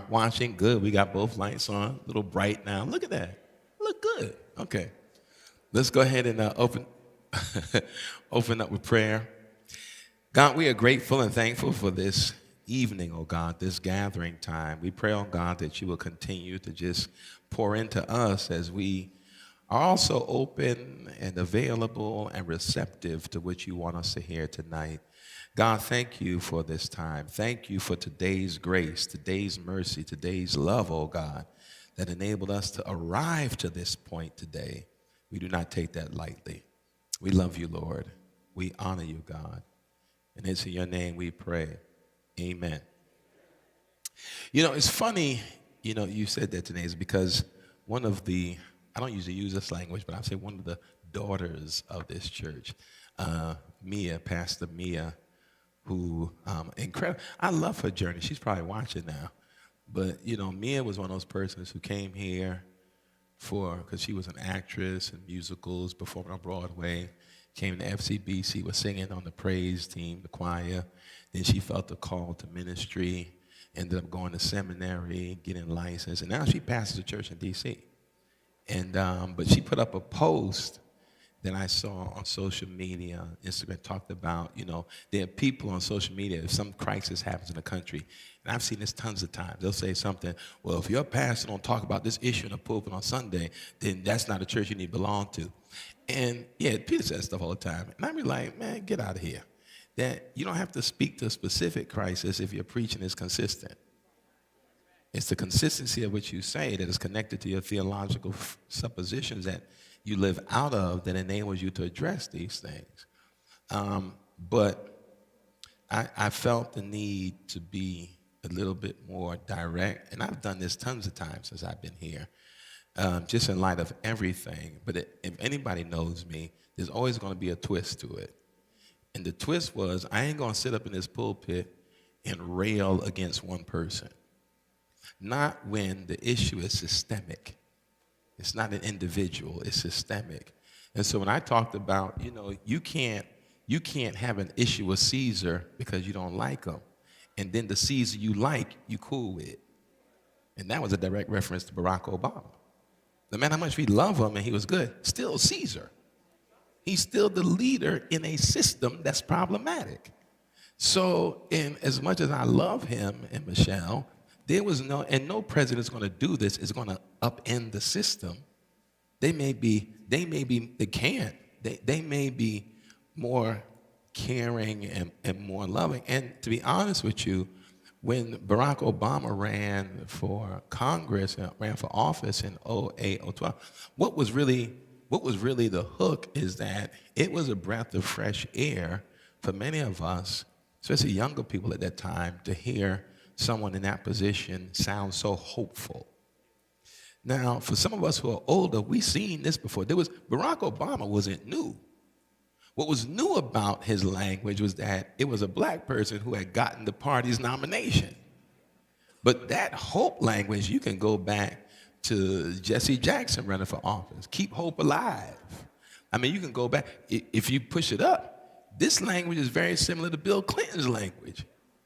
watching? Good. We got both lights on. A little bright now. Look at that. Look good. Okay. Let's go ahead and open up with prayer. God, we are grateful and thankful for this evening, oh God, this gathering time. We pray, oh God, that you will continue to just pour into us as we are also open and available and receptive to what you want us to hear tonight. God, thank you for this time. Thank you for today's grace, today's mercy, today's love, oh God, that enabled us to arrive to this point today. We do not take that lightly. We love you, Lord. We honor you, God. And it's in your name we pray. Amen. You know, it's funny, you said that today is because one of the, I don't usually use this language, but I'll say one of the daughters of this church, Mia, Pastor Mia, who, incredible. I love her journey. She's probably watching now. But, Mia was one of those persons who came here because she was an actress in musicals, performing on Broadway, came to FCBC, was singing on the praise team, the choir. Then she felt the call to ministry, ended up going to seminary, getting licensed, and now she pastors a church in D.C. And but she put up a post that I saw on social media, Instagram, talked about, there are people on social media, if some crisis happens in the country, and I've seen this tons of times, they'll say something, well, if your pastor don't talk about this issue in the pulpit on Sunday, then that's not a church you need to belong to. And yeah, Peter says stuff all the time, and I be like, man, get out of here. That you don't have to speak to a specific crisis if your preaching is consistent. It's the consistency of what you say that is connected to your theological suppositions that you live out of that enables you to address these things. But I felt the need to be a little bit more direct, and I've done this tons of times since I've been here, just in light of everything. But if anybody knows me, there's always going to be a twist to it. And the twist was, I ain't going to sit up in this pulpit and rail against one person. Not when the issue is systemic. It's not an individual, it's systemic. And so when I talked about, you can't have an issue with Caesar because you don't like him. And then the Caesar you like, you cool with. And that was a direct reference to Barack Obama. No matter how much we love him and he was good, still Caesar. He's still the leader in a system that's problematic. So, as much as I love him and Michelle, there was no president's going to do this is going to upend the system. They may be more caring and more loving. And to be honest with you, when Barack Obama ran for Congress, ran for office in 2008, 2012, what was really the hook is that it was a breath of fresh air for many of us, especially younger people at that time, to hear someone in that position sound so hopeful. Now, for some of us who are older, we've seen this before. Barack Obama wasn't new. What was new about his language was that it was a black person who had gotten the party's nomination. But that hope language, you can go back to Jesse Jackson running for office. Keep hope alive. I mean, you can go back. If you push it up, this language is very similar to Bill Clinton's language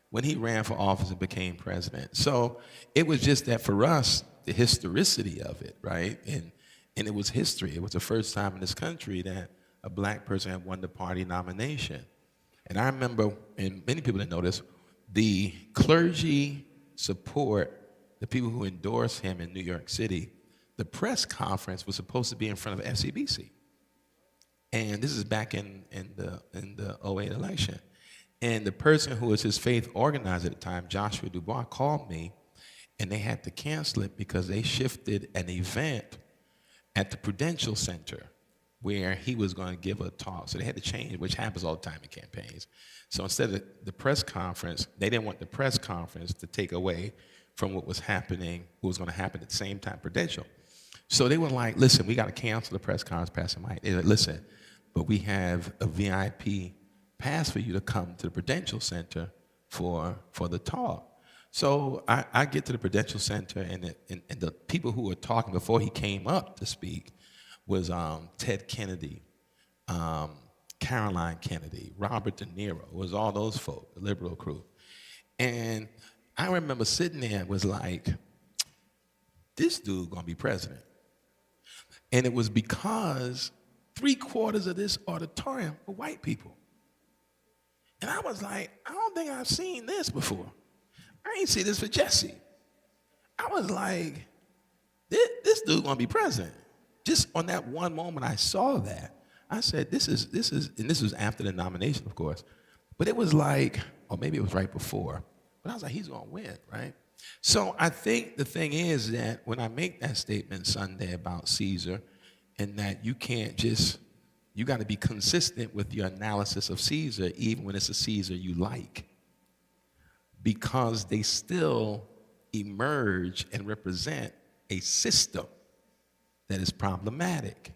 when he ran for office and became president. So it was just that for us, the historicity of it, right? And it was history. It was the first time in this country that a black person had won the party nomination. And I remember, and many people didn't know this, the clergy support, the people who endorsed him in New York City, the press conference was supposed to be in front of FCBC. And this is back in the 2008 election. And the person who was his faith organizer at the time, Joshua Dubois, called me, and they had to cancel it because they shifted an event at the Prudential Center where he was going to give a talk. So they had to change, which happens all the time in campaigns. So instead of the press conference, they didn't want the press conference to take away from what was happening, what was going to happen at the same time, Prudential. So they were like, listen, we got to cancel the press conference, Pastor Mike. They said, listen, but we have a VIP pass for you to come to the Prudential Center for the talk. So I get to the Prudential Center, and the people who were talking before he came up to speak was Ted Kennedy, Caroline Kennedy, Robert De Niro. It was all those folk, the liberal crew. And I remember sitting there and was like, this dude gonna be president. And it was because 3/4 of this auditorium were white people. And I was like, I don't think I've seen this before. I ain't see this for Jesse. I was like, this dude gonna be president. Just on that one moment I saw that, I said, this is, and this was after the nomination, of course. But it was like, or maybe it was right before. But I was like, he's gonna win, right? So I think the thing is that when I make that statement Sunday about Caesar, and that you can't just, you got to be consistent with your analysis of Caesar, even when it's a Caesar you like, because they still emerge and represent a system that is problematic.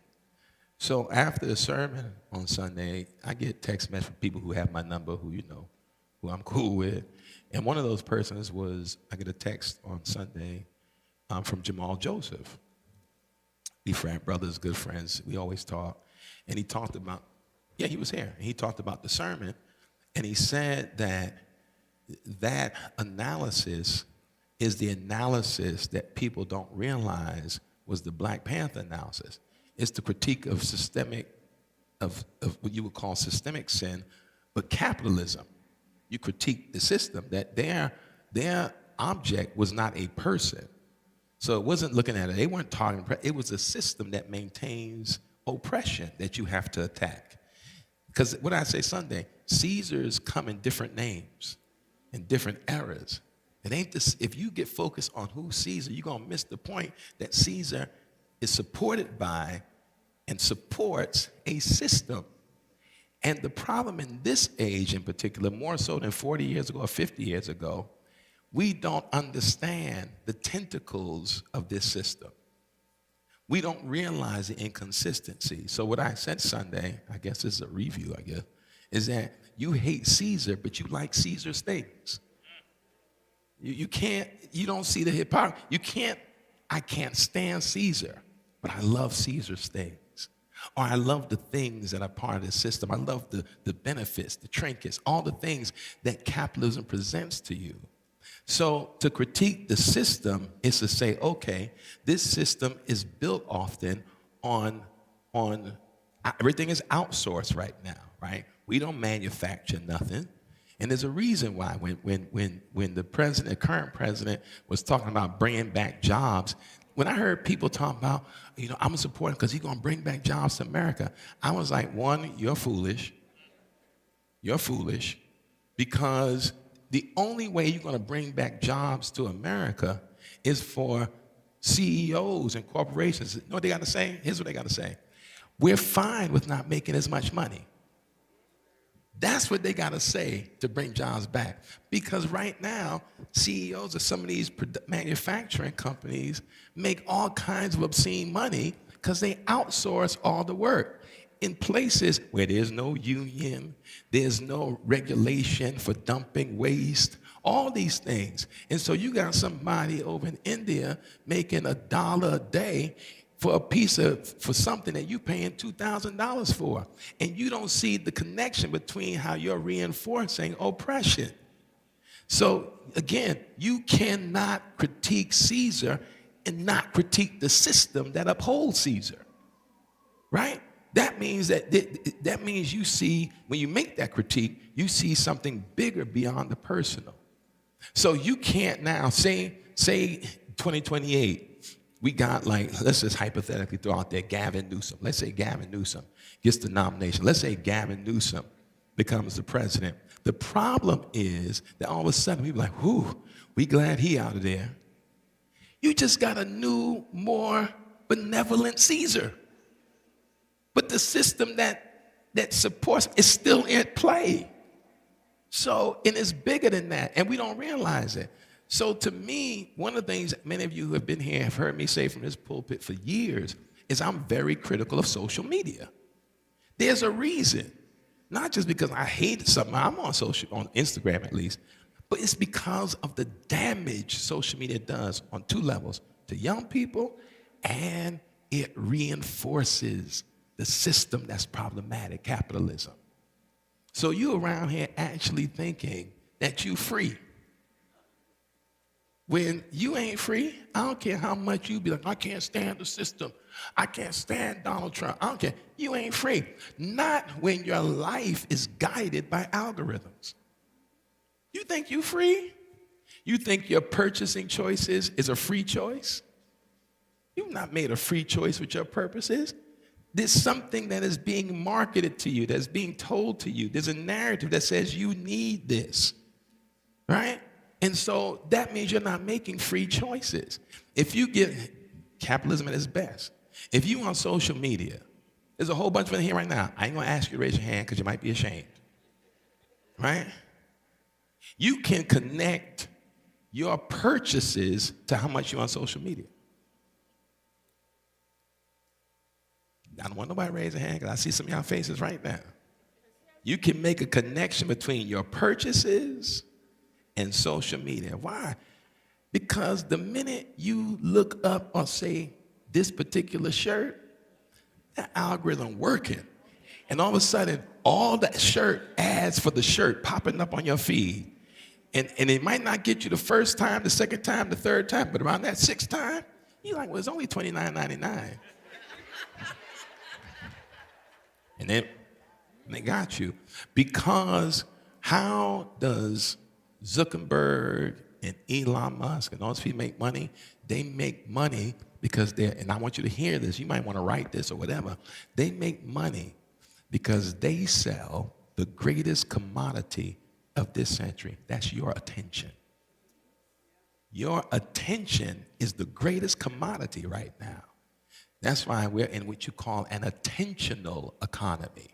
So after the sermon on Sunday, I get text messages from people who have my number, who who I'm cool with. And one of those persons was, I get a text on Sunday from Jamal Joseph. We brothers, good friends, we always talk. And he talked about, yeah, he was here. And he talked about the sermon, and he said that analysis is the analysis that people don't realize was the Black Panther analysis. It's the critique of of what you would call systemic sin, but capitalism. You critique the system, that their object was not a person. So it wasn't looking at it. They weren't talking. It was a system that maintains oppression that you have to attack. Because what I say Sunday, Caesars come in different names, in different eras. It ain't this. If you get focused on who's Caesar, you're gonna miss the point that Caesar is supported by and supports a system. And the problem in this age in particular, more so than 40 years ago or 50 years ago, we don't understand the tentacles of this system. We don't realize the inconsistency. So what I said Sunday, I guess this is a review, is that you hate Caesar, but you like Caesar's things. You don't see the hypocrisy. I can't stand Caesar, but I love Caesar's things. Or I love the things that are part of the system. I love the benefits, the trinkets, all the things that capitalism presents to you. So to critique the system is to say, okay, this system is built often on everything is outsourced right now, right? We don't manufacture nothing. And there's a reason why when the current president was talking about bringing back jobs, when I heard people talk about, I'm a supporter because he's going to bring back jobs to America, I was like, one, you're foolish. You're foolish because the only way you're going to bring back jobs to America is for CEOs and corporations. You know what they got to say? Here's what they got to say. We're fine with not making as much money. That's what they got to say to bring jobs back. Because right now, CEOs of some of these manufacturing companies make all kinds of obscene money because they outsource all the work in places where there's no union, there's no regulation for dumping waste, all these things. And so you got somebody over in India making $1 a day for something that you're paying $2,000 for. And you don't see the connection between how you're reinforcing oppression. So again, you cannot critique Caesar and not critique the system that upholds Caesar, right? That means that means you see, when you make that critique, you see something bigger beyond the personal. So you can't now say 2028, we got let's just hypothetically throw out there Gavin Newsom. Let's say Gavin Newsom gets the nomination. Let's say Gavin Newsom becomes the president. The problem is that all of a sudden people are like, whew, we glad he out of there. You just got a new, more benevolent Caesar. But the system that supports is still at play. So, and it's bigger than that, and we don't realize it. So to me, one of the things that many of you who have been here have heard me say from this pulpit for years is I'm very critical of social media. There's a reason, not just because I hate something, I'm on Instagram at least, but it's because of the damage social media does on two levels, to young people, and it reinforces the system that's problematic, capitalism. So you around here actually thinking that you free. When you ain't free, I don't care how much you be like, I can't stand the system. I can't stand Donald Trump. I don't care. You ain't free. Not when your life is guided by algorithms. You think you free? You think your purchasing choices is a free choice? You've not made a free choice with your purposes. There's something that is being marketed to you, that's being told to you. There's a narrative that says you need this, right? And so that means you're not making free choices. If you get capitalism at its best, if you on social media, there's a whole bunch of them here right now. I ain't gonna ask you to raise your hand because you might be ashamed, right? You can connect your purchases to how much you're on social media. I don't want nobody to raise a hand because I see some of y'all faces right now. You can make a connection between your purchases and social media. Why? Because the minute you look up or say this particular shirt, that algorithm working. And all of a sudden, all that shirt ads for the shirt popping up on your feed. And it might not get you the first time, the second time, the third time, but around that sixth time, you're like, well, it's only $29.99. And then they got you. Because how does Zuckerberg and Elon Musk and all those people make money? They make money because and I want you to hear this, you might want to write this or whatever. They make money because they sell the greatest commodity of this century. That's your attention. Your attention is the greatest commodity right now. That's why we're in what you call an attentional economy.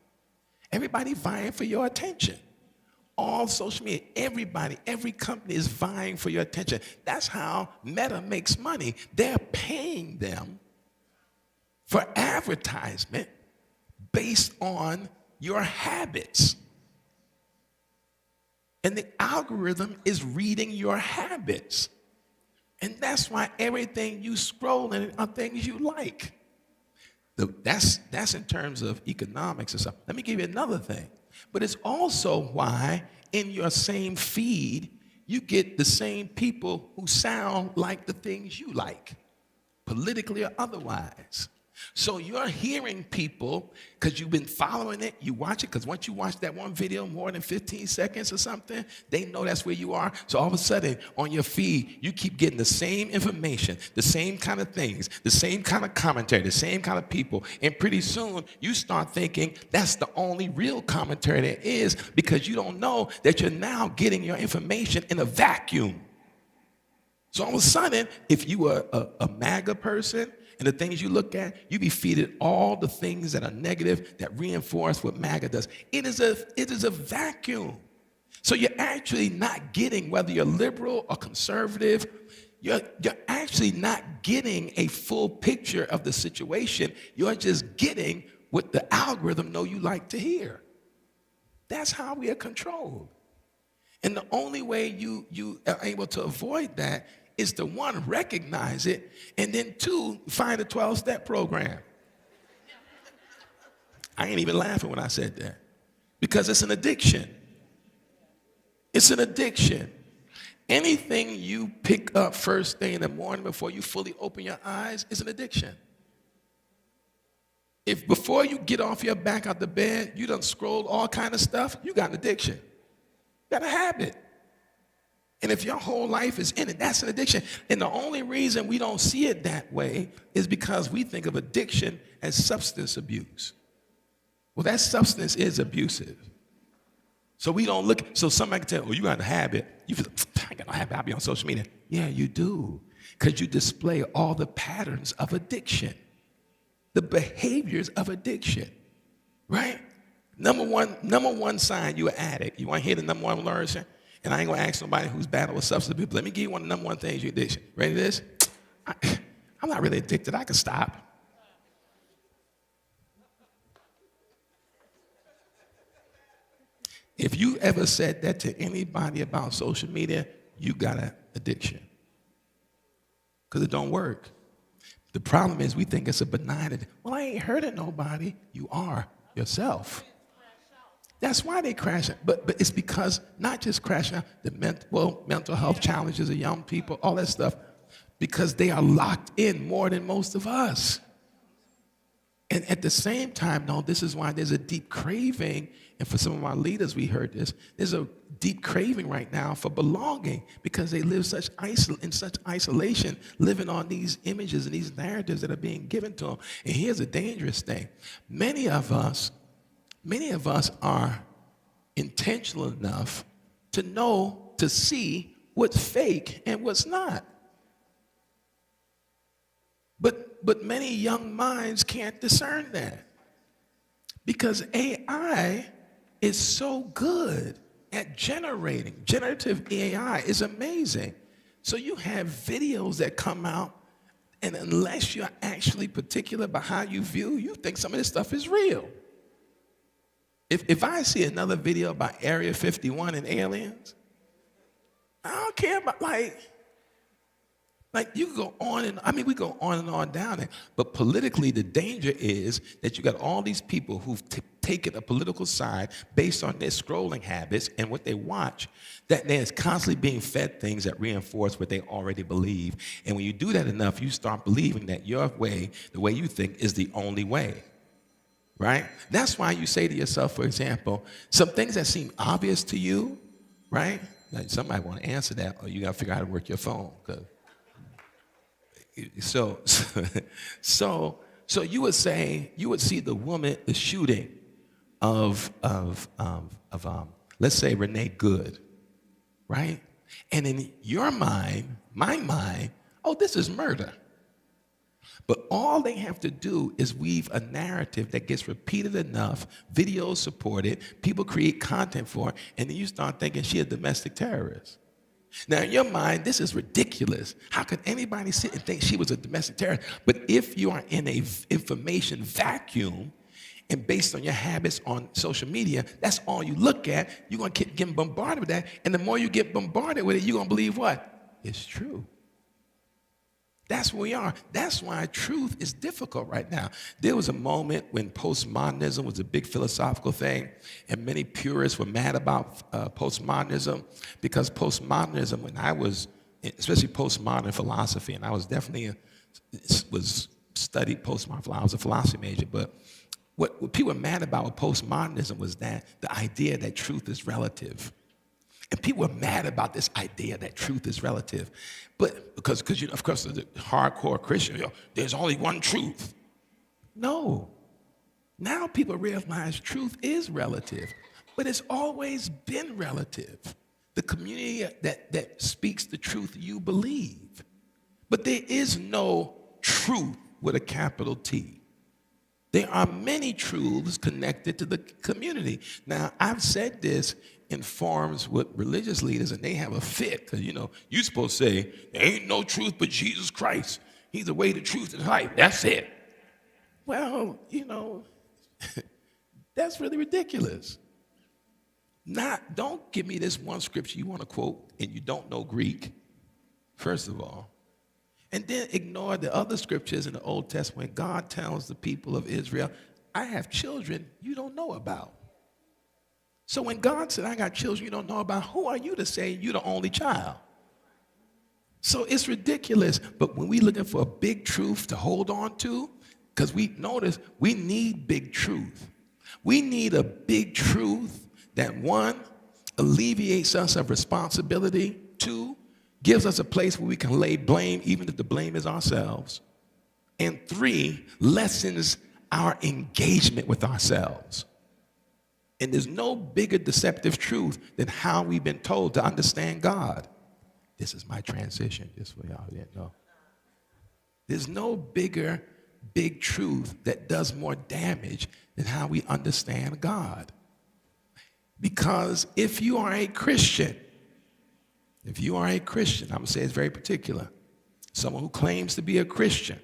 Everybody vying for your attention. All social media, everybody, every company is vying for your attention. That's how Meta makes money. They're paying them for advertisement based on your habits. And the algorithm is reading your habits. And that's why everything you scroll in are things you like. That's in terms of economics and stuff. Let me give you another thing. But it's also why in your same feed, you get the same people who sound like the things you like, politically or otherwise. So you're hearing people, because you've been following it, you watch it, because once you watch that one video more than 15 seconds or something, they know that's where you are. So all of a sudden, on your feed, you keep getting the same information, the same kind of things, the same kind of commentary, the same kind of people. And pretty soon, you start thinking that's the only real commentary there is, because you don't know that you're now getting your information in a vacuum. So all of a sudden, if you were a MAGA person, and the things you look at, you be feeded all the things that are negative that reinforce what MAGA does. It is a vacuum. So you're actually not getting, whether you're liberal or conservative, you're actually not getting a full picture of the situation. You're just getting what the algorithm know you like to hear. That's how we are controlled. And the only way you are able to avoid that is to, one, recognize it, and then two, find a 12-step program. I ain't even laughing when I said that, because it's an addiction. It's an addiction. Anything you pick up first thing in the morning before you fully open your eyes is an addiction. If before you get off your back out the bed, you done scrolled all kind of stuff, you got an addiction. You got a habit. And if your whole life is in it, that's an addiction. And the only reason we don't see it that way is because we think of addiction as substance abuse. Well, that substance is abusive. So we don't look, so somebody can tell, oh, you got a habit. You feel, I got no habit, I'll be on social media. Yeah, you do. Because you display all the patterns of addiction, the behaviors of addiction, right? Number one sign you're an addict. You want to hear the number one alertion? And I ain't going to ask somebody who's battled with substance abuse, but let me give you one of the number one things you're addiction. Ready to this? I'm not really addicted. I can stop. If you ever said that to anybody about social media, you got an addiction. Because it don't work. The problem is we think it's a benign addiction. Well, I ain't hurting nobody. You are yourself. That's why they crash out. But it's because not just crashing out, the mental health challenges of young people, all that stuff, because they are locked in more than most of us. And at the same time, no, this is why there's a deep craving, and for some of our leaders, we heard this, there's a deep craving right now for belonging because they live in such isolation, living on these images and these narratives that are being given to them. And here's a dangerous thing. Many of us are intentional enough to know, to see what's fake and what's not. But many young minds can't discern that because AI is so good at generating. Generative AI is amazing. So you have videos that come out, and unless you're actually particular about how you view, you think some of this stuff is real. If I see another video about Area 51 and aliens, I don't care about, like you can go on and, we go on and on down there. But politically, the danger is that you got all these people who've taken a political side based on their scrolling habits and what they watch, that they're constantly being fed things that reinforce what they already believe. And when you do that enough, you start believing that your way, the way you think, is the only way. Right? That's why you say to yourself, for example, some things that seem obvious to you, right? Like somebody want to answer that, or you got to figure out how to work your phone. So you would see the shooting of let's say Renee Good, right? And in your mind, my mind, oh, this is murder. But all they have to do is weave a narrative that gets repeated enough, videos support it, people create content for it, and then you start thinking she's a domestic terrorist. Now, in your mind, this is ridiculous. How could anybody sit and think she was a domestic terrorist? But if you are in an information vacuum, and based on your habits on social media, that's all you look at, you're going to keep getting bombarded with that. And the more you get bombarded with it, you're going to believe what? It's true. That's where we are. That's why truth is difficult right now. There was a moment when postmodernism was a big philosophical thing, and many purists were mad about postmodernism because postmodernism, when I was, especially postmodern philosophy, and I was definitely studied postmodern philosophy. I was a philosophy major, but what people were mad about with postmodernism was that the idea that truth is relative. And people were mad about this idea that truth is relative. But because of course, the hardcore Christian, there's only one truth. No. Now people realize truth is relative, but it's always been relative. The community that speaks the truth you believe. But there is no truth with a capital T. There are many truths connected to the community. Now, I've said this in forums with religious leaders, and they have a fit, because, you're supposed to say, there ain't no truth but Jesus Christ. He's the way, the truth, and life. That's it. Well, that's really ridiculous. Don't give me this one scripture you want to quote, and you don't know Greek, first of all. And then ignore the other scriptures in the Old Testament. God tells the people of Israel, I have children you don't know about. So when God said, I got children you don't know about, who are you to say you're the only child? So it's ridiculous. But when we're looking for a big truth to hold on to, because we notice we need big truth. We need a big truth that, one, alleviates us of responsibility, two, gives us a place where we can lay blame, even if the blame is ourselves, and three, lessens our engagement with ourselves. And there's no bigger deceptive truth than how we've been told to understand God. This is my transition, just for y'all who didn't know. There's no bigger, big truth that does more damage than how we understand God. Because if you are a Christian, I'm going to say it's very particular, someone who claims to be a Christian,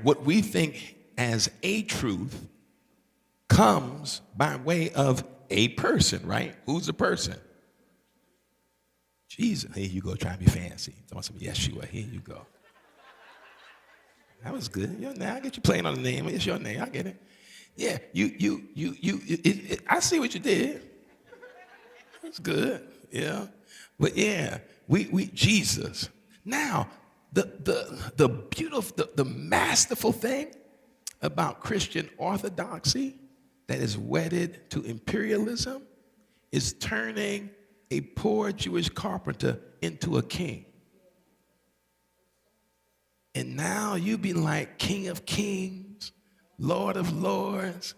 what we think as a truth comes by way of a person, right? Who's the person? Jesus. Here you go, trying to be fancy. Yeshua, here you go. That was good. Your name, I get you playing on the name. It's your name, I get it. Yeah, I see what you did. That's good. Yeah. But yeah, we Jesus. Now, the beautiful, the masterful thing about Christian orthodoxy that is wedded to imperialism is turning a poor Jewish carpenter into a king. And now you be like King of Kings, Lord of Lords,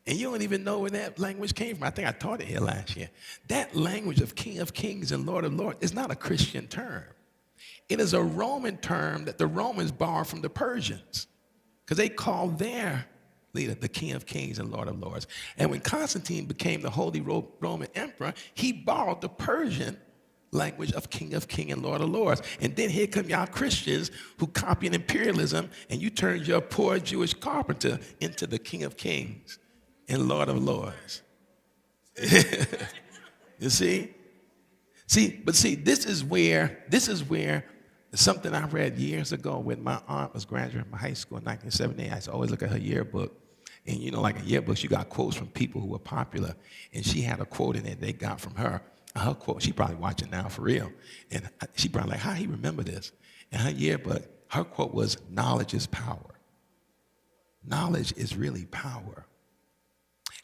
and you don't even know where that language came from. I think I taught it here last year. That language of King of Kings and Lord of Lords is not a Christian term. It is a Roman term that the Romans borrowed from the Persians, because they called their leader the King of Kings and Lord of Lords. And when Constantine became the Holy Roman Emperor, he borrowed the Persian language of King of Kings and Lord of Lords. And then here come y'all Christians who copying imperialism, and you turned your poor Jewish carpenter into the King of Kings and Lord of Lords. You see? But this is where something I read years ago when my aunt was graduating from high school in 1978. I used to always look at her yearbook. And you know, like in yearbooks, you got quotes from people who were popular. And she had a quote in it they got from her. Her quote, she probably watching now for real. And she probably like, how he remember this? And her yearbook, her quote was, knowledge is power. Knowledge is really power.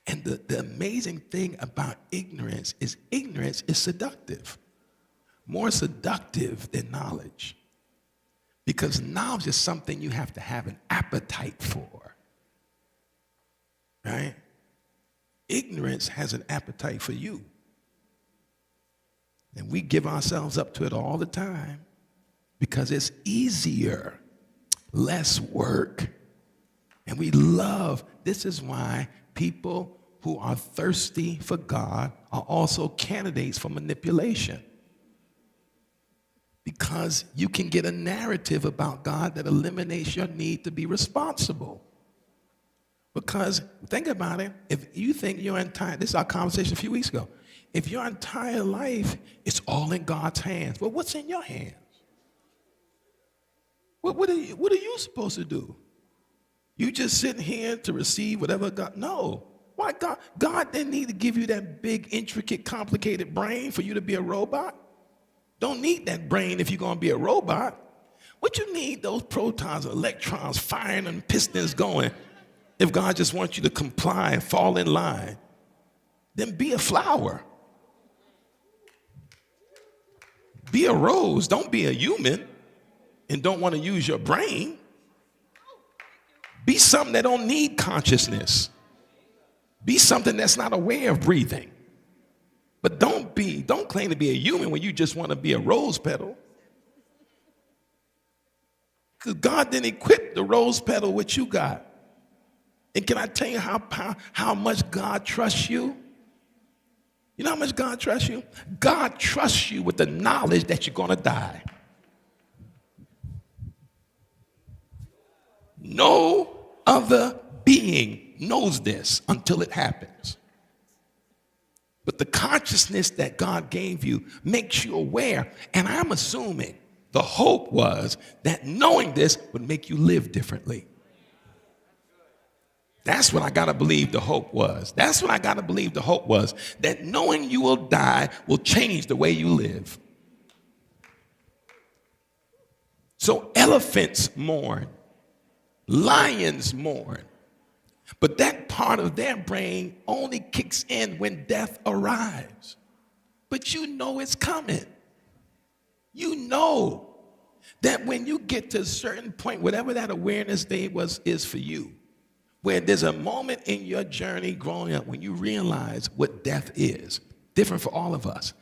And the amazing thing about ignorance is seductive. More seductive than knowledge. Because knowledge is something you have to have an appetite for. Right? Ignorance has an appetite for you. And we give ourselves up to it all the time because it's easier, less work. And we love, this is why people who are thirsty for God are also candidates for manipulation. Because you can get a narrative about God that eliminates your need to be responsible. Because think about it, if you think your entire, this is our conversation a few weeks ago, if your entire life is all in God's hands, well, what's in your hands? What are you supposed to do? You just sitting here to receive whatever God, no. Why God? God didn't need to give you that big, intricate, complicated brain for you to be a robot. Don't need that brain if you're going to be a robot. What you need, those protons and electrons firing and pistons going, if God just wants you to comply and fall in line, then be a flower. Be a rose. Don't be a human and don't want to use your brain. Be something that don't need consciousness. Be something that's not aware of breathing. But don't claim to be a human when you just want to be a rose petal. Because God didn't equip the rose petal with you got. And can I tell you how much God trusts you? You know how much God trusts you? God trusts you with the knowledge that you're going to die. No other being knows this until it happens. But the consciousness that God gave you makes you aware. And I'm assuming the hope was that knowing this would make you live differently. That's what I got to believe the hope was. That's what I got to believe the hope was. That knowing you will die will change the way you live. So elephants mourn. Lions mourn. But that part of their brain only kicks in when death arrives. But you know it's coming. You know that when you get to a certain point, whatever that awareness day is for you, where there's a moment in your journey growing up when you realize what death is, different for all of us.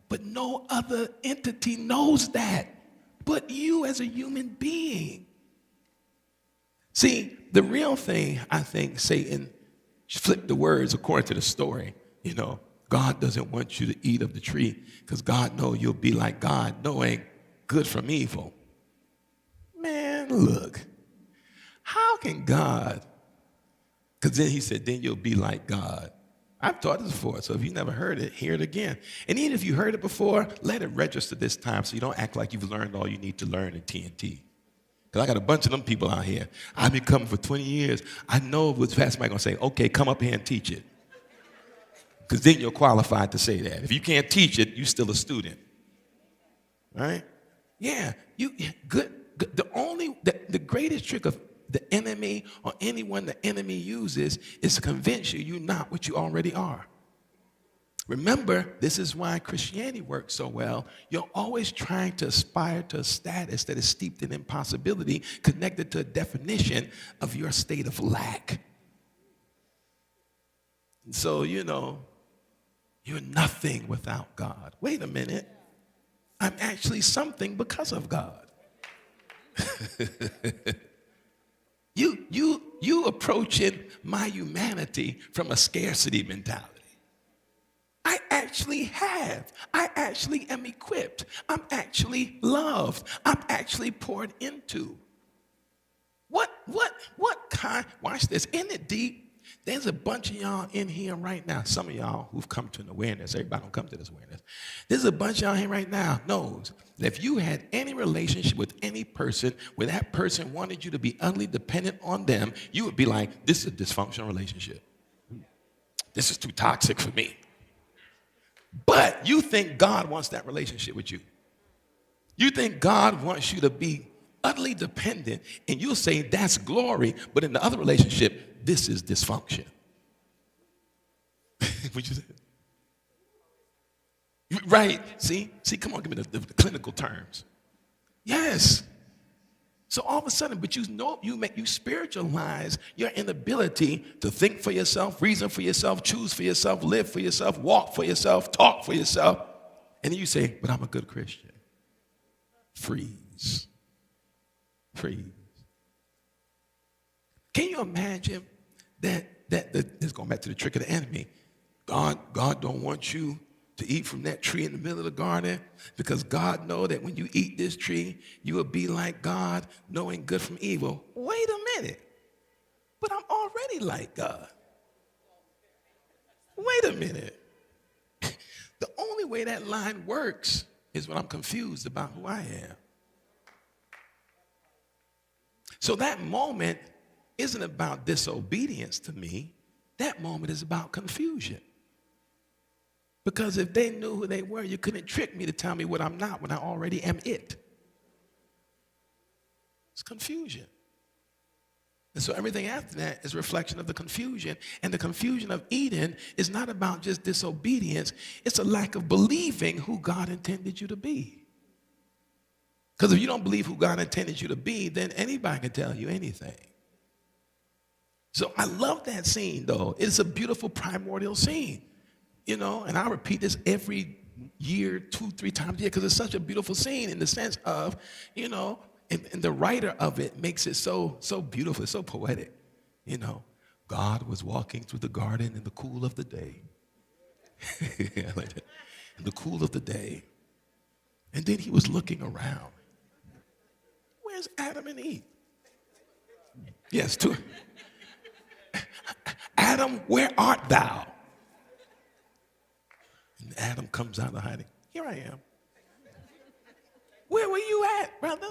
But no other entity knows that but you as a human being. See, the real thing, I think, Satan flipped the words according to the story. You know, God doesn't want you to eat of the tree because God knows you'll be like God, knowing good from evil. Man, look, how can God, because then he said, then you'll be like God. I've taught this before, so if you never heard it, hear it again. And even if you heard it before, let it register this time so you don't act like you've learned all you need to learn in TNT. Because I got a bunch of them people out here. I've been coming for 20 years. I know what's Pastor Mike going to say, okay, come up here and teach it. Because then you're qualified to say that. If you can't teach it, you're still a student. Right? Yeah. Good. The greatest trick of the enemy or anyone the enemy uses is to convince you you're not what you already are. Remember, this is why Christianity works so well. You're always trying to aspire to a status that is steeped in impossibility, connected to a definition of your state of lack. And so, you're nothing without God. Wait a minute. I'm actually something because of God. You approaching my humanity from a scarcity mentality. I actually am equipped. I'm actually loved. I'm actually poured into. What kind? Watch this. Isn't it deep? There's a bunch of y'all in here right now. Some of y'all who've come to an awareness. Everybody don't come to this awareness. There's a bunch of y'all here right now knows that if you had any relationship with any person where that person wanted you to be utterly dependent on them, you would be like, this is a dysfunctional relationship. This is too toxic for me. But you think God wants that relationship with you. You think God wants you to be utterly dependent, and you'll say that's glory, but in the other relationship, this is dysfunction. What you say? Right. See, come on, give me the clinical terms. Yes. So all of a sudden, but you spiritualize your inability to think for yourself, reason for yourself, choose for yourself, live for yourself, walk for yourself, talk for yourself. And then you say, but I'm a good Christian. Freeze. Can you imagine that this is going back to the trick of the enemy. God don't want you to eat from that tree in the middle of the garden because God knows that when you eat this tree, you will be like God, knowing good from evil. Wait a minute. But I'm already like God. Wait a minute. The only way that line works is when I'm confused about who I am. So that moment isn't about disobedience to me. That moment is about confusion. Because if they knew who they were, you couldn't trick me to tell me what I'm not when I already am it. It's confusion. And so everything after that is a reflection of the confusion. And the confusion of Eden is not about just disobedience. It's a lack of believing who God intended you to be. Because if you don't believe who God intended you to be, then anybody can tell you anything. So I love that scene, though. It's a beautiful primordial scene. And I repeat this every year, 2-3 times a year, because it's such a beautiful scene in the sense of, and the writer of it makes it so beautiful, so poetic. God was walking through the garden in the cool of the day. I like that. In the cool of the day. And then he was looking around. Where's Adam and Eve? Yes, two. Adam, where art thou? And Adam comes out of hiding. Here I am. Where were you at, brother?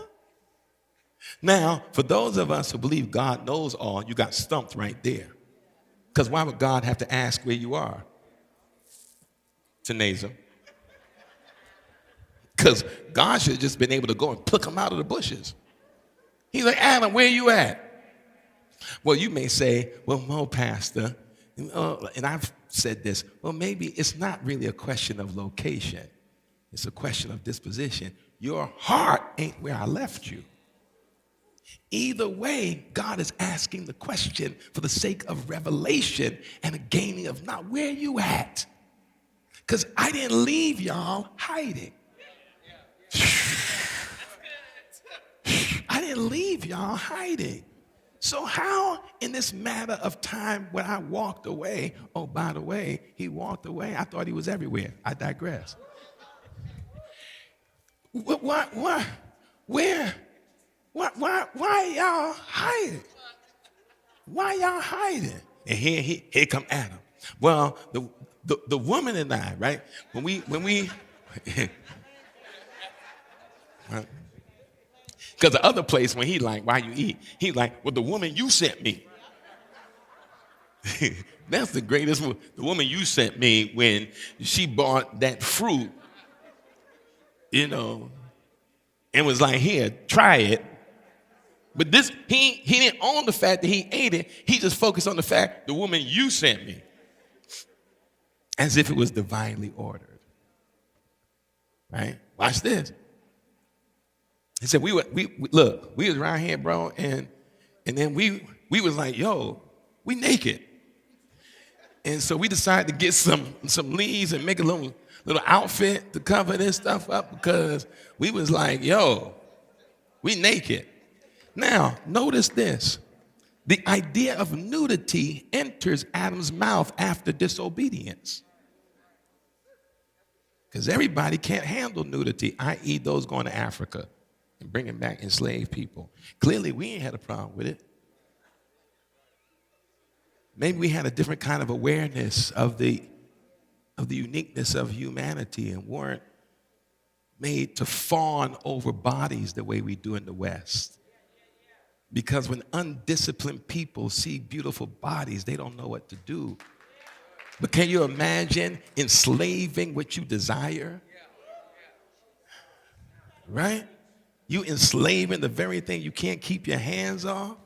Now, for those of us who believe God knows all, you got stumped right there. Because why would God have to ask where you are? Tanazim. Because God should have just been able to go and pluck him out of the bushes. He's like, Adam, where you at? Well, you may say, well, no, Pastor, and I've said this, well, maybe it's not really a question of location. It's a question of disposition. Your heart ain't where I left you. Either way, God is asking the question for the sake of revelation and a gaining of not where you at. Because I didn't leave y'all hiding. I didn't leave y'all hiding. So how in this matter of time when I walked away, oh, by the way, he walked away. I thought he was everywhere. I digress. Why y'all hiding? Why y'all hiding? And here come Adam. Well, the woman and I, right? When we Because the other place, when he like, why you eat? He like, well, the woman you sent me. That's the greatest one. The woman you sent me when she bought that fruit, and was like, here, try it. But this, he didn't own the fact that he ate it. He just focused on the fact, the woman you sent me. As if it was divinely ordered. Right? Watch this. He said, we was around here, bro, and then we was like, yo, we naked. And so we decided to get some leaves and make a little outfit to cover this stuff up because we was like, yo, we naked. Now, notice this. The idea of nudity enters Adam's mouth after disobedience. Because everybody can't handle nudity, i.e. those going to Africa and bringing back enslaved people. Clearly, we ain't had a problem with it. Maybe we had a different kind of awareness of the uniqueness of humanity and weren't made to fawn over bodies the way we do in the West. Because when undisciplined people see beautiful bodies, they don't know what to do. But can you imagine enslaving what you desire? Right? You enslaving the very thing you can't keep your hands off?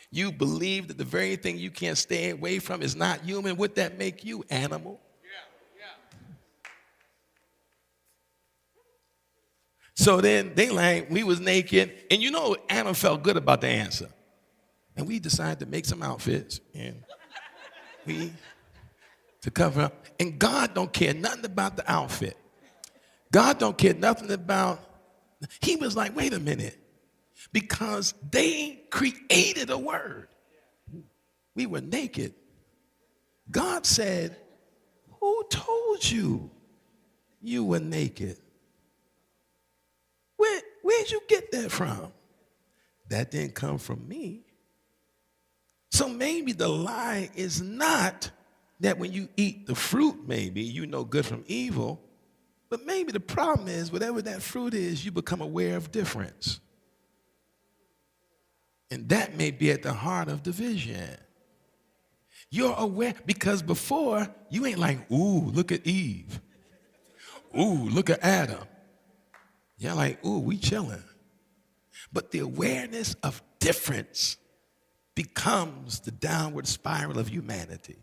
You believe that the very thing you can't stay away from is not human. Would that make you animal? So then they like, we was naked. And Adam felt good about the answer. And we decided to make some outfits. And to cover up. And God don't care nothing about the outfit. God don't care nothing about, he was like, wait a minute. Because they created a word. We were naked. God said, who told you you were naked? Where'd you get that from? That didn't come from me. So maybe the lie is not that when you eat the fruit, maybe you know good from evil, but maybe the problem is whatever that fruit is, you become aware of difference. And that may be at the heart of division. You're aware, because before, you ain't like, ooh, look at Eve. Ooh, look at Adam. You're like, ooh, we chilling. But the awareness of difference becomes the downward spiral of humanity.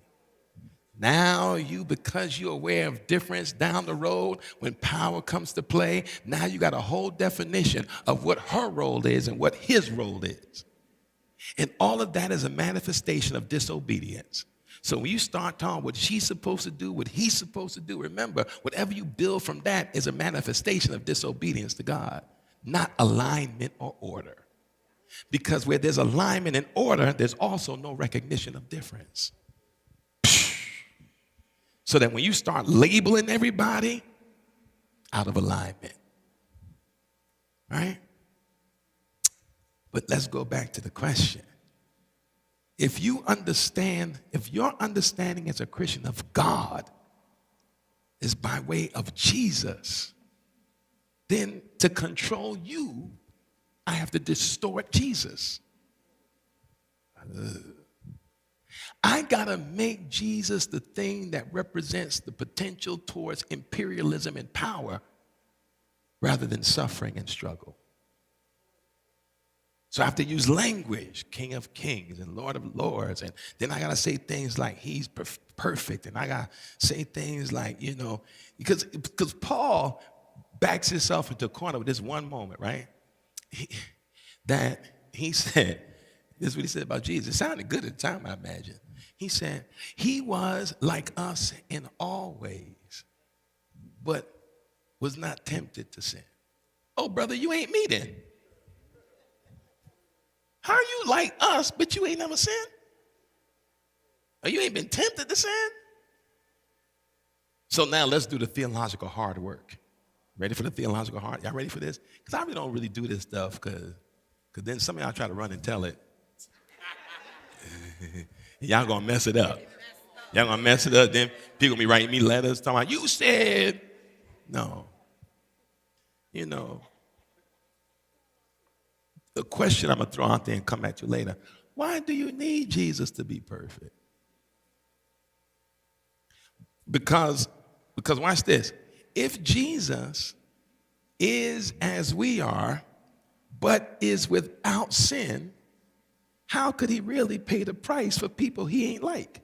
Now because you're aware of difference down the road, when power comes to play, now you got a whole definition of what her role is and what his role is. And all of that is a manifestation of disobedience. So when you start talking what she's supposed to do, what he's supposed to do, remember, whatever you build from that is a manifestation of disobedience to God, not alignment or order. Because where there's alignment and order, there's also no recognition of difference. So that when you start labeling everybody, out of alignment. Right? But let's go back to the question. If your understanding as a Christian of God is by way of Jesus, then to control you, I have to distort Jesus. I gotta make Jesus the thing that represents the potential towards imperialism and power rather than suffering and struggle. So I have to use language, King of Kings and Lord of Lords. And then I got to say things like he's perfect. And I got to say things like, because Paul backs himself into a corner with this one moment, right? He said, this is what he said about Jesus. It sounded good at the time, I imagine. He said, he was like us in all ways, but was not tempted to sin. Oh, brother, you ain't me then. How are you like us, but you ain't never sinned? Or you ain't been tempted to sin? So now let's do the theological hard work. Ready for the theological hard? Y'all ready for this? Because I really don't really do this stuff because then some of y'all try to run and tell it. Y'all gonna mess it up. Y'all gonna mess it up. Then people be writing me letters talking about, you said, no. the question I'm going to throw out there and come back to later, why do you need Jesus to be perfect? Because watch this. If Jesus is as we are, but is without sin, how could he really pay the price for people he ain't like?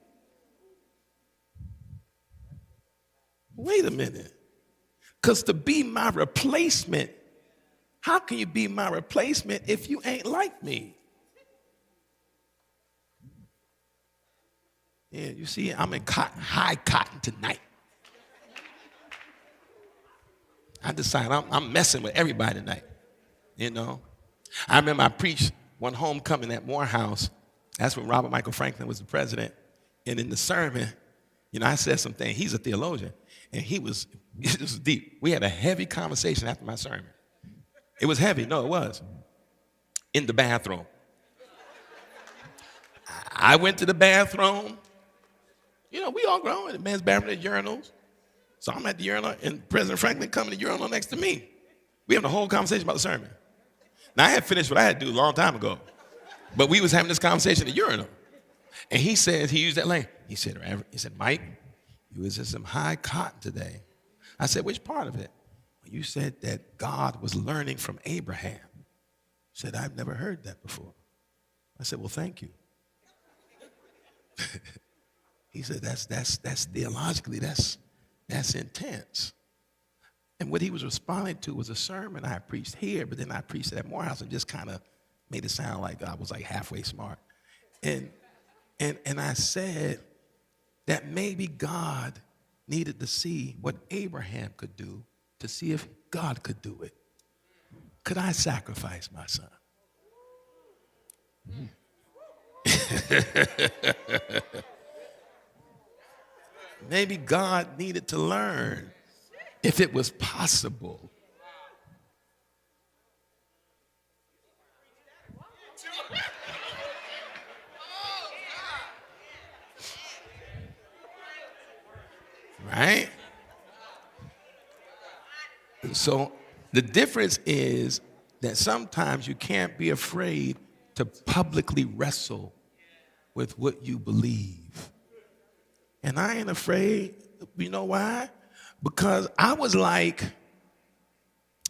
Wait a minute. Because to be my replacement, how can you be my replacement if you ain't like me? Yeah, you see, I'm in high cotton tonight. I decided I'm messing with everybody tonight, you know. I remember I preached one homecoming at Morehouse. That's when Robert Michael Franklin was the president. And in the sermon, you know, I said some things. He's a theologian, and it was deep. We had a heavy conversation after my sermon. It was heavy. No, it was. In the bathroom. I went to the bathroom. You know, we all grown in the men's bathroom at urinals. So I'm at the urinal, and President Franklin coming to the urinal next to me. We having a whole conversation about the sermon. Now, I had finished what I had to do a long time ago. But we was having this conversation at the urinal. And he said, he used that language. He said, Mike, you was in some high cotton today. I said, which part of it? You said that God was learning from Abraham. He said, I've never heard that before. I said, well, thank you. He said, that's theologically, that's intense. And what he was responding to was a sermon I preached here, but then I preached it at Morehouse and just kind of made it sound like I was like halfway smart. And I said that maybe God needed to see what Abraham could do to see if God could do it. Could I sacrifice my son? Maybe God needed to learn if it was possible. Right? So the difference is that sometimes you can't be afraid to publicly wrestle with what you believe. And I ain't afraid. You know why? Because I was like,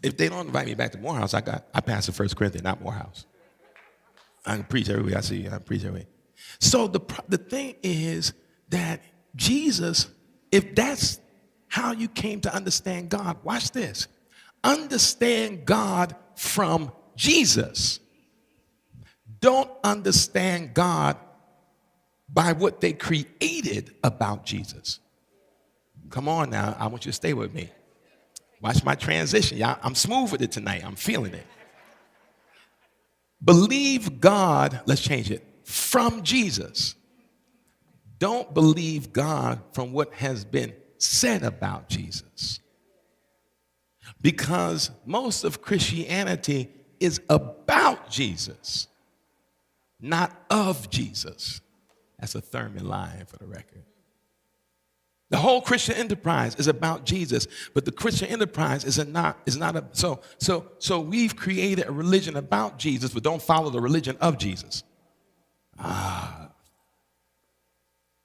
if they don't invite me back to Morehouse, I passed the 1 Corinthians, not Morehouse. I can preach everywhere I see you. I can preach everywhere. So the thing is that Jesus, if that's how you came to understand God, watch this. Understand God from Jesus. Don't understand God by what they created about Jesus. Come on now, I want you to stay with me. Watch my transition. Y'all, I'm smooth with it tonight. I'm feeling it. Believe God, let's change it, from Jesus. Don't believe God from what has been said about Jesus. Because most of Christianity is about Jesus, not of Jesus. That's a Thurman line for the record. The whole Christian enterprise is about Jesus, but the Christian enterprise is not a, so we've created a religion about Jesus, but don't follow the religion of Jesus.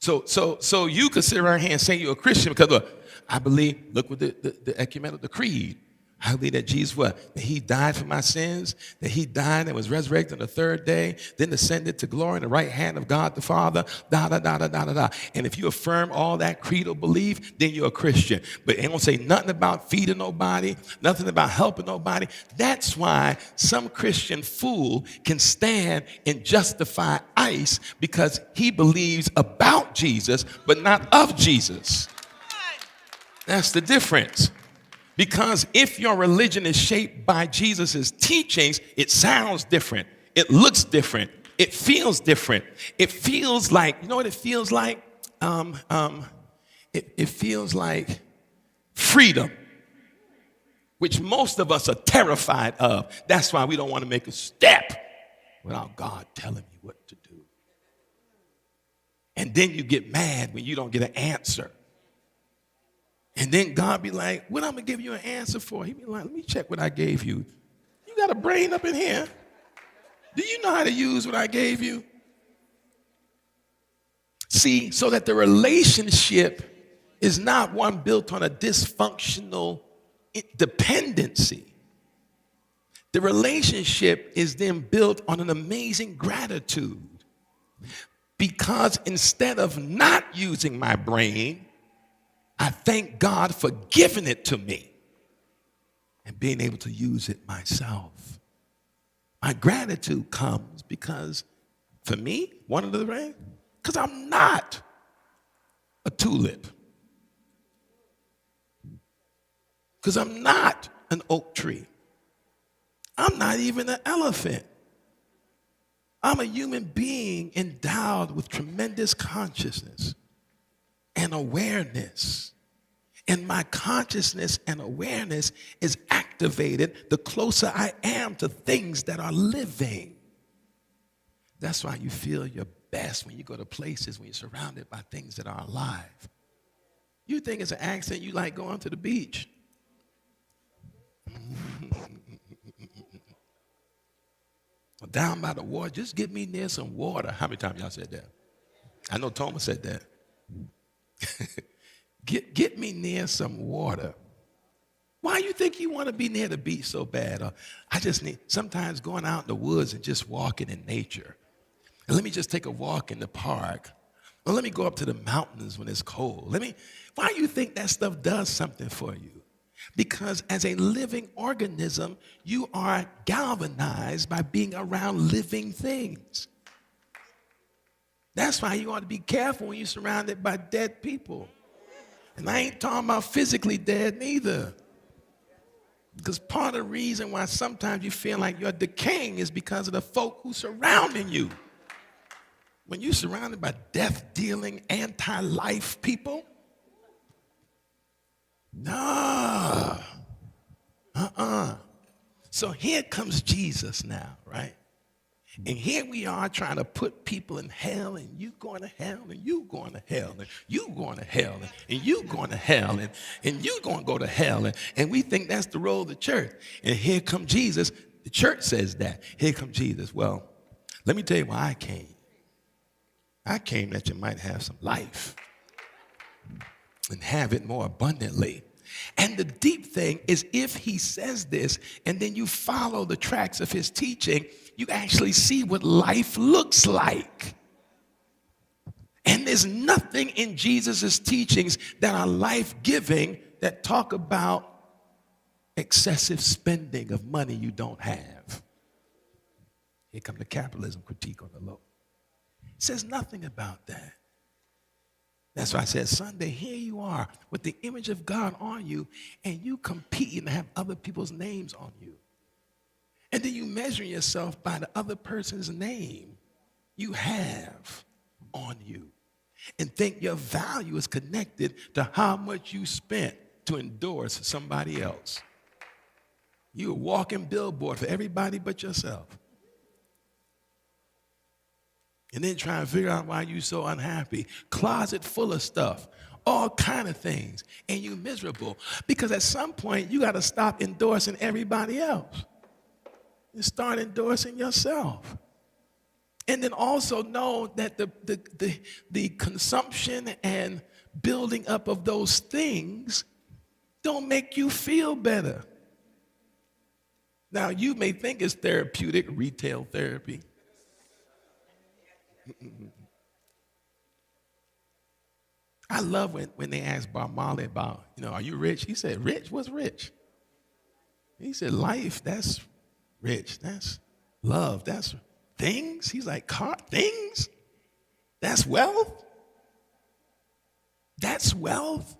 So you could sit around here and say you're a Christian because look, I believe, look what the ecumenical, the creed. I believe that Jesus, what? That he died for my sins, that he died and was resurrected on the third day, then ascended to glory in the right hand of God the Father, da. And if you affirm all that creedal belief, then you're a Christian. But it don't say nothing about feeding nobody, nothing about helping nobody. That's why some Christian fool can stand and justify ICE because he believes about Jesus, but not of Jesus. That's the difference. Because if your religion is shaped by Jesus' teachings, it sounds different. It looks different. It feels different. It feels like, you know what it feels like? It feels like freedom, which most of us are terrified of. That's why we don't want to make a step without God telling you what to do. And then you get mad when you don't get an answer. And then God be like, what I'm going to give you an answer for? He be like, let me check what I gave you. You got a brain up in here. Do you know how to use what I gave you? See, so that the relationship is not one built on a dysfunctional dependency. The relationship is then built on an amazing gratitude. Because instead of not using my brain, I thank God for giving it to me and being able to use it myself. My gratitude comes because, for me, one of the reasons, because I'm not a tulip. Because I'm not an oak tree. I'm not even an elephant. I'm a human being endowed with tremendous consciousness and awareness. And my consciousness and awareness is activated the closer I am to things that are living. That's why you feel your best when you go to places when you're surrounded by things that are alive. You think it's an accident you like going to the beach. Down by the water, just get me near some water. How many times y'all said that? I know Thomas said that. Get me near some water. Why you think you want to be near the beach so bad? I just need, sometimes going out in the woods and just walking in nature. And let me just take a walk in the park. Or let me go up to the mountains when it's cold. Why you think that stuff does something for you? Because as a living organism, you are galvanized by being around living things. That's why you ought to be careful when you're surrounded by dead people. And I ain't talking about physically dead neither. Because part of the reason why sometimes you feel like you're decaying is because of the folk who's surrounding you. When you're surrounded by death-dealing, anti-life people, no. So here comes Jesus now, right? And here we are trying to put people in hell, and you going to hell, and you going to hell, and you going to hell, and you going to hell, and you going to go to hell. And we think that's the role of the church. And here comes Jesus. The church says that. Here comes Jesus. Well, let me tell you why I came. I came that you might have some life and have it more abundantly. And the deep thing is, if he says this and then you follow the tracks of his teaching, you actually see what life looks like. And there's nothing in Jesus' teachings that are life-giving that talk about excessive spending of money you don't have. Here comes the capitalism critique on the low. It says nothing about that. That's why I said Sunday, here you are with the image of God on you, and you compete and have other people's names on you. And then you measure yourself by the other person's name you have on you and think your value is connected to how much you spent to endorse somebody else. You're a walking billboard for everybody but yourself. And then try and figure out why you're so unhappy. Closet full of stuff, all kind of things, and you're miserable. Because at some point, you got to stop endorsing everybody else and start endorsing yourself. And then also know that the consumption and building up of those things don't make you feel better. Now, you may think it's therapeutic, retail therapy. I love when they asked Bob Marley about, are you rich? He said, rich? What's rich? He said, life, that's rich. That's love. That's things. He's like, things? That's wealth? That's wealth?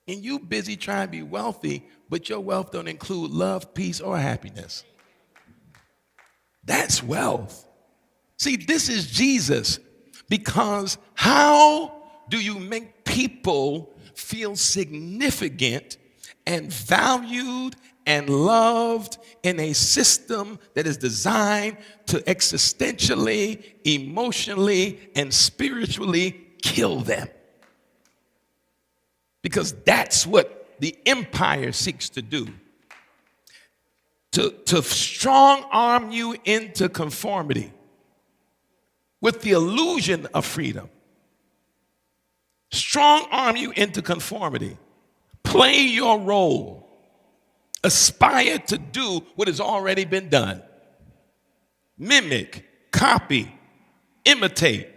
And you busy trying to be wealthy, but your wealth don't include love, peace, or happiness. That's wealth. See, this is Jesus, because how do you make people feel significant and valued and loved in a system that is designed to existentially, emotionally, and spiritually kill them? Because that's what the empire seeks to do. to strong arm you into conformity with the illusion of freedom. Strong arm you into conformity. Play your role. Aspire to do what has already been done. Mimic, copy, imitate.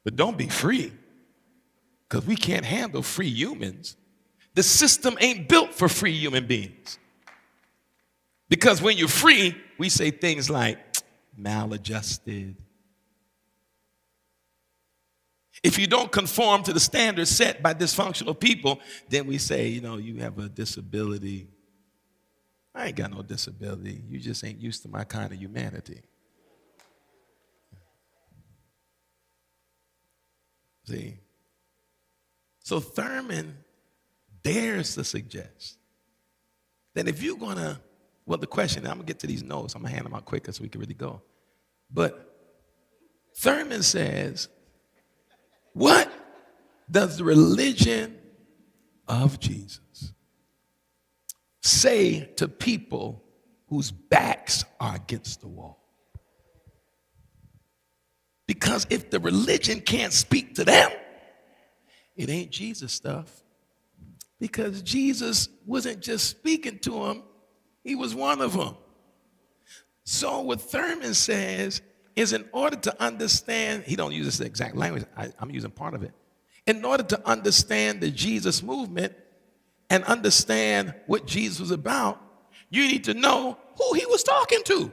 But don't be free, because we can't handle free humans. The system ain't built for free human beings. Because when you're free, we say things like maladjusted. If you don't conform to the standards set by dysfunctional people, then we say, you have a disability. I ain't got no disability. You just ain't used to my kind of humanity. See? So Thurman dares to suggest that if you're going to, the question, I'm going to get to these notes. I'm going to hand them out quicker so we can really go. But Thurman says, what does the religion of Jesus say to people whose backs are against the wall? Because if the religion can't speak to them, it ain't Jesus stuff. Because Jesus wasn't just speaking to them, he was one of them. So what Thurman says is, in order to understand, he don't use this exact language, I'm using part of it. In order to understand the Jesus movement and understand what Jesus was about, you need to know who he was talking to.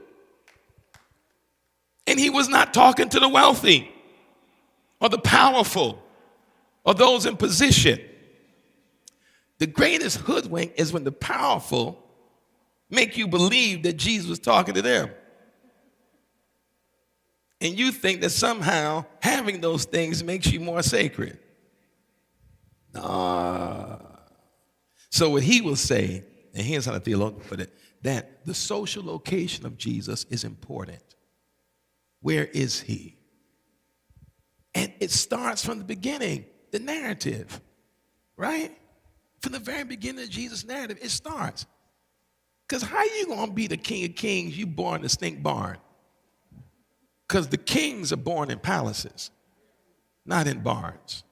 And he was not talking to the wealthy or the powerful or those in position. The greatest hoodwink is when the powerful make you believe that Jesus was talking to them. And you think that somehow having those things makes you more sacred. Nah. So what he will say, and here's how the theologian put it, that the social location of Jesus is important. Where is he? And it starts from the beginning, the narrative, right? From the very beginning of Jesus' narrative, it starts. Because how you going to be the King of Kings, you born in a stink barn? Because the kings are born in palaces, not in barns.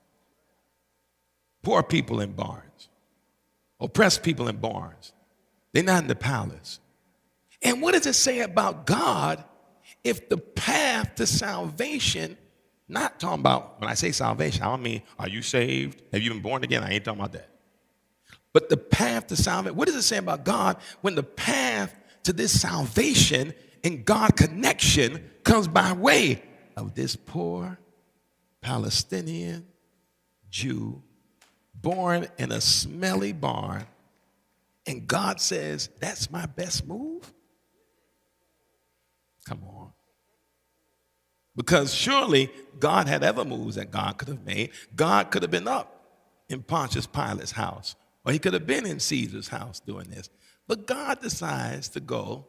Poor people in barns. Oppressed people in barns. They're not in the palace. And what does it say about God if the path to salvation, not talking about, when I say salvation, I don't mean, are you saved? Have you been born again? I ain't talking about that. But the path to salvation, what does it say about God when the path to this salvation and God connection comes by way of this poor Palestinian Jew born in a smelly barn, and God says, that's my best move? Come on. Because surely God had other moves that God could have made. God could have been up in Pontius Pilate's house, or he could have been in Caesar's house doing this. But God decides to go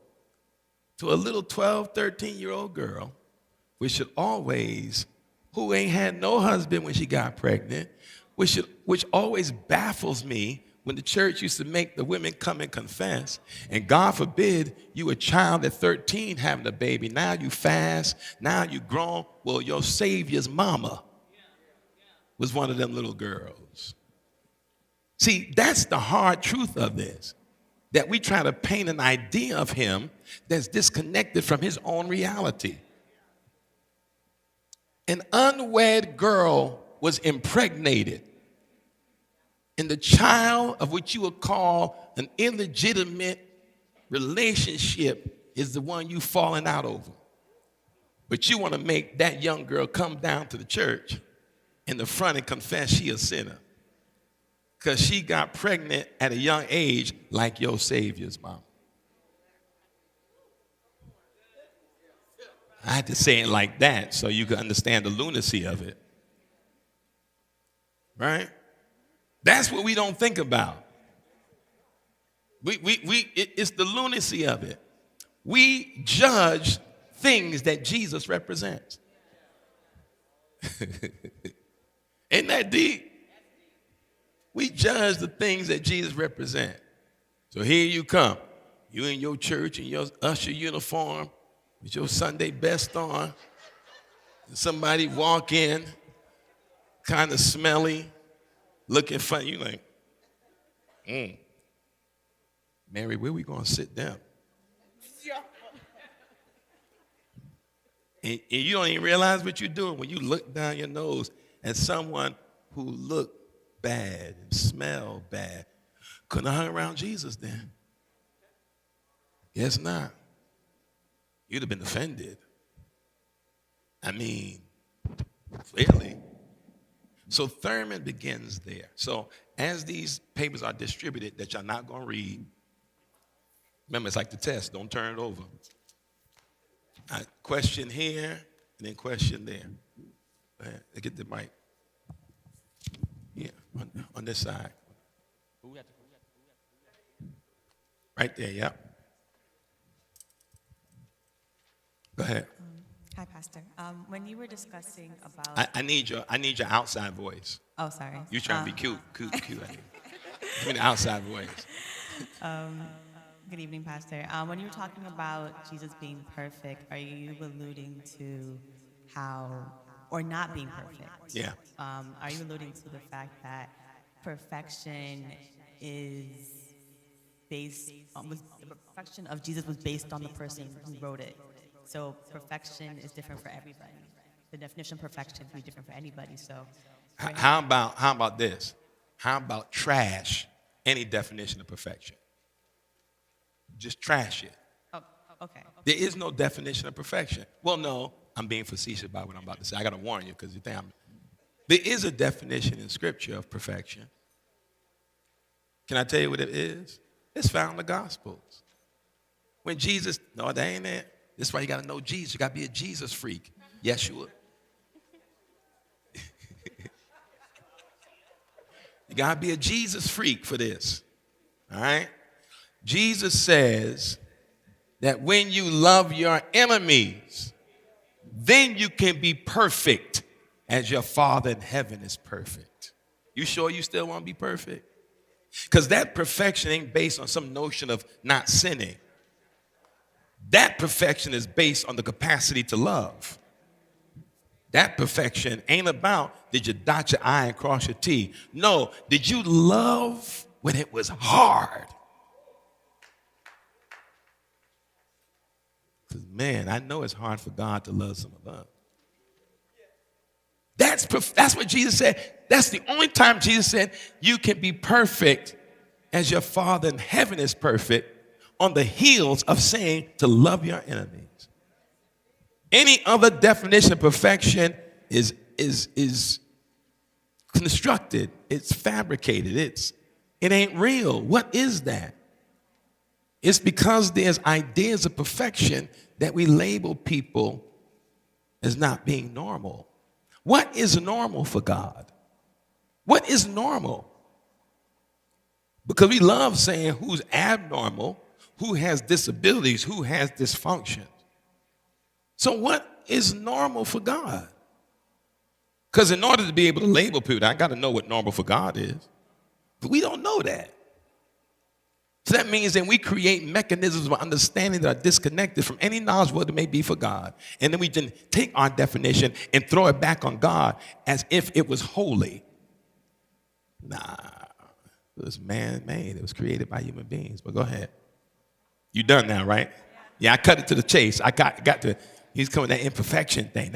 to a little 12, 13-year-old girl, who ain't had no husband when she got pregnant, which always baffles me when the church used to make the women come and confess. And God forbid you a child at 13 having a baby. Now you fast, now you grown. Well, your Savior's mama was one of them little girls. See, that's the hard truth of this, that we try to paint an idea of him that's disconnected from his own reality. An unwed girl was impregnated, and the child of what you would call an illegitimate relationship is the one you falling out over. But you want to make that young girl come down to the church in the front and confess she a sinner because she got pregnant at a young age like your Savior's mom. I had to say it like that so you could understand the lunacy of it. Right? That's what we don't think about. It's the lunacy of it. We judge things that Jesus represents. Isn't that deep? We judge the things that Jesus represents. So here you come. You in your church in your usher uniform with your Sunday best on. And somebody walk in, kind of smelly, looking funny. You like, Mary, where we going to sit down? And you don't even realize what you're doing when you look down your nose at someone who looked bad and smelled bad. Couldn't have hung around Jesus then. Guess not. You'd have been offended. I mean, clearly. So Thurman begins there. So as these papers are distributed that y'all not going to read, remember, it's like the test. Don't turn it over. Question here and then question there. Get the mic. Yeah, on this side. Right there, yeah. Go ahead. Hi, Pastor. When you were discussing about... I need your outside voice. Oh, sorry. You trying to be cute. I need. Give me the outside voice. Good evening, Pastor. When you were talking about Jesus being perfect, are you alluding to how, or not being perfect? Yeah. Are you alluding to the fact that perfection is based on, the perfection of Jesus was based on the person who wrote it? So perfection is different for everybody. The definition of perfection can be different for anybody. So, how about this? How about trash any definition of perfection? Just trash it. oh, okay. There is no definition of perfection. Well, no, I'm being facetious about what I'm about to say. I got to warn you because you think there is a definition in Scripture of perfection. Can I tell you what it is? It's found in the Gospels. When Jesus, no, that ain't it. That's why you got to know Jesus. You got to be a Jesus freak. Yeshua. You got to be a Jesus freak for this. All right? Jesus says that when you love your enemies, then you can be perfect as your Father in heaven is perfect. You sure you still want to be perfect? Because that perfection ain't based on some notion of not sinning. That perfection is based on the capacity to love. That perfection ain't about did you dot your I and cross your T. No, did you love when it was hard? Because, man, I know it's hard for God to love some of us. That's what Jesus said. That's the only time Jesus said you can be perfect as your Father in heaven is perfect, on the heels of saying to love your enemies. Any other definition of perfection is constructed. It's fabricated. It ain't real. What is that? It's because there's ideas of perfection that we label people as not being normal. What is normal for God? What is normal? Because we love saying who's abnormal, who has disabilities, who has dysfunction. So what is normal for God? Because in order to be able to label people, I got to know what normal for God is. But we don't know that. So that means that we create mechanisms of understanding that are disconnected from any knowledge of what it may be for God. And then we then take our definition and throw it back on God as if it was holy. Nah, it was man-made. It was created by human beings. But go ahead. You done now, right? Yeah, I cut it to the chase. I got to, he's coming that imperfection thing.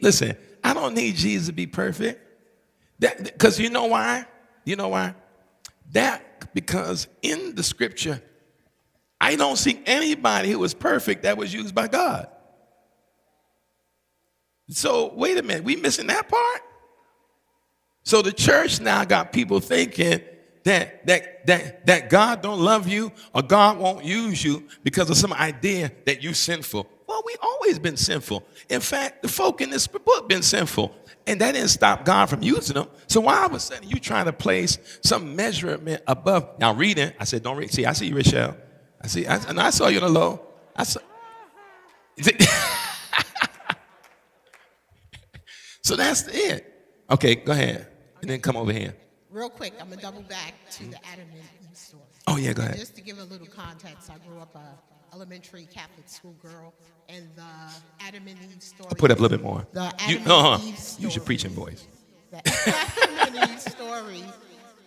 Listen, I don't need Jesus to be perfect. Because you know why? You know why? Because in the Scripture, I don't see anybody who was perfect that was used by God. So wait a minute, we missing that part? So the church now got people thinking that God don't love you or God won't use you because of some idea that you're sinful. Well, we always been sinful. In fact, the folk in this book been sinful. And that didn't stop God from using them. So why all of a sudden you trying to place some measurement above? Now reading, I said, don't read. See, I see you, Rochelle. I saw you on the low. So that's it. Okay, go ahead. And then come over here. Real quick, I'm gonna double back to the Adam and Eve story. Oh, yeah, go And ahead. just to give a little context, I grew up a elementary Catholic school girl, and the Adam and Eve story. Put up a little bit more. The You, Adam and Eve story. Use your preaching voice. The Adam and Eve story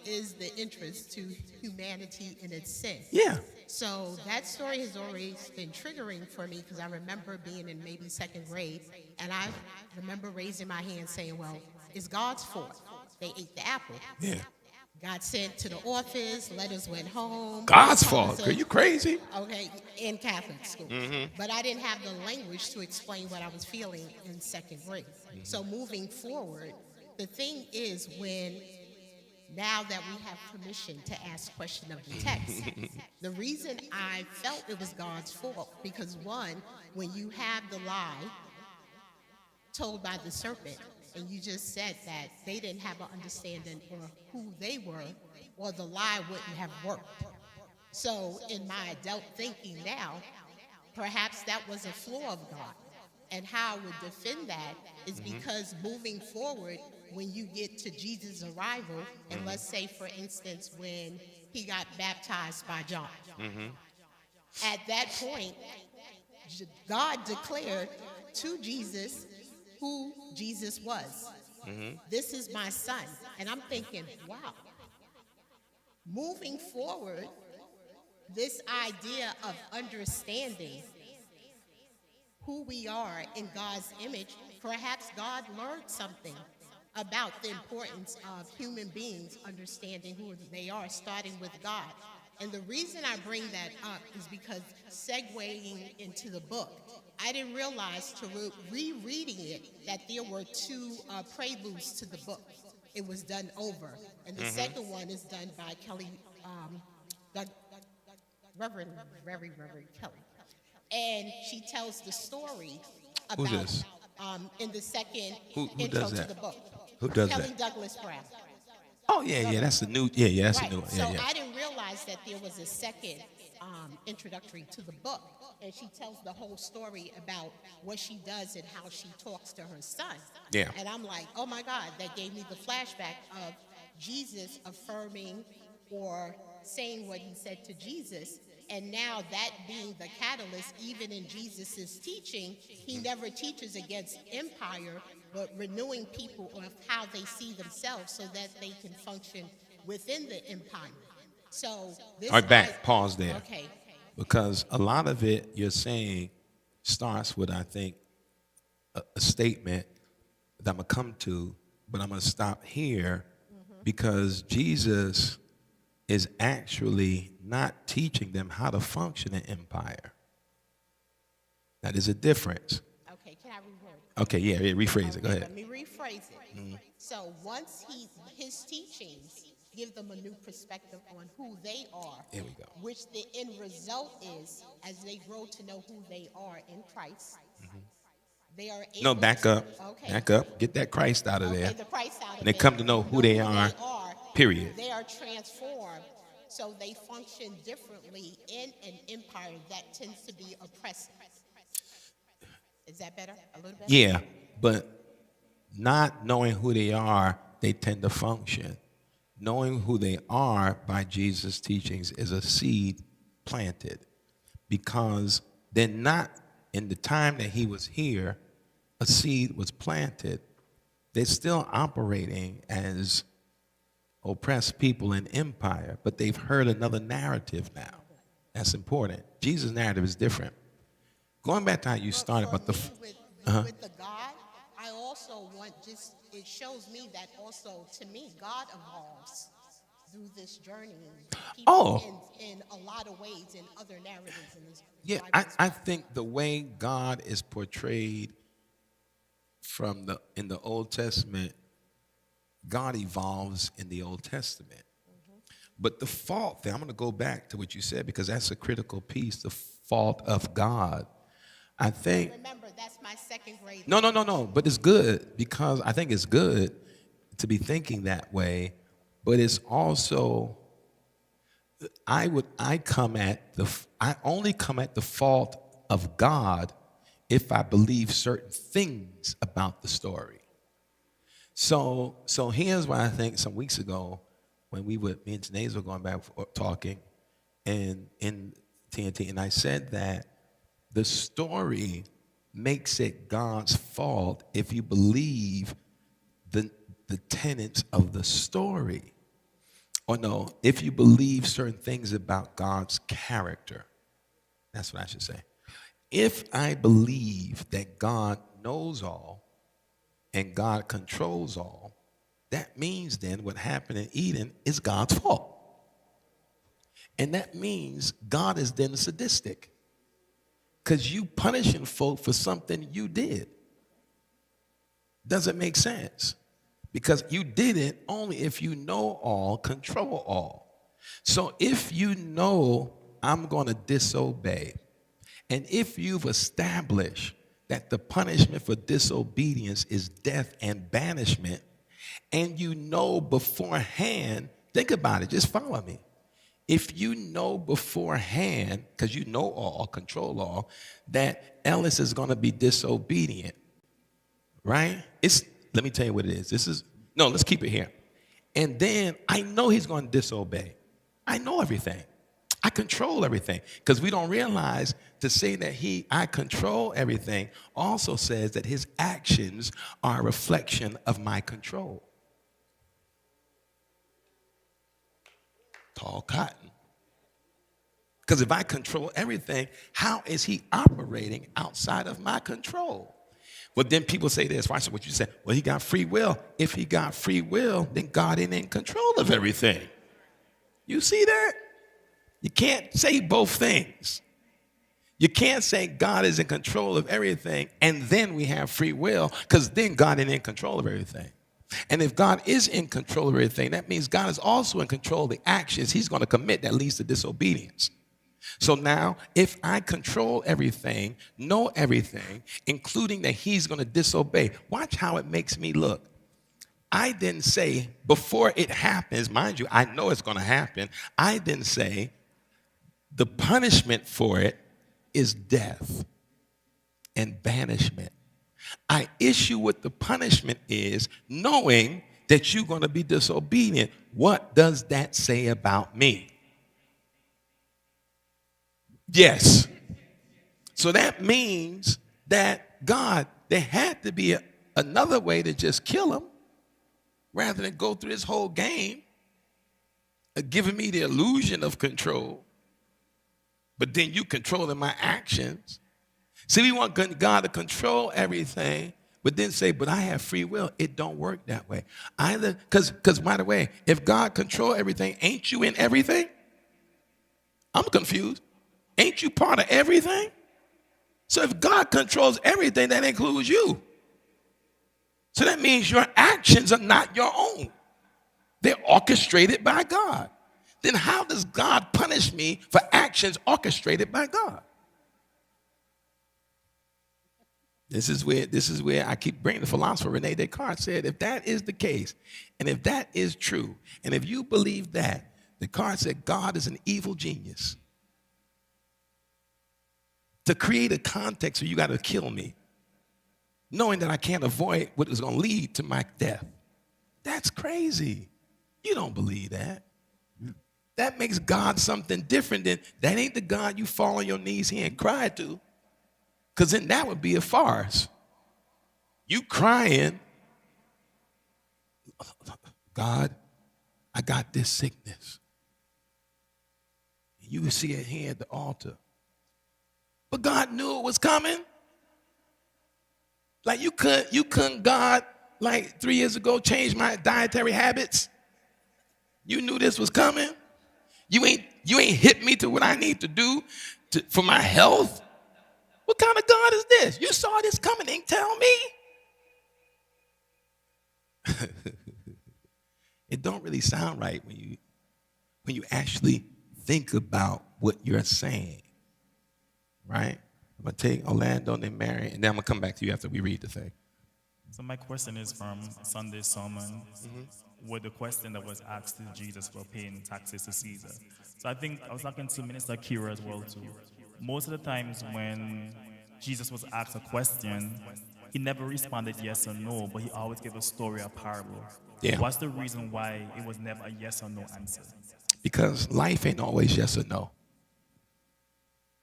is the entrance to humanity in its sin. Yeah. So that story has always been triggering for me because I remember being in maybe second grade, and I remember raising my hand saying, well, it's God's fault. They ate the apple. Yeah. Got sent to the office, letters went home. God's fault. Are you crazy? Okay, in Catholic school. But I didn't have the language to explain what I was feeling in second grade. So moving forward, the thing is now that we have permission to ask question of the text, the reason I felt it was God's fault, because one, when you have the lie told by the serpent, and you just said that they didn't have an understanding of who they were, or the lie wouldn't have worked. So in my adult thinking now, perhaps that was a flaw of God. And how I would defend that is because moving forward, when you get to Jesus' arrival, and let's say, for instance, when he got baptized by John, at that point, God declared to Jesus who Jesus was. This is my son. And I'm thinking, wow. Moving forward, this idea of understanding who we are in God's image, perhaps God learned something about the importance of human beings understanding who they are, starting with God. And the reason I bring that up is because segueing into the book, I didn't realize to rereading it that there were two preludes to the book. It was done over. And the second one is done by Kelly, Reverend Kelly. And she tells the story about Who's this? In the second Who intro does to that? the book. Who does Kelly that? Douglas Brown. Oh, yeah, that's a new, that's Right. a new one. So Yeah, yeah. I didn't realize that there was a second introductory to the book, and she tells the whole story about what she does and how she talks to her son. Yeah. And I'm like, oh my God, that gave me the flashback of Jesus affirming or saying what he said to Jesus. And now that being the catalyst, even in Jesus' teaching, he never teaches against empire, but renewing people of how they see themselves so that they can function within the empire. So this All right, pause there. Okay. Because a lot of it you're saying starts with, I think, a statement that I'm going to come to, but I'm going to stop here because Jesus is actually not teaching them how to function in empire. Now, there's a difference. Okay, can I reword? Okay, yeah, rephrase it. Go Okay, ahead. let me rephrase it. So once his teachings give them a new perspective on who they are, There we go. which the end result is, as they grow to know who they are in Christ, they are able No, back up. Okay. Back up. Get that Christ out of Okay, there. the Christ out of And they it, come to know who they are, period. They are transformed, so they function differently in an empire that tends to be oppressive. Is that better? A little better? Yeah, but not knowing who they are, they tend to function. Knowing who they are by Jesus' teachings is a seed planted because they're not, in the time that he was here, a seed was planted. They're still operating as oppressed people in empire, but they've heard another narrative now. That's important. Jesus' narrative is different. Going back to how you started about the... With the God, I also want it shows me that also, to me, God evolves through this journey. In a lot of ways, in other narratives. Yeah, I think the way God is portrayed in the Old Testament, God evolves in the Old Testament. But the fault there, I'm going to go back to what you said because that's a critical piece, the fault of God. I think... Remember, that's my second grade. No. But it's good because I think it's good to be thinking that way. But it's also, I only come at the fault of God if I believe certain things about the story. So here's what I think some weeks ago, when me and Janae were going back talking and in TNT, and I said that the story makes it God's fault if you believe the tenets of the story. Or no, if you believe certain things about God's character. That's what I should say. If I believe that God knows all and God controls all, that means then what happened in Eden is God's fault. And that means God is then sadistic. Because you punishing folk for something you did. Doesn't make sense. Because you did it only if you know all, control all. So if you know I'm going to disobey, and if you've established that the punishment for disobedience is death and banishment, and you know beforehand, think about it, just follow me. If you know beforehand, because you know all, control all, that Ellis is going to be disobedient, right? Let me tell you what it is. Let's keep it here. And then I know he's going to disobey. I know everything. I control everything. Because we don't realize to say that I control everything also says that his actions are a reflection of my control. Tall cotton. Because if I control everything, how is he operating outside of my control? Well, then people say this. Watch what you said. Well, he got free will. If he got free will, then God ain't in control of everything. You see that? You can't say both things. You can't say God is in control of everything and then we have free will, because then God ain't in control of everything. And if God is in control of everything, that means God is also in control of the actions he's going to commit that leads to disobedience. So now, if I control everything, know everything, including that he's going to disobey, watch how it makes me look. I didn't say before it happens, mind you, I know it's going to happen. I didn't say the punishment for it is death and banishment. I issue what the punishment is, knowing that you're going to be disobedient. What does that say about me? Yes. So that means that God, there had to be another way to just kill him rather than go through this whole game of giving me the illusion of control, but then you controlling my actions. See, we want God to control everything, but then say, but I have free will. It don't work that way. Either, because by the way, if God control everything, ain't you in everything? I'm confused. Ain't you part of everything? So if God controls everything, that includes you. So that means your actions are not your own. They're orchestrated by God. Then how does God punish me for actions orchestrated by God? This is where I keep bringing the philosopher Rene Descartes said, if that is the case, and if that is true, and if you believe that, Descartes said God is an evil genius. To create a context where you got to kill me, knowing that I can't avoid what is going to lead to my death. That's crazy. You don't believe that. That makes God something different than, that ain't the God you fall on your knees here and cry to, because then that would be a farce. You crying, God, I got this sickness. You would see it here at the altar. But God knew it was coming. Like you couldn't, God, like 3 years ago, change my dietary habits. You knew this was coming. You ain't hit me to what I need to do for my health. What kind of God is this? You saw this coming and tell me? It don't really sound right when you actually think about what you're saying. Right? I'm going to take Orlando and Mary, and then I'm going to come back to you after we read the thing. So my question is from Sunday's sermon, with the question that was asked to Jesus for paying taxes to Caesar. So I was talking to Minister Kira as well too. Most of the times when Jesus was asked a question, he never responded yes or no, but he always gave a story, a parable. Yeah. What's the reason why it was never a yes or no answer? Because life ain't always yes or no.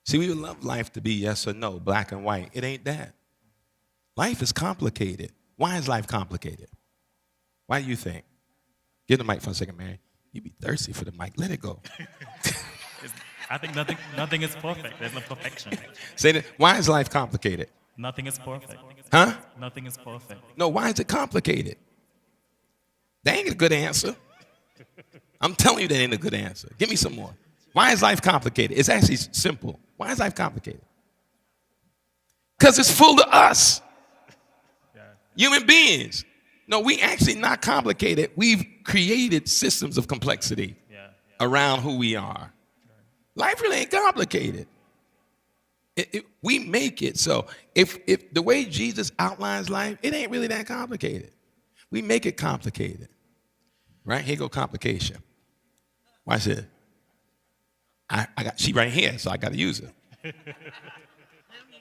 See, we would love life to be yes or no, black and white. It ain't that. Life is complicated. Why is life complicated? Why do you think? Give the mic for a second, Mary. You be thirsty for the mic. Let it go. I think nothing is perfect. There's no perfection. Say that. Why is life complicated? Nothing is perfect. Huh? Nothing is perfect. No, why is it complicated? That ain't a good answer. I'm telling you that ain't a good answer. Give me some more. Why is life complicated? It's actually simple. Why is life complicated? Because it's full of us. Human beings. No, we actually not complicated. We've created systems of complexity around who we are. Life really ain't complicated. We make it so. If the way Jesus outlines life, it ain't really that complicated. We make it complicated. Right? Here go complication. Watch it. I got she right here, so I got to use her.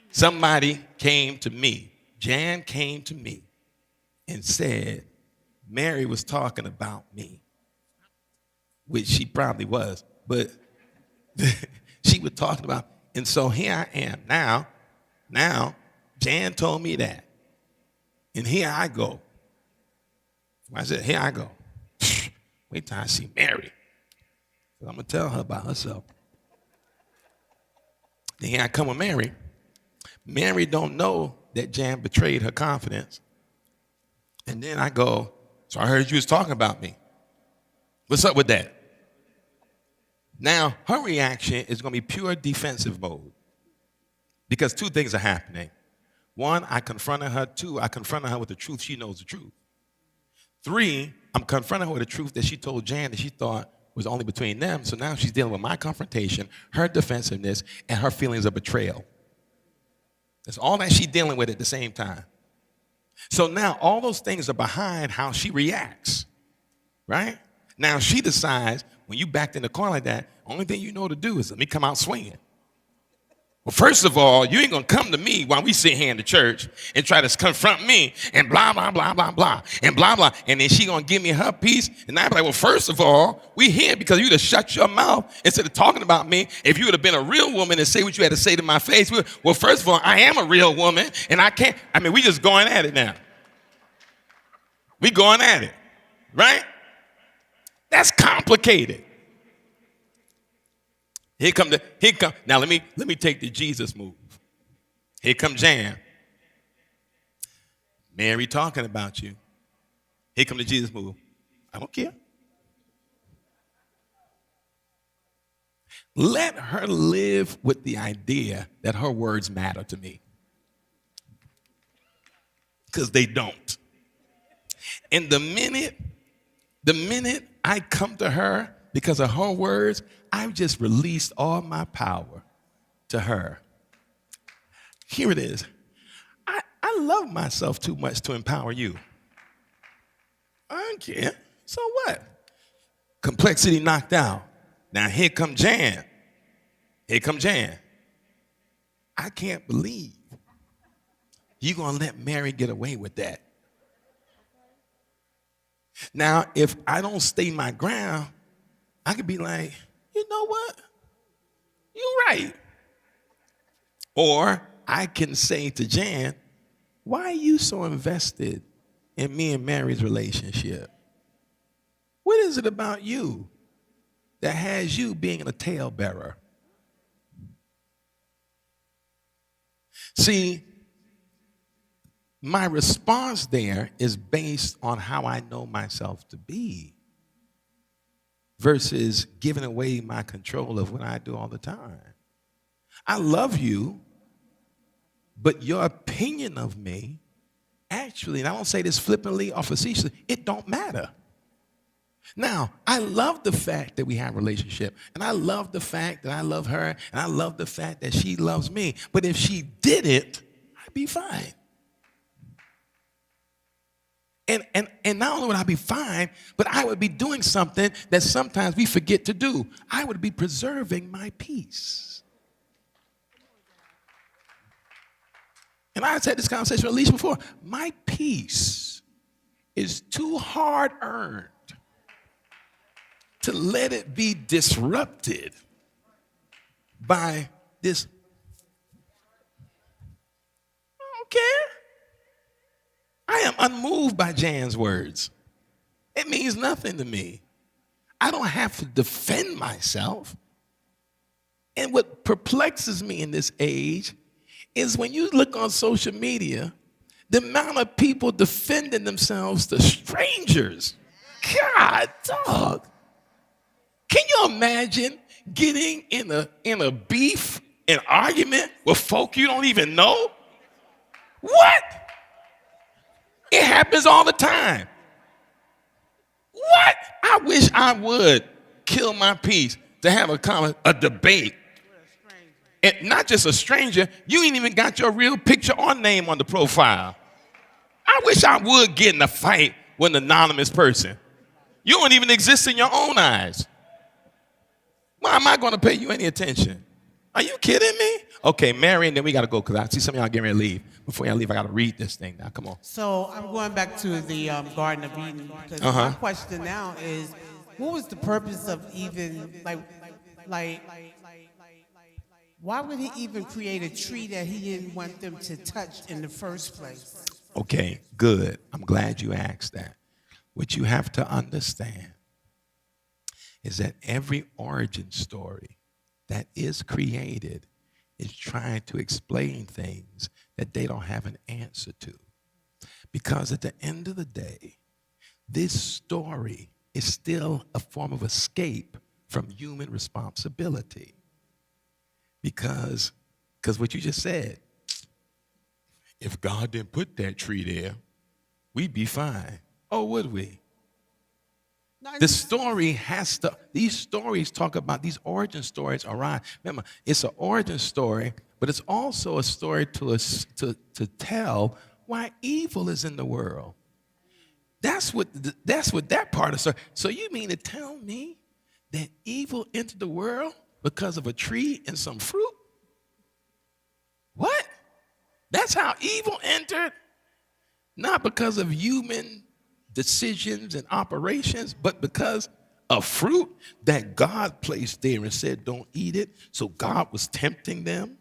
Somebody came to me. Jan came to me and said, Mary was talking about me, which she probably was, but she was talking about, and so here I am. Now, Jan told me that, and here I go. I said, here I go. Wait till I see Mary. So I'm going to tell her about herself. Then here I come with Mary. Mary don't know that Jan betrayed her confidence. And then I go, so I heard you was talking about me. What's up with that? Now, her reaction is going to be pure defensive mode. Because two things are happening. One, I confronted her. Two, I confronted her with the truth. She knows the truth. Three, I'm confronting her with the truth that she told Jan that she thought was only between them. So now she's dealing with my confrontation, her defensiveness, and her feelings of betrayal. That's all that she's dealing with at the same time. So now all those things are behind how she reacts, right? Now she decides when you backed in the car like that, only thing you know to do is let me come out swinging. Well, first of all, you ain't going to come to me while we sit here in the church and try to confront me and blah, blah, blah, blah, blah, and blah, blah. And then she going to give me her piece. And I'd be like, well, first of all, we here because you would have shut your mouth instead of talking about me. If you would have been a real woman and say what you had to say to my face, well, first of all, I am a real woman and I can't. I mean, we just going at it now. We going at it, right? That's complicated. Here come. Now let me take the Jesus move. Here come Jan. Mary talking about you. Here come the Jesus move. I don't care. Let her live with the idea that her words matter to me. Because they don't. And the minute I come to her because of her words, I've just released all my power to her. Here it is. I love myself too much to empower you. I don't care. So what? Complexity knocked out. Now here come Jan. Here come Jan. I can't believe you're going to let Mary get away with that. Now, if I don't stay my ground, I could be like, you know what? You're right. Or I can say to Jan, why are you so invested in me and Mary's relationship? What is it about you that has you being a talebearer? See, my response there is based on how I know myself to be versus giving away my control of what I do all the time. I love you, but your opinion of me, actually, and I don't say this flippantly or facetiously, it don't matter. Now, I love the fact that we have a relationship, and I love the fact that I love her, and I love the fact that she loves me, but if she didn't, I'd be fine. And not only would I be fine, but I would be doing something that sometimes we forget to do. I would be preserving my peace. And and I've had this conversation with Alicia before, my peace is too hard earned to let it be disrupted by this. I don't care. I am unmoved by Jan's words. It means nothing to me. I don't have to defend myself. And what perplexes me in this age is when you look on social media, the amount of people defending themselves to strangers. God, dog. Can you imagine getting in a beef, an argument with folk you don't even know? What? It happens all the time. What? I wish I would kill my peace to have a debate. And not just a stranger, you ain't even got your real picture or name on the profile. I wish I would get in a fight with an anonymous person. You don't even exist in your own eyes. Why am I going to pay you any attention? Are you kidding me? Okay, Mary, and then we got to go because I see some of y'all getting ready to leave. Before y'all leave, I got to read this thing now. Come on. So I'm going back to the Garden of Eden because my question now is, what was the purpose of even why would he even create a tree that he didn't want them to touch in the first place? Okay, good. I'm glad you asked that. What you have to understand is that every origin story that is created is trying to explain things that they don't have an answer to. Because at the end of the day, this story is still a form of escape from human responsibility. Because what you just said, if God didn't put that tree there, we'd be fine. Oh, would we? The story has to, these stories talk about, these origin stories arise. Remember, it's an origin story, but it's also a story to tell why evil is in the world. That's what that part of the story. So you mean to tell me that evil entered the world because of a tree and some fruit? What? That's how evil entered? Not because of human decisions and operations, but because of fruit that God placed there and said, don't eat it. So God was tempting them.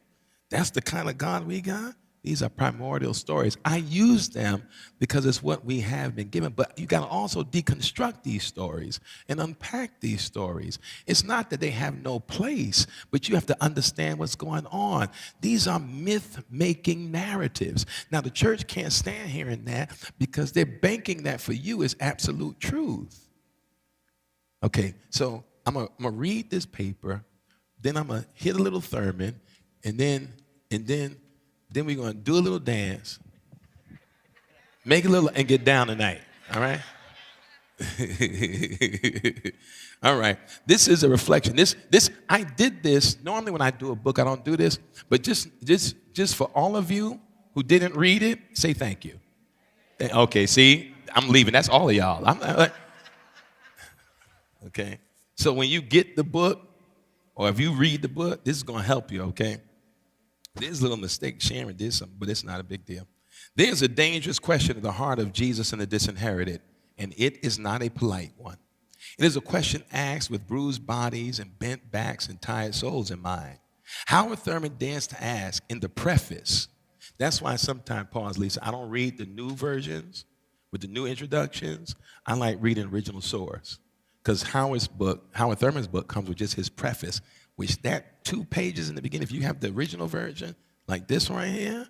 That's the kind of God we got. These are primordial stories. I use them because it's what we have been given. But you got to also deconstruct these stories and unpack these stories. It's not that they have no place, but you have to understand what's going on. These are myth-making narratives. Now, the church can't stand hearing that because they're banking that for you as absolute truth. Okay, so I'm gonna read this paper, then I'm gonna hit a little Thurman, and then we're going to do a little dance, make a little, and get down tonight, all right? All right. This is a reflection. I did this. Normally when I do a book, I don't do this, but just for all of you who didn't read it, say thank you. Okay, see, I'm leaving. That's all of y'all. Okay. So when you get the book, or if you read the book, this is going to help you, okay? There's a little mistake. Sharon did something, but it's not a big deal. There's a dangerous question in the heart of Jesus and the disinherited, and it is not a polite one. It is a question asked with bruised bodies and bent backs and tired souls in mind. Howard Thurman dares to ask in the preface. That's why sometimes, pause, Lisa, I don't read the new versions with the new introductions. I like reading original source because Howard Thurman's book comes with just his preface, which that 2 pages in the beginning, if you have the original version, like this right here,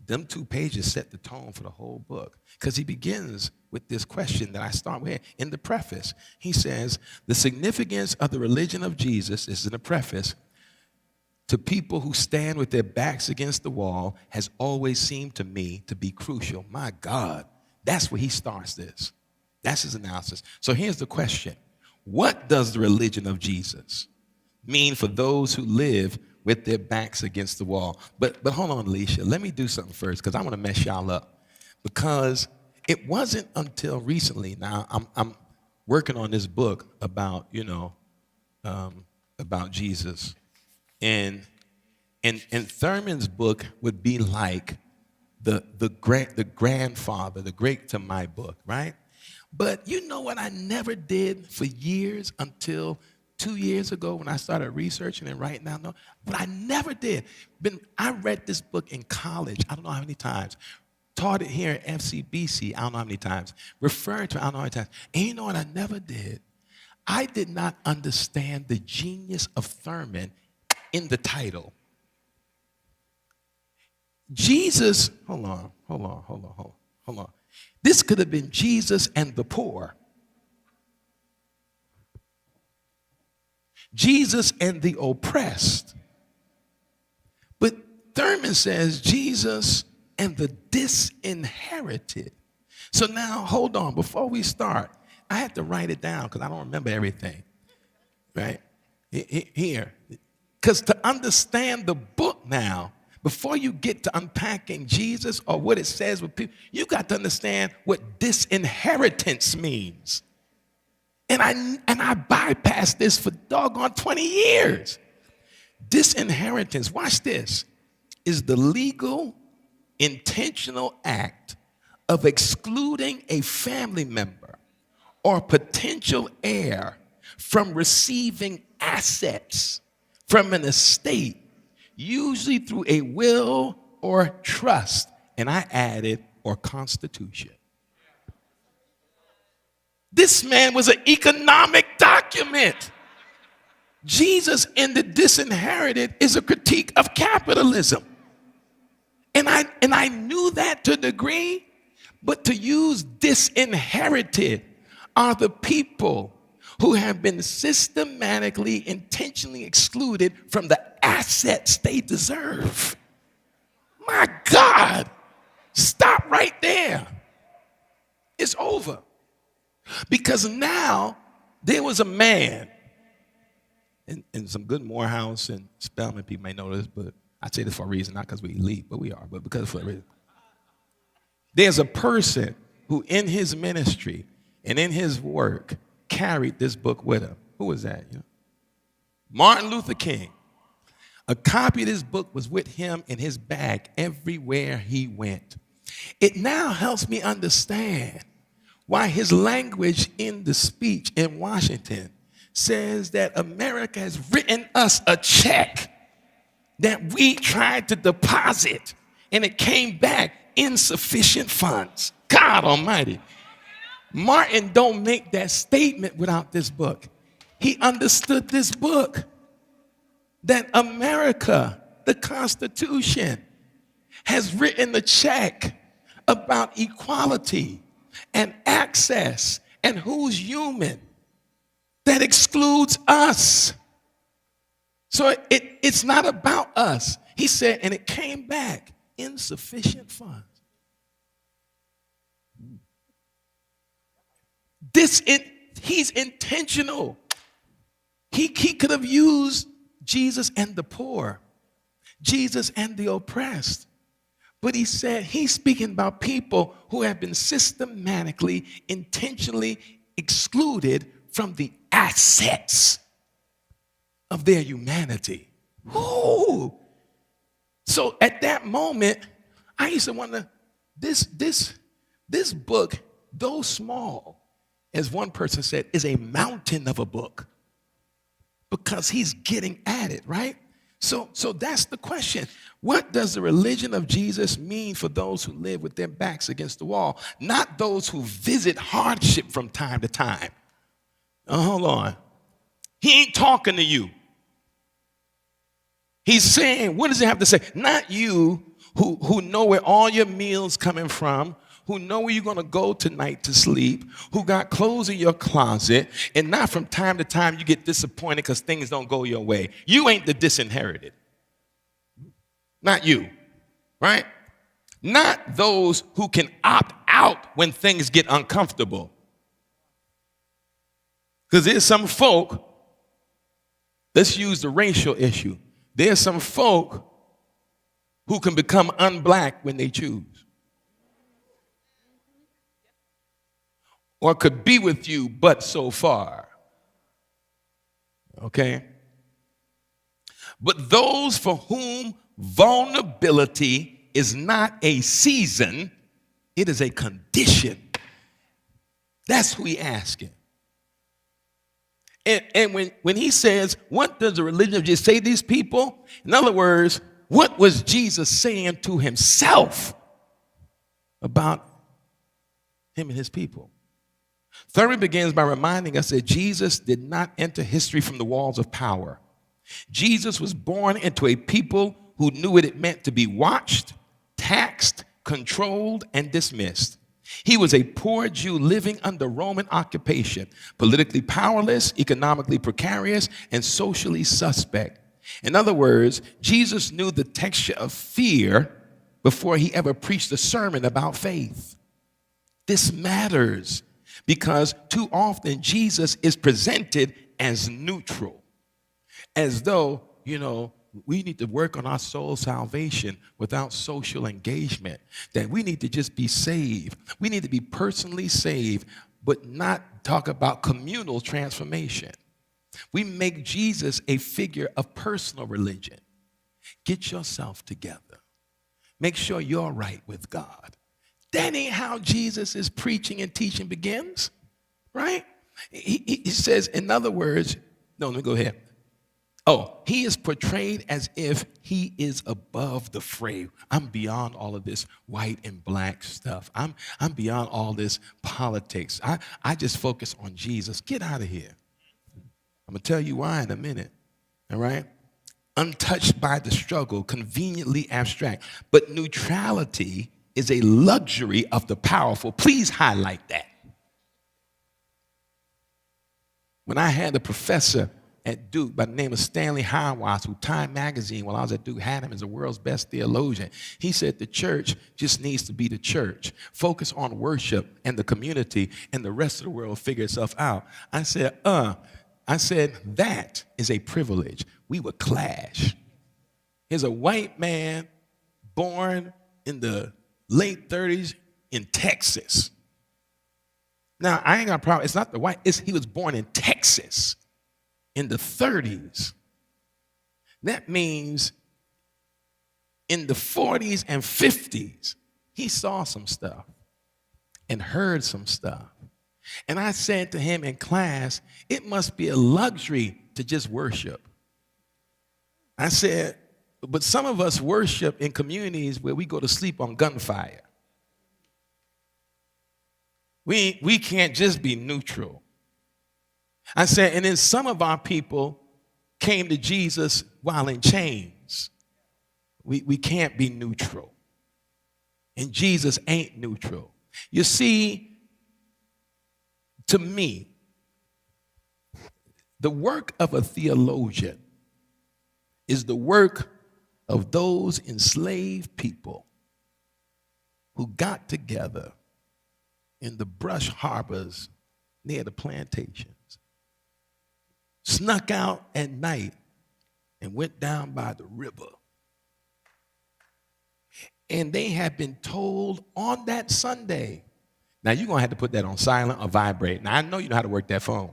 them 2 pages set the tone for the whole book. Because he begins with this question that I start with in the preface. He says, the significance of the religion of Jesus, this is in the preface, to people who stand with their backs against the wall has always seemed to me to be crucial. My God, that's where he starts this. That's his analysis. So here's the question. What does the religion of Jesus mean for those who live with their backs against the wall? But hold on, Alicia. Let me do something first because I want to mess y'all up. Because it wasn't until recently. Now I'm working on this book about about Jesus, and And Thurman's book would be like the grandfather, the great to my book, right? But you know what I never did for years until 2 years ago when I started researching and writing down. But I never did. I read this book in college, I don't know how many times. Taught it here at FCBC, I don't know how many times. Referred to it, I don't know how many times. And you know what I never did? I did not understand the genius of Thurman in the title. Jesus, hold on. This could have been Jesus and the poor. Jesus and the oppressed. But Thurman says Jesus and the disinherited. So now, hold on, before we start, I had to write it down because I don't remember everything, right? Here, because to understand the book now, before you get to unpacking Jesus or what it says with people, you got to understand what disinheritance means. And I bypassed this for doggone 20 years. Disinheritance, watch this, is the legal, intentional act of excluding a family member or potential heir from receiving assets from an estate, usually through a will or trust. And I added, or constitution. This man was an economic document. Jesus in the disinherited is a critique of capitalism. And I knew that to a degree, but to use disinherited are the people who have been systematically, intentionally excluded from the assets they deserve. My God, stop right there. It's over. Because now there was a man, and some good Morehouse and Spelman people may know this, but I say this for a reason, not because we elite, but we are, but because for a reason. There's a person who in his ministry and in his work carried this book with him. Who was that? You know? Martin Luther King. A copy of this book was with him in his bag everywhere he went. It now helps me understand why his language in the speech in Washington says that America has written us a check that we tried to deposit and it came back insufficient funds. God Almighty. Martin don't make that statement without this book. He understood this book, that America, the Constitution, has written a check about equality and access and who's human that excludes us. So it's not about us. He said, and it came back insufficient funds. He's intentional. He could have used Jesus and the poor, Jesus and the oppressed. But he said he's speaking about people who have been systematically, intentionally excluded from the assets of their humanity. Ooh. So at that moment, I used to wonder, this book, though small, as one person said, is a mountain of a book because he's getting at it, right? So that's the question. What does the religion of Jesus mean for those who live with their backs against the wall? Not those who visit hardship from time to time. Oh, hold on. He ain't talking to you. He's saying, what does he have to say? Not you who know where all your meals coming from, who know where you're going to go tonight to sleep, who got clothes in your closet, and not from time to time you get disappointed because things don't go your way. You ain't the disinherited. Not you, right? Not those who can opt out when things get uncomfortable. Because there's some folk, let's use the racial issue. There's some folk who can become unblack when they choose. Or could be with you, but so far. Okay? But those for whom vulnerability is not a season, it is a condition. That's who he asking. And when he says, what does the religion of Jesus say to these people? In other words, what was Jesus saying to himself about him and his people? Thirdly, begins by reminding us that Jesus did not enter history from the walls of power. Jesus was born into a people who knew what it meant to be watched, taxed, controlled, and dismissed. He was a poor Jew living under Roman occupation, politically powerless, economically precarious, and socially suspect. In other words, Jesus knew the texture of fear before he ever preached a sermon about faith. This matters because too often Jesus is presented as neutral, as though, we need to work on our soul salvation without social engagement, that we need to just be saved. We need to be personally saved, but not talk about communal transformation. We make Jesus a figure of personal religion. Get yourself together. Make sure you're right with God. That ain't how Jesus' preaching and teaching begins, right? He says, in other words, no, let me go ahead. Oh, he is portrayed as if he is above the fray. I'm beyond all of this white and black stuff. I'm beyond all this politics. I just focus on Jesus. Get out of here. I'm going to tell you why in a minute, all right? Untouched by the struggle, conveniently abstract. But neutrality is a luxury of the powerful. Please highlight that. When I had a professor at Duke by the name of Stanley Hauerwas, who Time Magazine, while I was at Duke, had him as the world's best theologian. He said the church just needs to be the church. Focus on worship and the community, and the rest of the world will figure itself out. I said, that is a privilege. We would clash. Here's a white man born in the late 30s in Texas. Now, I ain't got a problem. It's not the white. He was born in Texas in the 30s. That means in the 40s and 50s, he saw some stuff and heard some stuff. And I said to him in class, it must be a luxury to just worship. I said, but some of us worship in communities where we go to sleep on gunfire. We can't just be neutral. I said, and then some of our people came to Jesus while in chains. We can't be neutral. And Jesus ain't neutral. You see, to me, the work of a theologian is the work of those enslaved people who got together in the brush harbors near the plantations, snuck out at night and went down by the river. And they had been told on that Sunday, now you're going to have to put that on silent or vibrate. Now I know you know how to work that phone.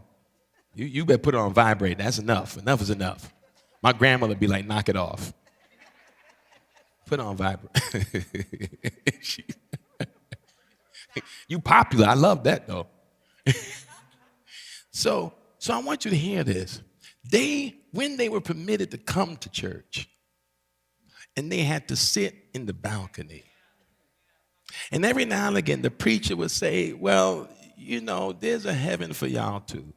You better put it on vibrate. That's enough. Enough is enough. My grandmother would be like, knock it off. Put it on vibrate. You popular. I love that though. So I want you to hear this. When they were permitted to come to church, and they had to sit in the balcony. And every now and again, the preacher would say, well, there's a heaven for y'all too.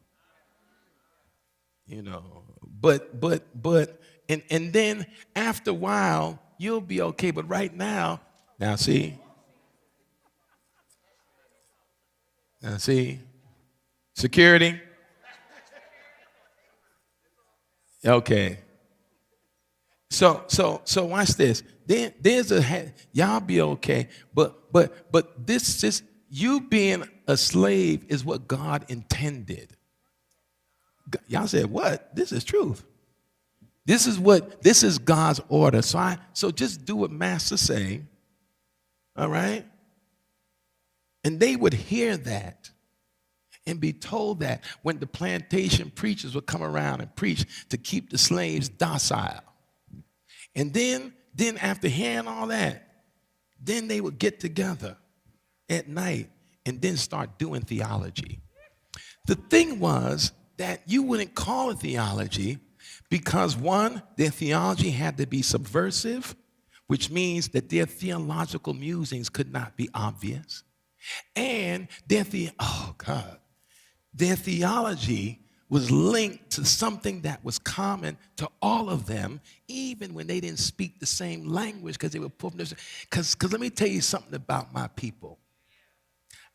But, and then after a while, you'll be okay. But right now see, security. Okay. So watch this. Then there's y'all be okay, but this is you being a slave is what God intended. Y'all said what? This is truth. This is God's order. So just do what Master say. All right? And they would hear that and be told that when the plantation preachers would come around and preach to keep the slaves docile. And then after hearing all that, then they would get together at night and then start doing theology. The thing was that you wouldn't call it theology because, one, their theology had to be subversive, which means that their theological musings could not be obvious. And their theology was linked to something that was common to all of them, even when they didn't speak the same language, because they were put from this. Because let me tell you something about my people.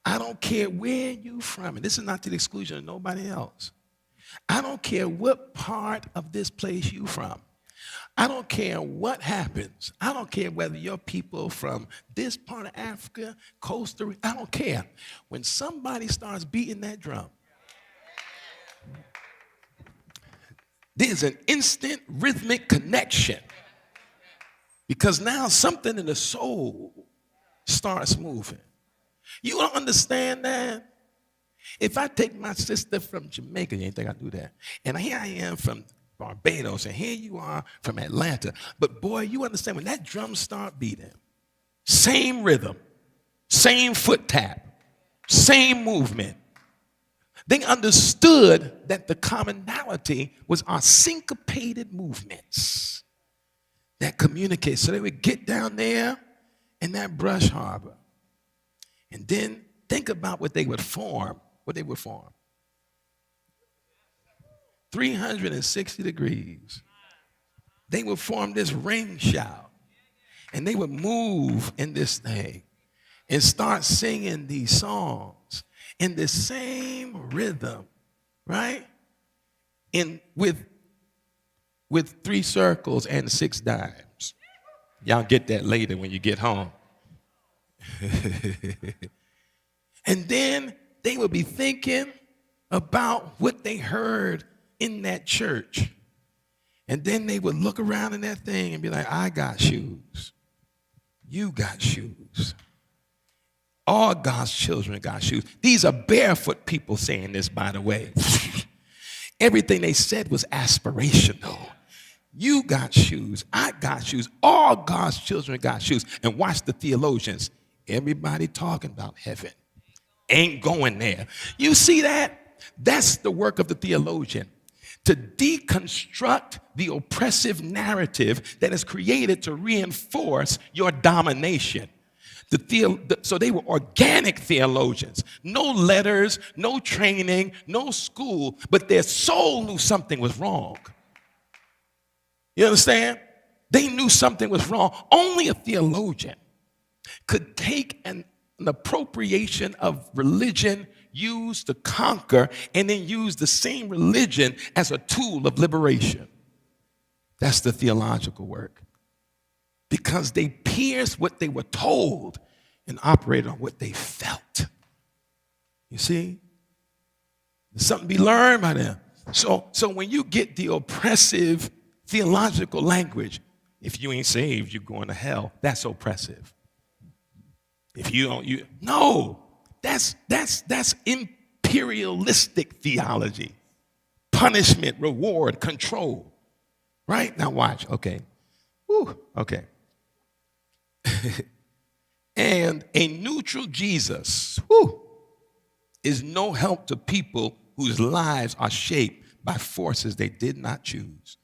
I don't care where you from, and this is not to the exclusion of nobody else. I don't care what part of this place you from. I don't care what happens. I don't care whether you're people from this part of Africa, Costa Rica. I don't care. When somebody starts beating that drum, there's an instant rhythmic connection, because now something in the soul starts moving. You don't understand that? If I take my sister from Jamaica, you ain't think I do that, and here I am from Barbados, and here you are from Atlanta, but boy, you understand when that drum start beating, same rhythm, same foot tap, same movement. They understood that the commonality was our syncopated movements that communicate. So they would get down there in that brush harbor, and then think about what they would form. 360 degrees. They would form this ring shout, and they would move in this thing and start singing these songs in the same rhythm, right? With 3 circles and 6 dimes. Y'all get that later when you get home. And then they would be thinking about what they heard in that church. And then they would look around in that thing and be like, I got shoes. You got shoes. All God's children got shoes. These are barefoot people saying this, by the way. Everything they said was aspirational. You got shoes. I got shoes. All God's children got shoes. And watch the theologians. Everybody talking about heaven. Ain't going there. You see that? That's the work of the theologian. To deconstruct the oppressive narrative that is created to reinforce your domination. So they were organic theologians. No letters, no training, no school, but their soul knew something was wrong. You understand? They knew something was wrong. Only a theologian could take an appropriation of religion used to conquer and then use the same religion as a tool of liberation. That's the theological work. Because they pierced what they were told and operated on what they felt. You see? There's something to be learned by them. So when you get the oppressive theological language, if you ain't saved, you're going to hell, that's oppressive. If you don't, no, that's imperialistic theology. Punishment, reward, control. Right? Now watch, okay. Whew, okay. And a neutral Jesus, is no help to people whose lives are shaped by forces they did not choose.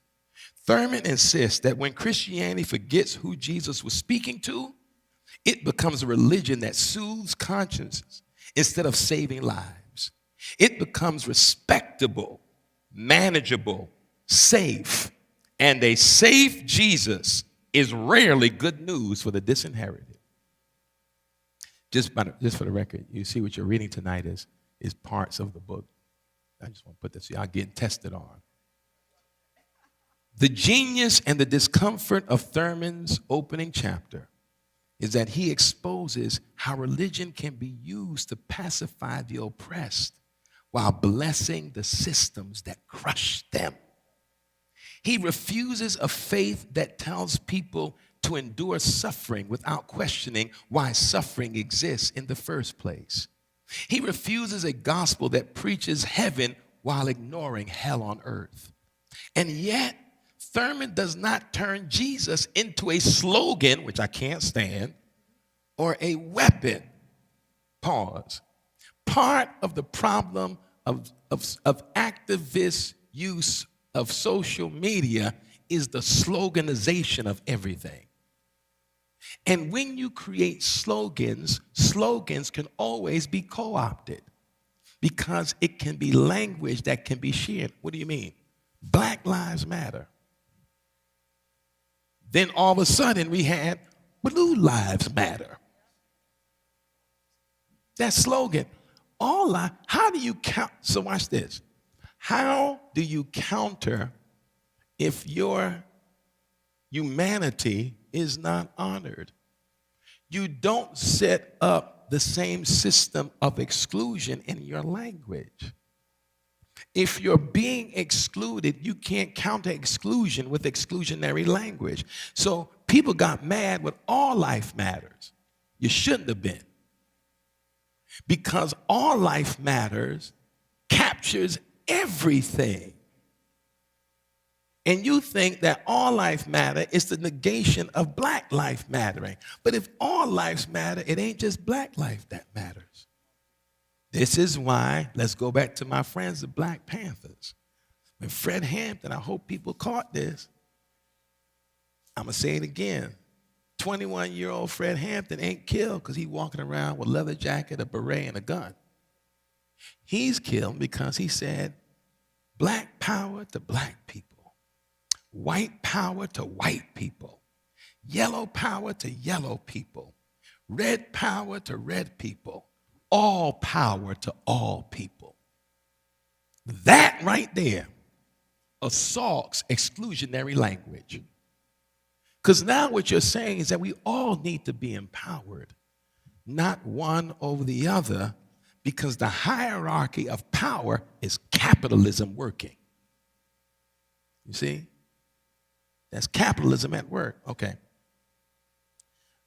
Thurman insists that when Christianity forgets who Jesus was speaking to, it becomes a religion that soothes consciences instead of saving lives. It becomes respectable, manageable, safe, and a safe Jesus is rarely good news for the disinherited. Just for the record, you see what you're reading tonight is parts of the book. I just want to put this, y'all getting tested on. The genius and the discomfort of Thurman's opening chapter is that he exposes how religion can be used to pacify the oppressed while blessing the systems that crush them. He refuses a faith that tells people to endure suffering without questioning why suffering exists in the first place. He refuses a gospel that preaches heaven while ignoring hell on earth. And yet, Thurman does not turn Jesus into a slogan, which I can't stand, or a weapon. Pause. Part of the problem of activist use of social media is the sloganization of everything. And when you create slogans, slogans can always be co-opted because it can be language that can be shared. What do you mean? Black Lives Matter. Then all of a sudden we had Blue Lives Matter. That slogan. How do you count? So watch this. How do you counter if your humanity is not honored? You don't set up the same system of exclusion in your language. If you're being excluded, you can't counter exclusion with exclusionary language. So people got mad with all life matters. You shouldn't have been. Because all life matters captures everything. And you think that all life matter is the negation of black life mattering. But if all lives matter, it ain't just black life that matters. This is why, let's go back to my friends, the Black Panthers. When Fred Hampton, I hope people caught this. I'm going to say it again. 21-year-old Fred Hampton ain't killed because he's walking around with a leather jacket, a beret, and a gun. He's killed because he said, black power to black people, white power to white people, yellow power to yellow people, red power to red people, all power to all people. That right there assaults exclusionary language. Because now what you're saying is that we all need to be empowered, not one over the other, because the hierarchy of power is capitalism working. You see? That's capitalism at work. Okay.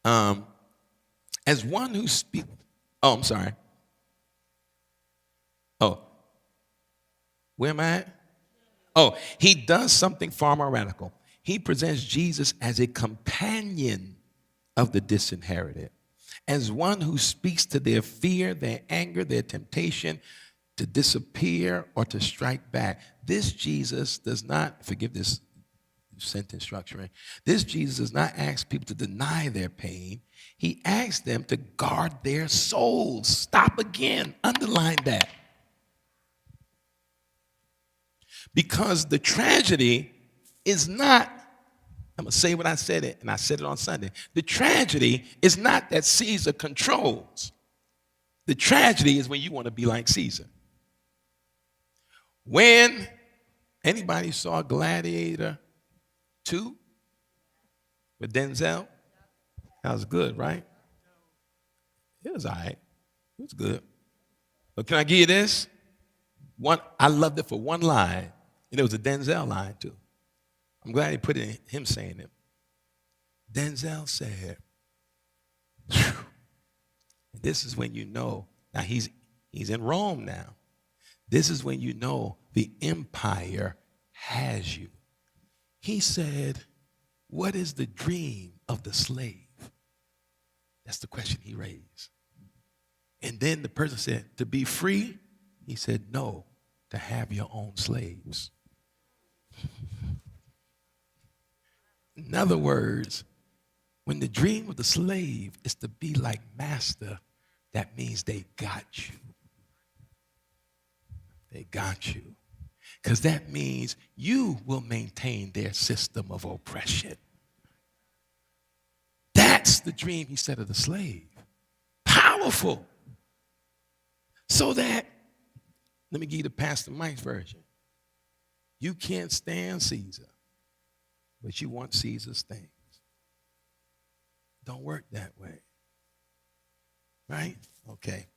As one who speaks, I'm sorry. Where am I at? He does something far more radical. He presents Jesus as a companion of the disinherited, as one who speaks to their fear, their anger, their temptation to disappear or to strike back. This Jesus does not, forgive this sentence structuring, this Jesus does not ask people to deny their pain. He asks them to guard their souls. Stop again, underline that. Because the tragedy is not, I'm going to say what I said it, and I said it on Sunday. The tragedy is not that Caesar controls. The tragedy is when you want to be like Caesar. When anybody saw Gladiator 2 with Denzel? That was good, right? It was all right. It was good. But can I give you this? I loved it for one line, and it was a Denzel line, too. I'm glad he put it in him saying it. Denzel said, phew. This is when you know, now he's in Rome now. This is when you know the empire has you. He said, what is the dream of the slave? That's the question he raised. And then the person said, to be free? He said, no, to have your own slaves. In other words, when the dream of the slave is to be like master, that means they got you. They got you. Because that means you will maintain their system of oppression. That's the dream, he said, of the slave. Powerful. So that, let me give you the Pastor Mike's version. You can't stand Caesar, but you want Caesar's things. Don't work that way. Right? Okay.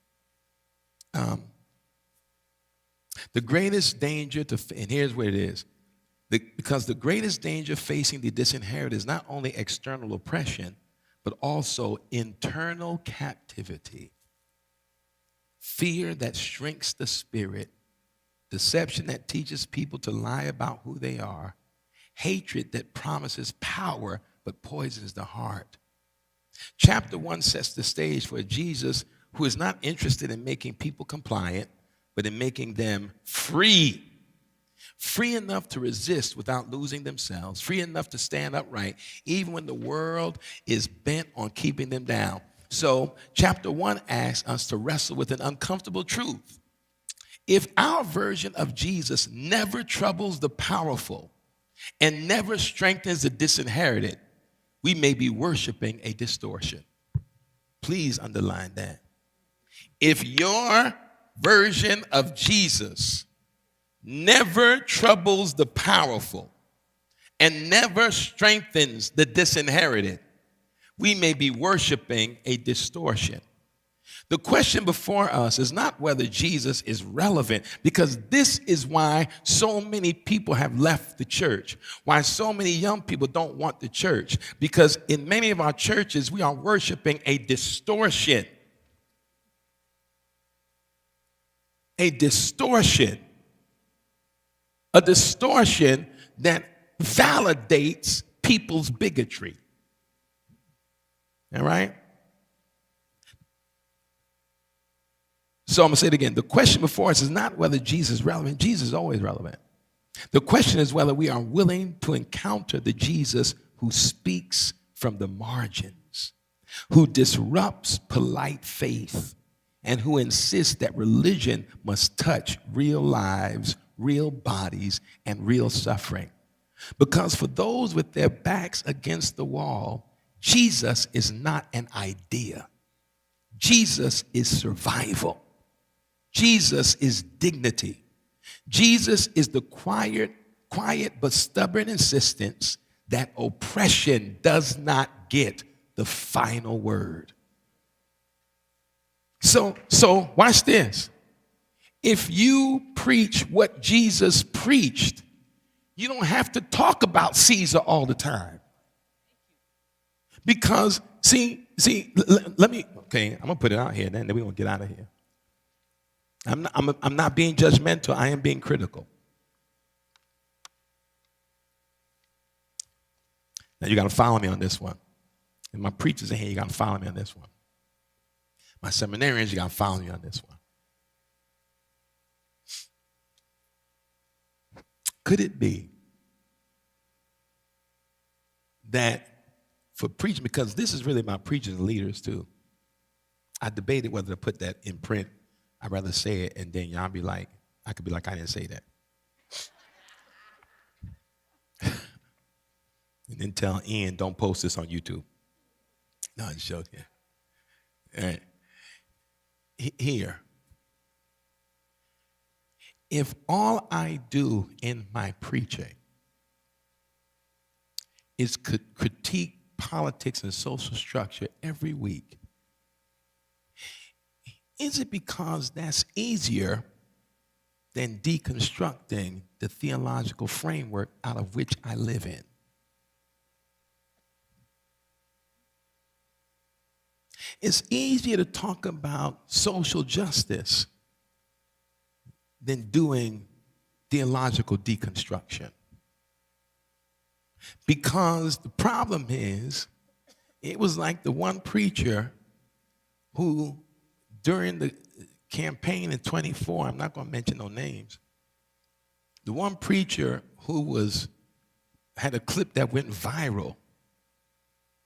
The greatest danger and here's what it is. Because the greatest danger facing the disinherited is not only external oppression, but also internal captivity. Fear that shrinks the spirit, deception that teaches people to lie about who they are, hatred that promises power but poisons the heart. Chapter 1 sets the stage for a Jesus who is not interested in making people compliant, but in making them free. Free enough to resist without losing themselves, free enough to stand upright, even when the world is bent on keeping them down. So, chapter 1 asks us to wrestle with an uncomfortable truth. If our version of Jesus never troubles the powerful and never strengthens the disinherited, we may be worshiping a distortion. Please underline that. If your version of Jesus never troubles the powerful and never strengthens the disinherited, we may be worshiping a distortion. The question before us is not whether Jesus is relevant, because this is why so many people have left the church, why so many young people don't want the church, because in many of our churches, we are worshiping a distortion. A distortion. A distortion that validates people's bigotry. All right? So I'm going to say it again. The question before us is not whether Jesus is relevant. Jesus is always relevant. The question is whether we are willing to encounter the Jesus who speaks from the margins, who disrupts polite faith, and who insists that religion must touch real lives, real bodies, and real suffering. Because for those with their backs against the wall, Jesus is not an idea. Jesus is survival. Jesus is dignity. Jesus is the quiet but stubborn insistence that oppression does not get the final word. So watch this. If you preach what Jesus preached, you don't have to talk about Caesar all the time. Because, let me, okay, I'm going to put it out here, then we're going to get out of here. I'm not being judgmental. I am being critical. Now, you got to follow me on this one. And my preachers in here, you got to follow me on this one. My seminarians, you got to follow me on this one. Could it be that for preaching, because this is really about preachers and leaders too. I debated whether to put that in print. I'd rather say it, and then y'all be like, I could be like, I didn't say that. And then tell Ian, don't post this on YouTube. No, I'm joking. All right. Here. If all I do in my preaching is critique politics and social structure every week, is it because that's easier than deconstructing the theological framework out of which I live in? It's easier to talk about social justice than doing theological deconstruction. Because the problem is, it was like the one preacher who, during the campaign in 24, I'm not going to mention no names, the one preacher who had a clip that went viral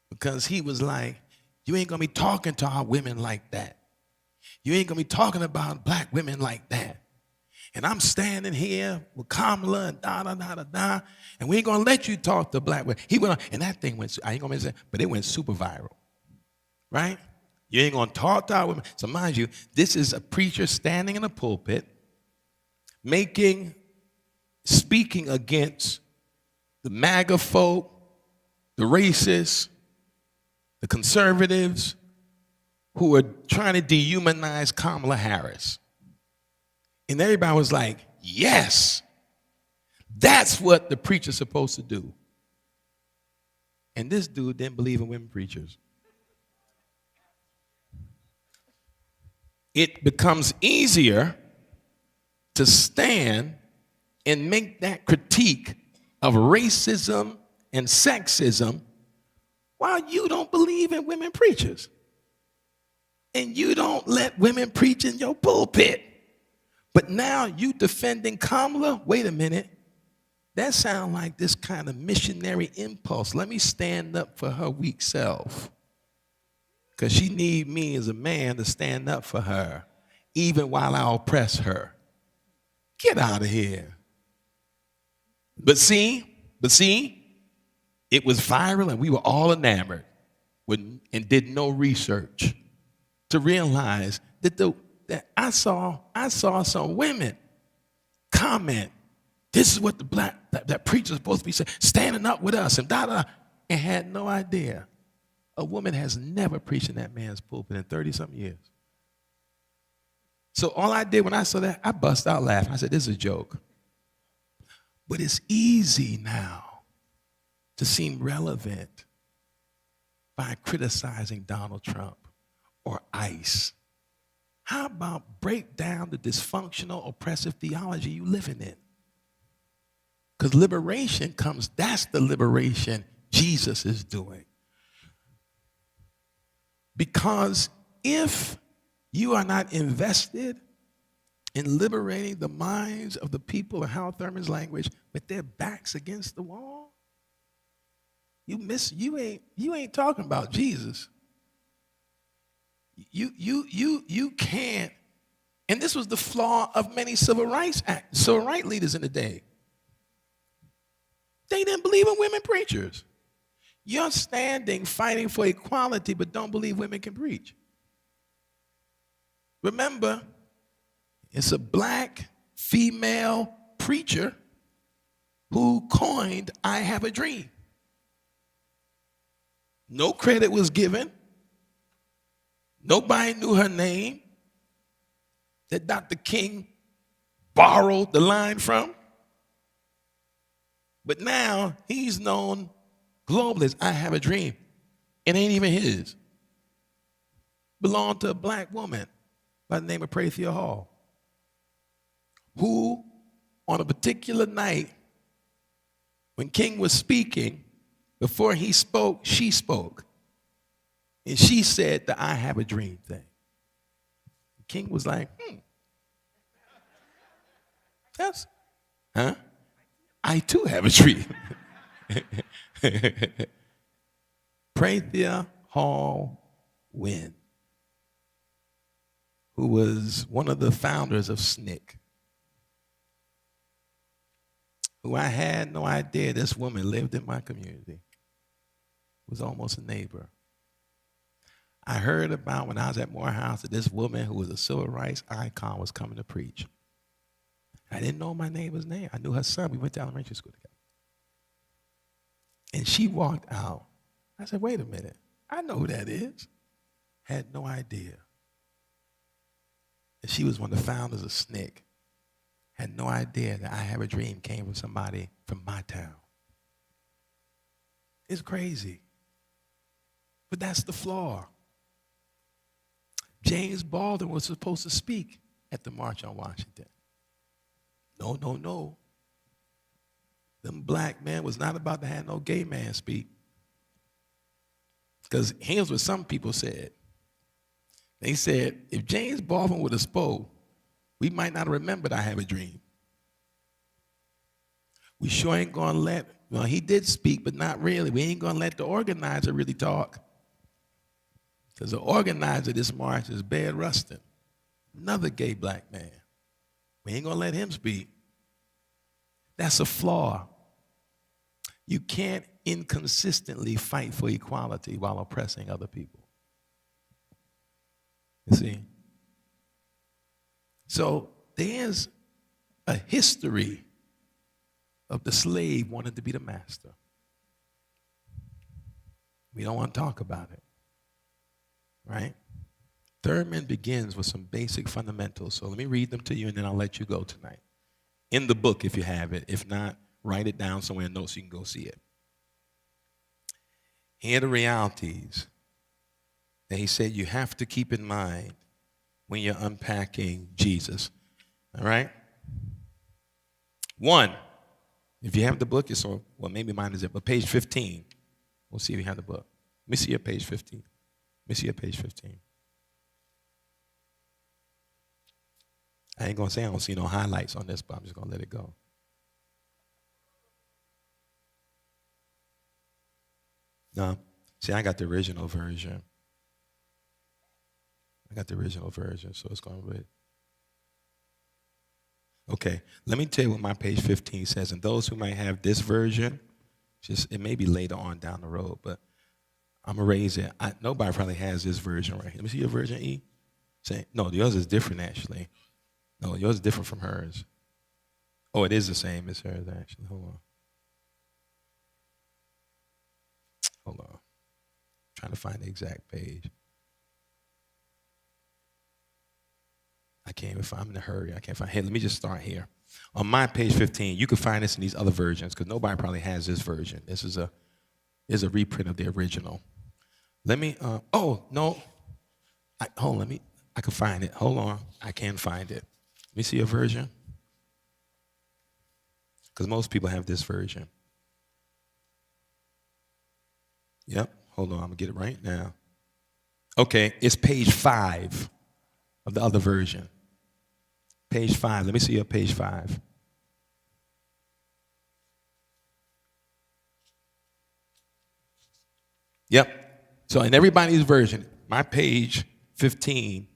because he was like, you ain't going to be talking to our women like that. You ain't going to be talking about black women like that. And I'm standing here with Kamala and da-da-da-da-da, and we ain't going to let you talk to black women. He went on, and that thing went, I ain't going to mention it, but it went super viral, right? You ain't going to talk to our women. So mind you, this is a preacher standing in a pulpit, speaking against the MAGA folk, the racists, the conservatives who are trying to dehumanize Kamala Harris. And everybody was like, yes, that's what the preacher's supposed to do. And this dude didn't believe in women preachers. It becomes easier to stand and make that critique of racism and sexism while you don't believe in women preachers. And you don't let women preach in your pulpit. But now you defending Kamala? Wait a minute. That sounds like this kind of missionary impulse. Let me stand up for her weak self. Because she need me as a man to stand up for her, even while I oppress her. Get out of here. But see, it was viral and we were all enamored and did no research to realize that I saw some women comment, this is what that preacher's supposed to be saying, standing up with us and da-da, and had no idea. A woman has never preached in that man's pulpit in 30-something years. So all I did when I saw that, I bust out laughing. I said, this is a joke. But it's easy now to seem relevant by criticizing Donald Trump or ICE. How about break down the dysfunctional, oppressive theology you living in? Because liberation comes, that's the liberation Jesus is doing. Because if you are not invested in liberating the minds of the people of Hal Thurman's language with their backs against the wall, you ain't talking about Jesus. You can't, and this was the flaw of many civil rights leaders in the day. They didn't believe in women preachers. You're standing fighting for equality, but don't believe women can preach. Remember, it's a black female preacher who coined I Have a Dream. No credit was given. Nobody knew her name that Dr. King borrowed the line from. But now he's known globally as I Have a Dream. It ain't even his. Belonged to a black woman by the name of Prathia Hall, who on a particular night when King was speaking, before he spoke, she spoke. And she said the I Have a Dream thing. King was like, That's, huh? I too have a dream. Prathia Hall Wynn, who was one of the founders of SNCC, who I had no idea this woman lived in my community, was almost a neighbor. I heard about when I was at Morehouse that this woman who was a civil rights icon was coming to preach. I didn't know my neighbor's name. I knew her son. We went to elementary school together. And she walked out. I said, wait a minute. I know who that is. Had no idea. And she was one of the founders of SNCC. Had no idea that I Have a Dream came from somebody from my town. It's crazy. But that's the flaw. James Baldwin was supposed to speak at the March on Washington. No. Them black men was not about to have no gay man speak. Because here's what some people said. They said, if James Baldwin would have spoke, we might not have remembered I Have a Dream. We sure ain't gonna let, well, he did speak, but not really. We ain't gonna let the organizer really talk. Because the organizer of this march is Baird Rustin, another gay black man. We ain't gonna let him speak. That's a flaw. You can't inconsistently fight for equality while oppressing other people. You see? So there's a history of the slave wanting to be the master. We don't want to talk about it, right? Thurman begins with some basic fundamentals. So let me read them to you and then I'll let you go tonight. In the book if you have it. If not, write it down somewhere in notes so you can go see it. Here are the realities that he said you have to keep in mind when you're unpacking Jesus. All right? 1, If you have the book, it's on, well, maybe mine is it, but page 15. We'll see if you have the book. Let me see your page 15. Let me see your page 15. I ain't going to say I don't see no highlights on this, but I'm just going to let it go. No. See, I got the original version. I got the original version, so it's going to be. Okay, let me tell you what my page 15 says. And those who might have this version, it may be later on down the road, but I'm going to raise it. Nobody probably has this version right here. Let me see your version, E. No, yours is different, actually. No, yours is different from hers. Oh, it is the same as hers, actually. Hold on. Hold on. I'm trying to find the exact page. I can't even find, I'm in a hurry. I can't find. Hey, let me just start here. On my page 15, you can find this in these other versions because nobody probably has this version. This is a reprint of the original. Let me, oh, no. Hold on, I can find it. Hold on, I can find it. Let me see a version. Because most people have this version. Yep, hold on, I'm going to get it right now. Okay, it's page 5 of the other version. Page 5, let me see your page 5. Yep, so in everybody's version, my page 15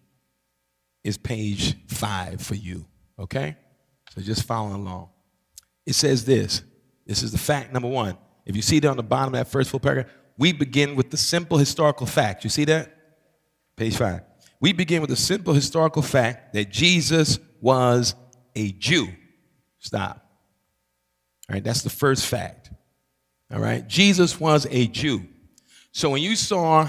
is page 5 for you, okay? So just follow along. It says this is the fact number 1. If you see down the bottom of that first full paragraph, we begin with the simple historical fact. You see that? Page 5. We begin with the simple historical fact that Jesus was a Jew. Stop. All right, that's the first fact. All right, Jesus was a Jew. So when you saw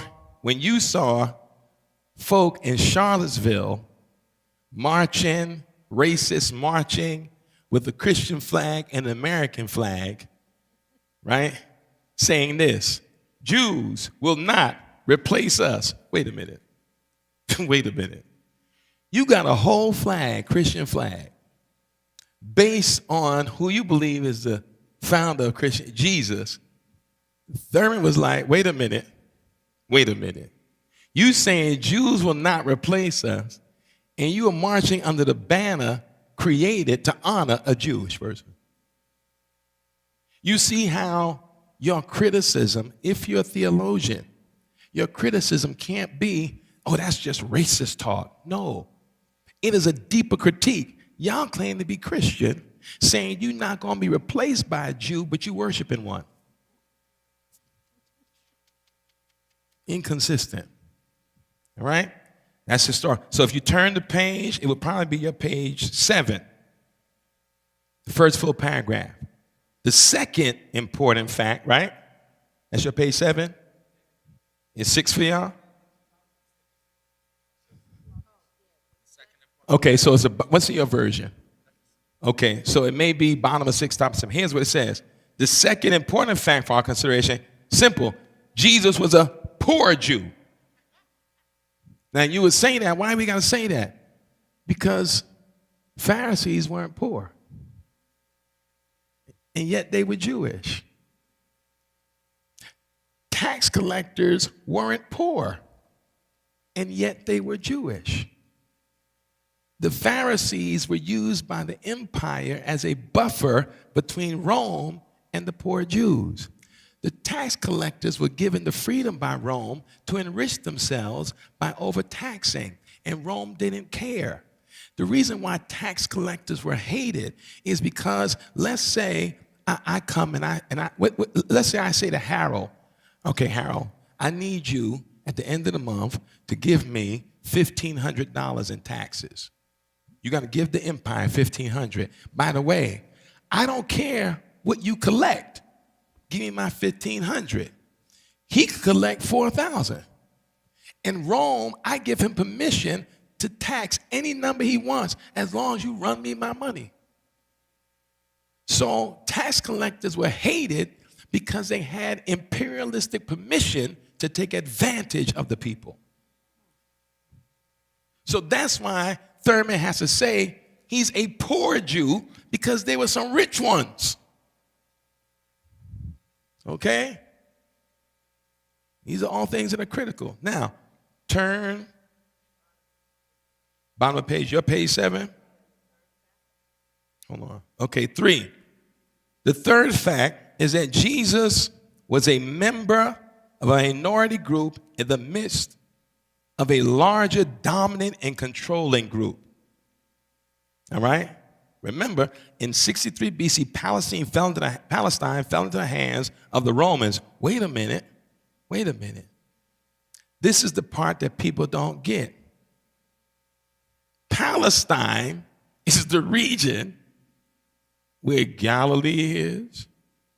folk in Charlottesville marching, racist marching with the Christian flag and the American flag, right, saying this, Jews will not replace us. Wait a minute. Wait a minute. You got a whole flag, Christian flag, based on who you believe is the founder of Christian, Jesus. Thurman was like, wait a minute. You saying Jews will not replace us, and you are marching under the banner created to honor a Jewish person. You see how your criticism, if you're a theologian, your criticism can't be, oh, that's just racist talk. No, it is a deeper critique. Y'all claim to be Christian, saying you're not going to be replaced by a Jew, but you worshiping one. Inconsistent. All right? That's historical. So if you turn the page, it would probably be your page 7, the first full paragraph. The second important fact, right? That's your page 7. It's 6 for y'all? Okay, so what's your version? Okay, so it may be bottom of 6, top of 7. Here's what it says. The second important fact for our consideration, simple. Jesus was a poor Jew. Now, you would say that. Why we got to say that? Because Pharisees weren't poor. And yet they were Jewish. Tax collectors weren't poor. And yet they were Jewish. The Pharisees were used by the empire as a buffer between Rome and the poor Jews. The tax collectors were given the freedom by Rome to enrich themselves by overtaxing, and Rome didn't care. The reason why tax collectors were hated is because, let's say I come and let's say I say to Harold, okay, Harold, I need you at the end of the month to give me $1,500 in taxes. You got to give the empire $1,500. By the way, I don't care what you collect. Give me my $1,500. He could collect $4,000. In Rome, I give him permission to tax any number he wants as long as you run me my money. So tax collectors were hated because they had imperialistic permission to take advantage of the people. So that's why Thurman has to say he's a poor Jew, because there were some rich ones. Okay? These are all things that are critical. Now, turn, bottom of the page, your page 7. Hold on. Okay, 3. The third fact is that Jesus was a member of a minority group in the midst of a larger, dominant, and controlling group. All right? Remember, in 63 BC, Palestine fell into the hands of the Romans. Wait a minute. This is the part that people don't get. Palestine is the region where Galilee is,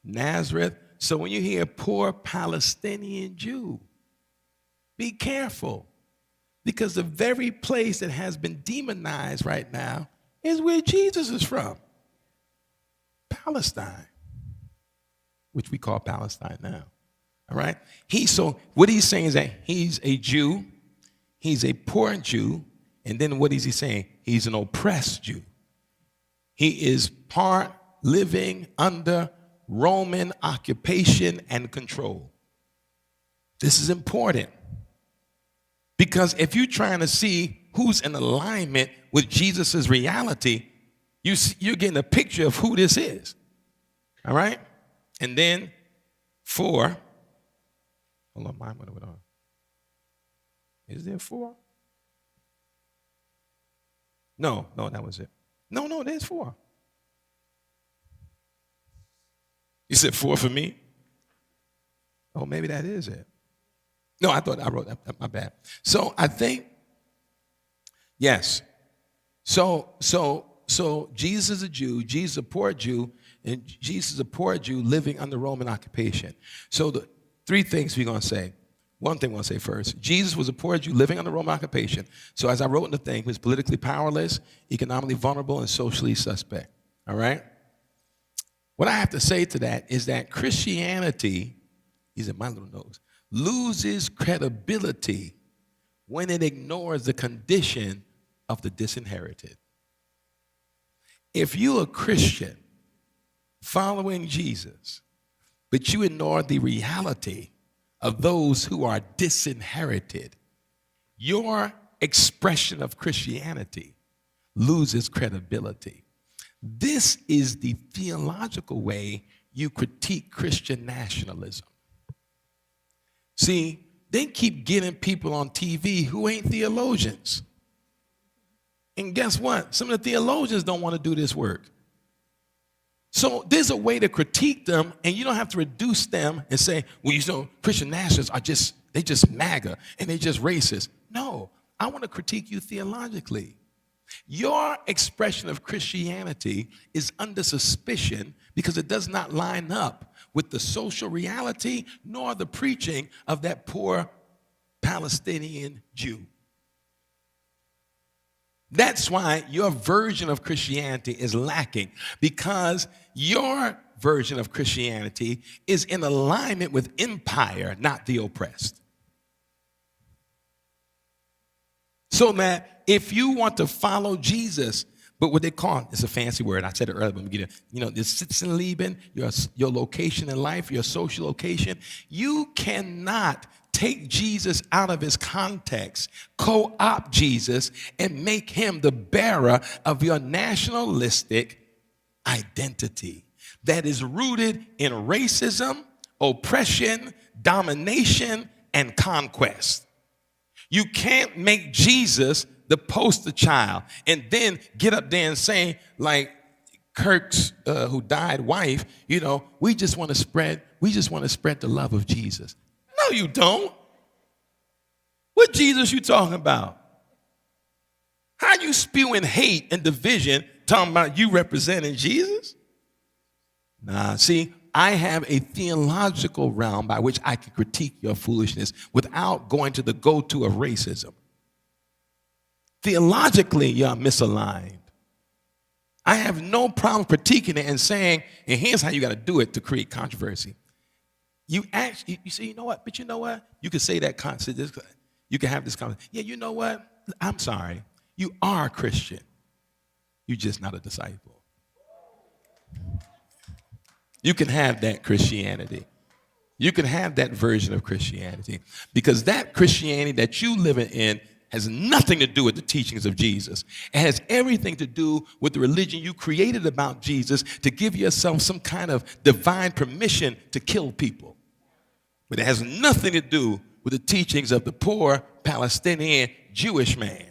Nazareth. So when you hear poor Palestinian Jew, be careful, because the very place that has been demonized right now is where Jesus is from. Palestine, which we call Palestine now. All right? So what he's saying is that he's a Jew, he's a poor Jew, and then what is he saying? He's an oppressed Jew. He is part living under Roman occupation and control. This is important, because if you're trying to see who's in alignment with Jesus' reality, you're getting a picture of who this is. All right? And then 4. Hold on, mine went on. Is there 4? No, that was it. No, there's 4. You said 4 for me? Oh, maybe that is it. No, I thought I wrote that. My bad. So I think, yes. So Jesus is a Jew, Jesus is a poor Jew, and Jesus is a poor Jew living under Roman occupation. So the 3 things we're going to say. One thing we're going to say first. Jesus was a poor Jew living under Roman occupation. So as I wrote in the thing, he was politically powerless, economically vulnerable, and socially suspect. All right? What I have to say to that is that Christianity, he's in my little nose, loses credibility when it ignores the condition of the disinherited. If you're a Christian following Jesus, but you ignore the reality of those who are disinherited, your expression of Christianity loses credibility. This is the theological way you critique Christian nationalism. See, they keep getting people on TV who ain't theologians. And guess what? Some of the theologians don't want to do this work. So there's a way to critique them, and you don't have to reduce them and say, well, you know, Christian nationalists are just MAGA, and they just racist. No, I want to critique you theologically. Your expression of Christianity is under suspicion because it does not line up with the social reality nor the preaching of that poor Palestinian Jew. That's why your version of Christianity is lacking, because your version of Christianity is in alignment with empire, not the oppressed. So that if you want to follow Jesus, but what they call, it's a fancy word, I said it earlier, but we get it. You know, this Sitzenleben, your location in life, your social location, you cannot take Jesus out of his context, co-opt Jesus, and make him the bearer of your nationalistic identity that is rooted in racism, oppression, domination, and conquest. You can't make Jesus the poster child and then get up there and say, like Kirk's who died wife, you know, we just want to spread the love of Jesus. No, you don't. What Jesus you talking about? How you spewing hate and division talking about you representing Jesus? Nah, see, I have a theological realm by which I can critique your foolishness without going to the go-to of racism. Theologically, you're misaligned. I have no problem critiquing it and saying, and here's how you got to do it to create controversy. You say, you know what? But you know what? You can say that concept. You can have this conversation. Yeah, you know what? I'm sorry. You are a Christian. You're just not a disciple. You can have that Christianity. You can have that version of Christianity because that Christianity that you live in has nothing to do with the teachings of Jesus. It has everything to do with the religion you created about Jesus to give yourself some kind of divine permission to kill people. But it has nothing to do with the teachings of the poor Palestinian Jewish man.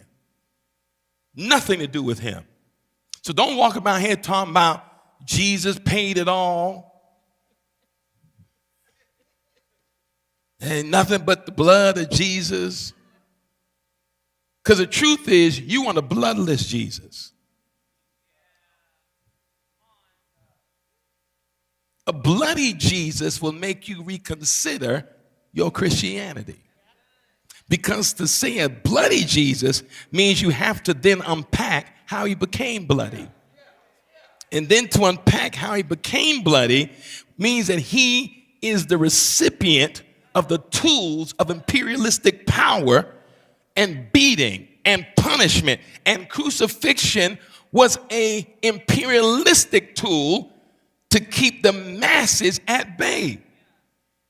Nothing to do with him. So don't walk around here talking about Jesus paid it all. And nothing but the blood of Jesus. Because the truth is, you want a bloodless Jesus. A bloody Jesus will make you reconsider your Christianity. Because to say a bloody Jesus means you have to then unpack how he became bloody. And then to unpack how he became bloody means that he is the recipient of the tools of imperialistic power and beating and punishment. And crucifixion was an imperialistic tool to keep the masses at bay.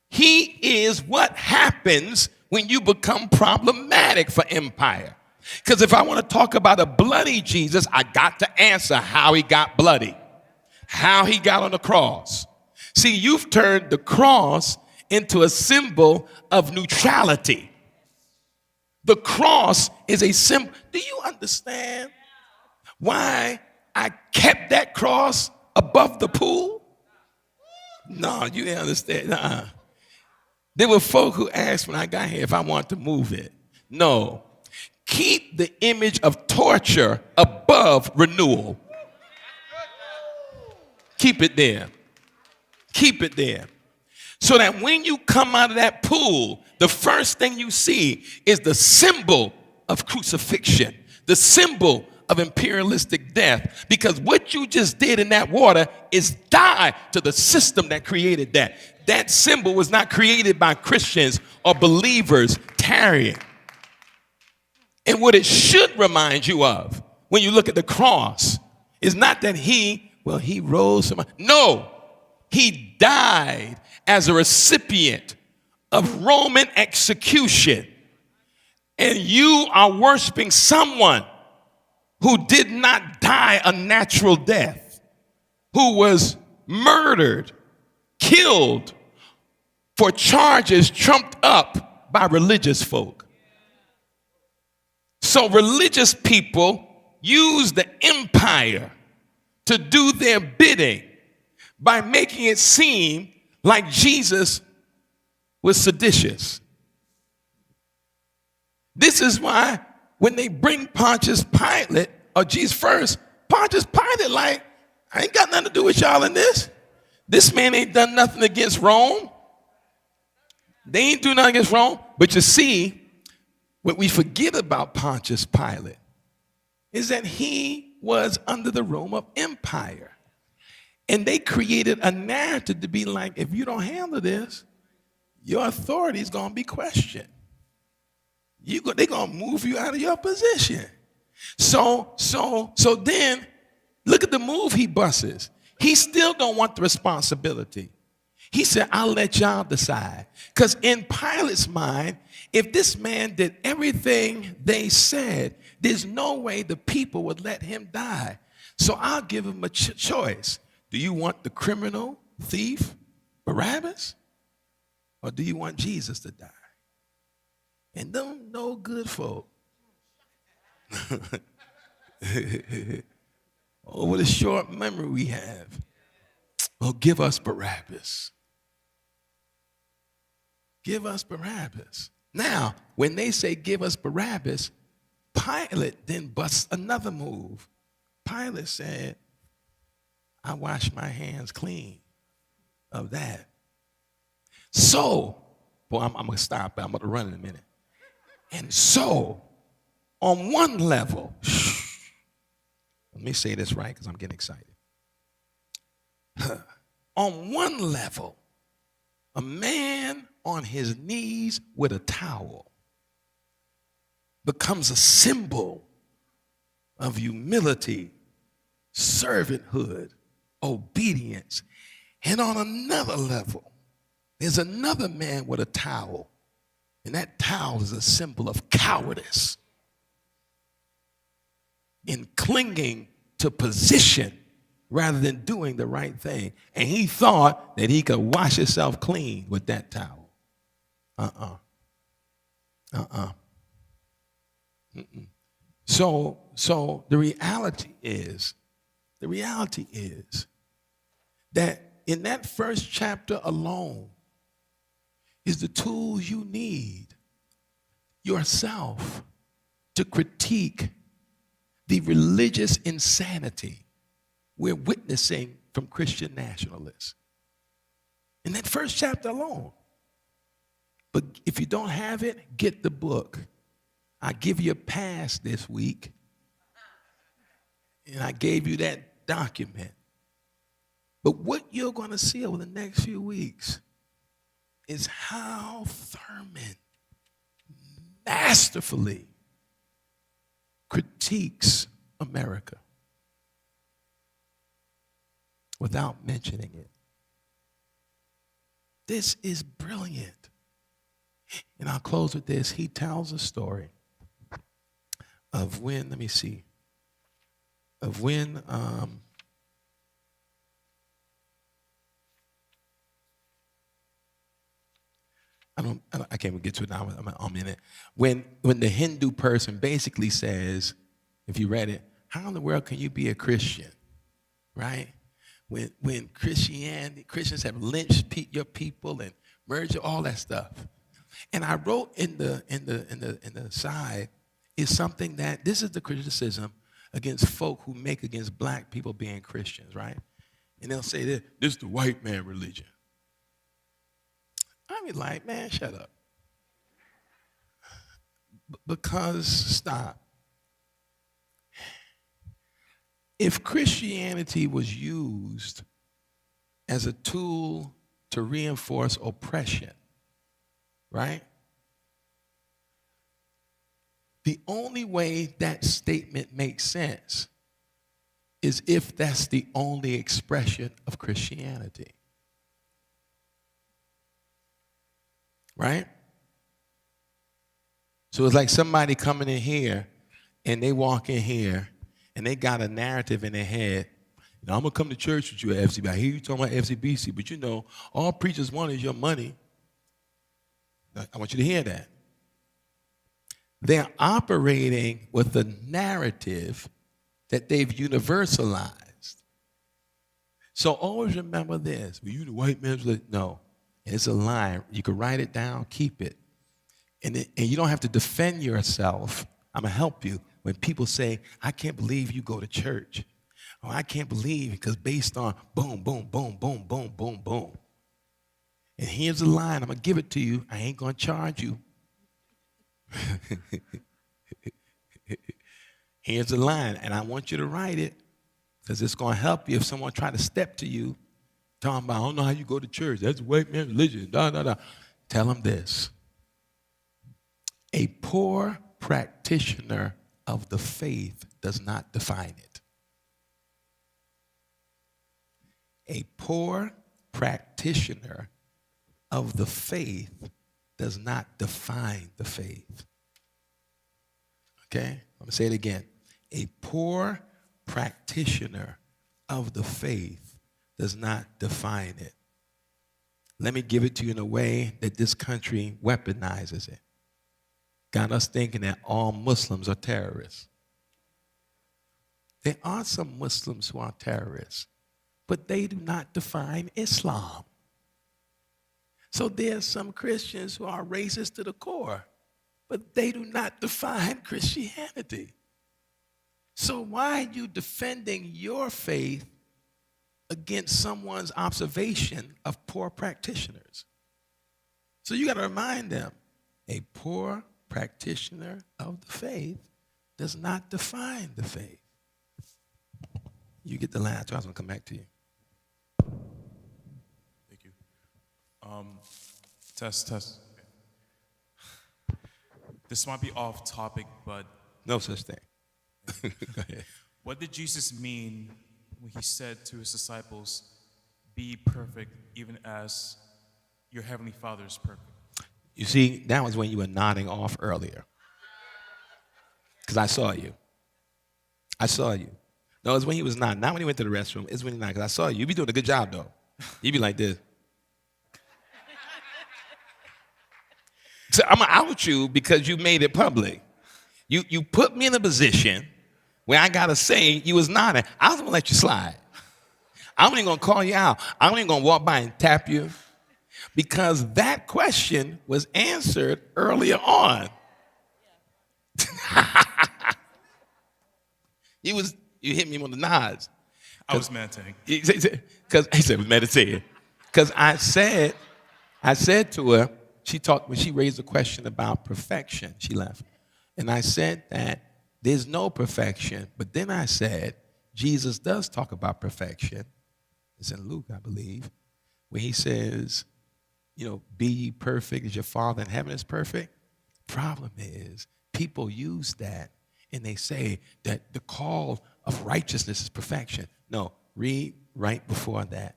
He is what happens when you become problematic for empire. Because if I want to talk about a bloody Jesus, I got to answer how he got bloody, how he got on the cross. See, you've turned the cross into a symbol of neutrality. The cross is a symbol. Do you understand why I kept that cross above the pool? No, you didn't understand. There were folk who asked when I got here if I wanted to move it. No. Keep the image of torture above renewal. Keep it there. Keep it there. So that when you come out of that pool, the first thing you see is the symbol of crucifixion, the symbol of imperialistic death. Because what you just did in that water is die to the system that created that. That symbol was not created by Christians or believers tarrying. And what it should remind you of when you look at the cross is not that he rose from. No, he died as a recipient of Roman execution. And you are worshiping someone who did not die a natural death, who was murdered, killed for charges trumped up by religious folk. So religious people use the empire to do their bidding by making it seem like Jesus was seditious. This is why when they bring Pontius Pilate or Jesus first, Pontius Pilate like, I ain't got nothing to do with y'all in this. This man ain't done nothing against Rome. They ain't do nothing against Rome. But you see, what we forget about Pontius Pilate is that he was under the Roman Empire. And they created a narrative to be like, if you don't handle this, your authority is going to be questioned. They're going to move you out of your position. So then, look at the move he busts. He still don't want the responsibility. He said, I'll let y'all decide. Because in Pilate's mind, if this man did everything they said, there's no way the people would let him die. So I'll give him a choice. Do you want the criminal, thief, Barabbas? Or do you want Jesus to die? And them no good folk. Oh, what a short memory we have. Well, give us Barabbas. Give us Barabbas. Now, when they say give us Barabbas, Pilate then busts another move. Pilate said, I wash my hands clean of that. So, boy, I'm going to stop. I'm going to run in a minute. And so, on one level, let me say this right because I'm getting excited. On one level, a man on his knees with a towel becomes a symbol of humility, servanthood, obedience. And on another level, There's another man with a towel, and that towel is a symbol of cowardice in clinging to position rather than doing the right thing. And he thought that he could wash himself clean with that towel. So the reality is that in that first chapter alone is the tools you need yourself to critique the religious insanity we're witnessing from Christian nationalists. In that first chapter alone. But if you don't have it, get the book. I give you a pass this week, and I gave you that document. But what you're going to see over the next few weeks is how Thurman masterfully critiques America without mentioning it. This is brilliant. And I'll close with this. He tells a story of when, I can't even get to it now. I'm in it. When the Hindu person basically says, if you read it, how in the world can you be a Christian, right? When Christians have lynched your people and murdered all that stuff. And I wrote in the side is something that this is the criticism against folk who make against black people being Christians, right? And they'll say this is the white man religion. I mean, like, man, shut up. Because, stop. If Christianity was used as a tool to reinforce oppression, right? The only way that statement makes sense is if that's the only expression of Christianity. Right? So it's like somebody coming in here and they walk in here and they got a narrative in their head. You know, I'm going to come to church with you at FCBC. I hear you talking about FCBC, but you know, all preachers want is your money. I want you to hear that. They're operating with a narrative that they've universalized. So always remember this. Well, you the white man's religion. No. It's a line. You can write it down, keep it. And you don't have to defend yourself. I'm going to help you. When people say, I can't believe you go to church. Oh, I can't believe because based on boom, boom, boom, boom, boom, boom, boom. And here's the line. I'm going to give it to you. I ain't going to charge you. Here's the line. And I want you to write it because it's going to help you if someone try to step to you. Talking about, I don't know how you go to church. That's white man's religion. Da, da, da. Tell them this. A poor practitioner of the faith does not define it. A poor practitioner of the faith does not define the faith. Okay? I'm going to say it again. A poor practitioner of the faith does not define it. Let me give it to you in a way that this country weaponizes it. Got us thinking that all Muslims are terrorists. There are some Muslims who are terrorists, but they do not define Islam. So there's some Christians who are racist to the core, but they do not define Christianity. So why are you defending your faith against someone's observation of poor practitioners? So you got to remind them, a poor practitioner of the faith does not define the faith. You get the last. I was going to come back to you. Thank you. Test. This might be off topic, but No such thing. Go ahead. what did Jesus mean when he said to his disciples, be perfect even as your Heavenly Father is perfect. You see, that was when you were nodding off earlier. Because I saw you. I saw you. No, it's when he was nodding. Not when he went to the restroom. It's when he nodded. Because I saw you. You be doing a good job, though. You be like this. So I'm going to out you because you made it public. You put me in a position where I got to say you was nodding. I was going to let you slide. I'm even going to call you out. I'm even going to walk by and tap you because that question was answered earlier on. You hit me on the nods. I was meditating. Because he said, meditating. Because I said to her, when she raised a question about perfection, she left. And I said that there's no perfection. But then I said, Jesus does talk about perfection. It's in Luke, I believe, where he says, be ye perfect as your Father in heaven is perfect. Problem is, people use that and they say that the call of righteousness is perfection. No, read right before that.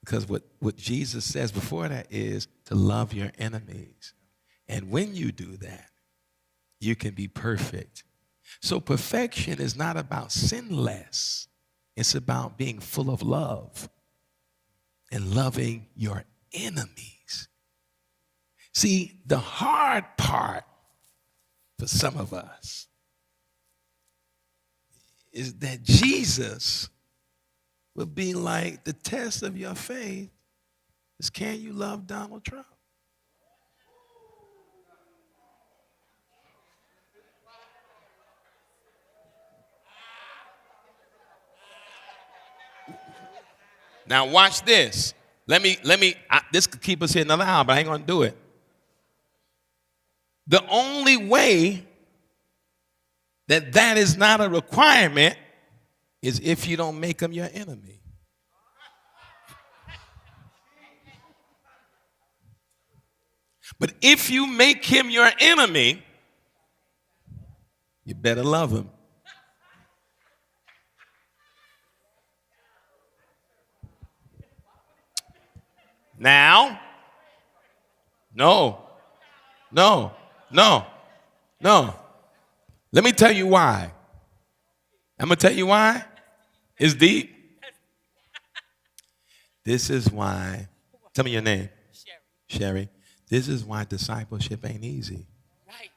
Because what Jesus says before that is to love your enemies. And when you do that, you can be perfect. So perfection is not about sinless. It's about being full of love and loving your enemies. See, the hard part for some of us is that Jesus would be like, the test of your faith is, can you love Donald Trump? Now watch this. This could keep us here another hour, but I ain't gonna do it. The only way that is not a requirement is if you don't make him your enemy. But if you make him your enemy, you better love him. Now, no. Let me tell you why. I'm going to tell you why. It's deep. This is why. Tell me your name. Sherry. This is why discipleship ain't easy. Right.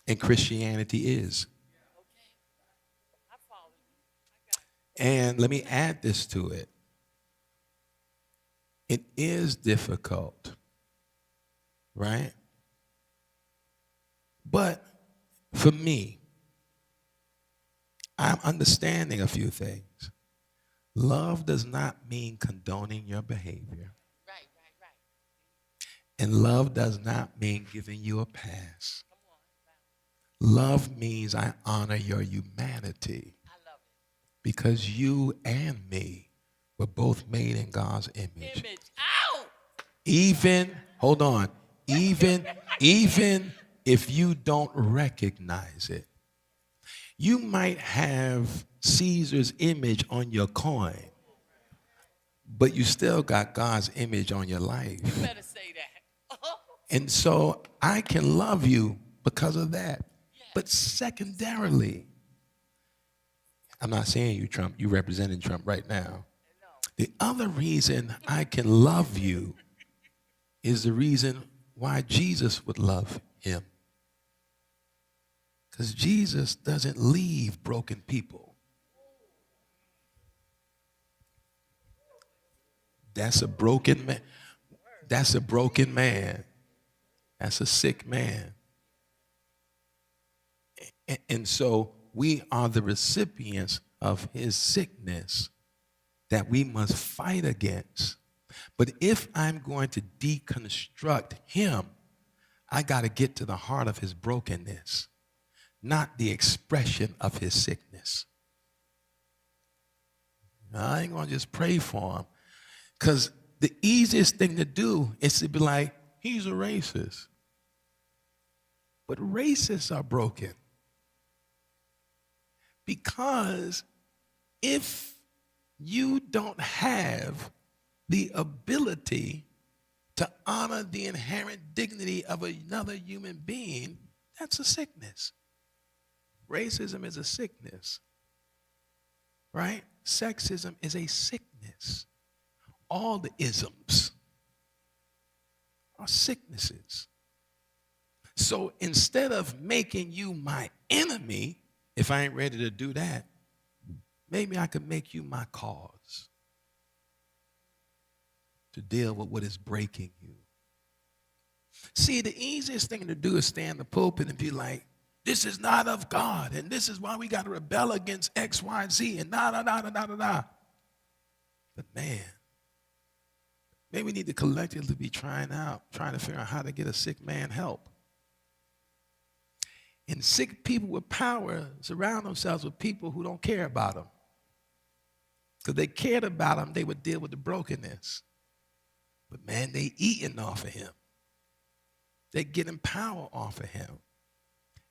And Christianity is. Okay. I follow you. And let me add this to it. It is difficult, right? But for me, I'm understanding a few things. Love does not mean condoning your behavior. Right. And love does not mean giving you a pass. Love means I honor your humanity. I love it. Because you and me were both made in God's image. Ow! Even if you don't recognize it. You might have Caesar's image on your coin, but you still got God's image on your life. You better say that. And so I can love you because of that. Yes. But secondarily, I'm not saying you Trump, you representing Trump right now. The other reason I can love you is the reason why Jesus would love him. Because Jesus doesn't leave broken people. That's a broken man. That's a broken man. That's a sick man. And so we are the recipients of his sickness that we must fight against. But if I'm going to deconstruct him, I got to get to the heart of his brokenness, not the expression of his sickness. I ain't going to just pray for him, because the easiest thing to do is to be like, he's a racist. But racists are broken. Because if you don't have the ability to honor the inherent dignity of another human being, that's a sickness. Racism is a sickness, right? Sexism is a sickness. All the isms are sicknesses. So instead of making you my enemy, if I ain't ready to do that, maybe I could make you my cause to deal with what is breaking you. See, the easiest thing to do is stand in the pulpit and be like, this is not of God, and this is why we got to rebel against X, Y, and Z, and da. But man, maybe we need to collectively be trying to figure out how to get a sick man help. And sick people with power surround themselves with people who don't care about them. Because they cared about him, they would deal with the brokenness. But man, they eating off of him. They getting power off of him.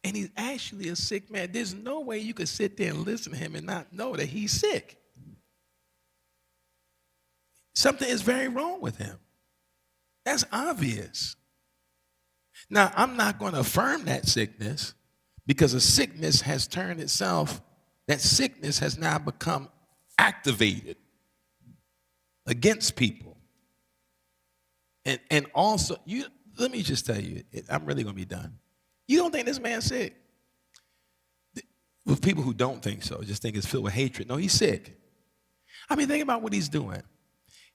And he's actually a sick man. There's no way you could sit there and listen to him and not know that he's sick. Something is very wrong with him. That's obvious. Now, I'm not going to affirm that sickness because a sickness has turned itself, that sickness has now become activated against people. And also, let me just tell you, I'm really going to be done. You don't think this man's sick? With people who don't think so, just think it's filled with hatred. No, he's sick. I mean, think about what he's doing.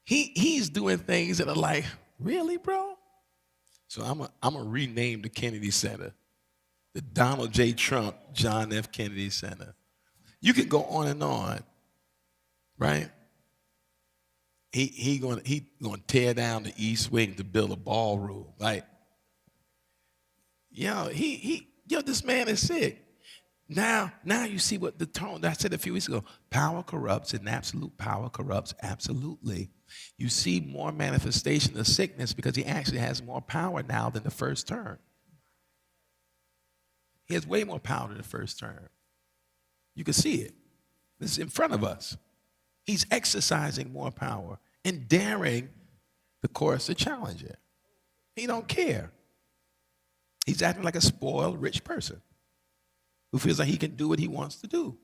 He's doing things that are like, really, bro? So I'm gonna rename the Kennedy Center the Donald J. Trump John F. Kennedy Center. You can go on, right? He gonna tear down the East Wing to build a ballroom, right? This man is sick. Now you see what the tone that I said a few weeks ago. Power corrupts, and absolute power corrupts absolutely. You see more manifestation of sickness because he actually has more power now than the first term. He has way more power than the first term. You can see it. This is in front of us. He's exercising more power and daring the course to challenge it. He don't care. He's acting like a spoiled rich person who feels like he can do what he wants to do.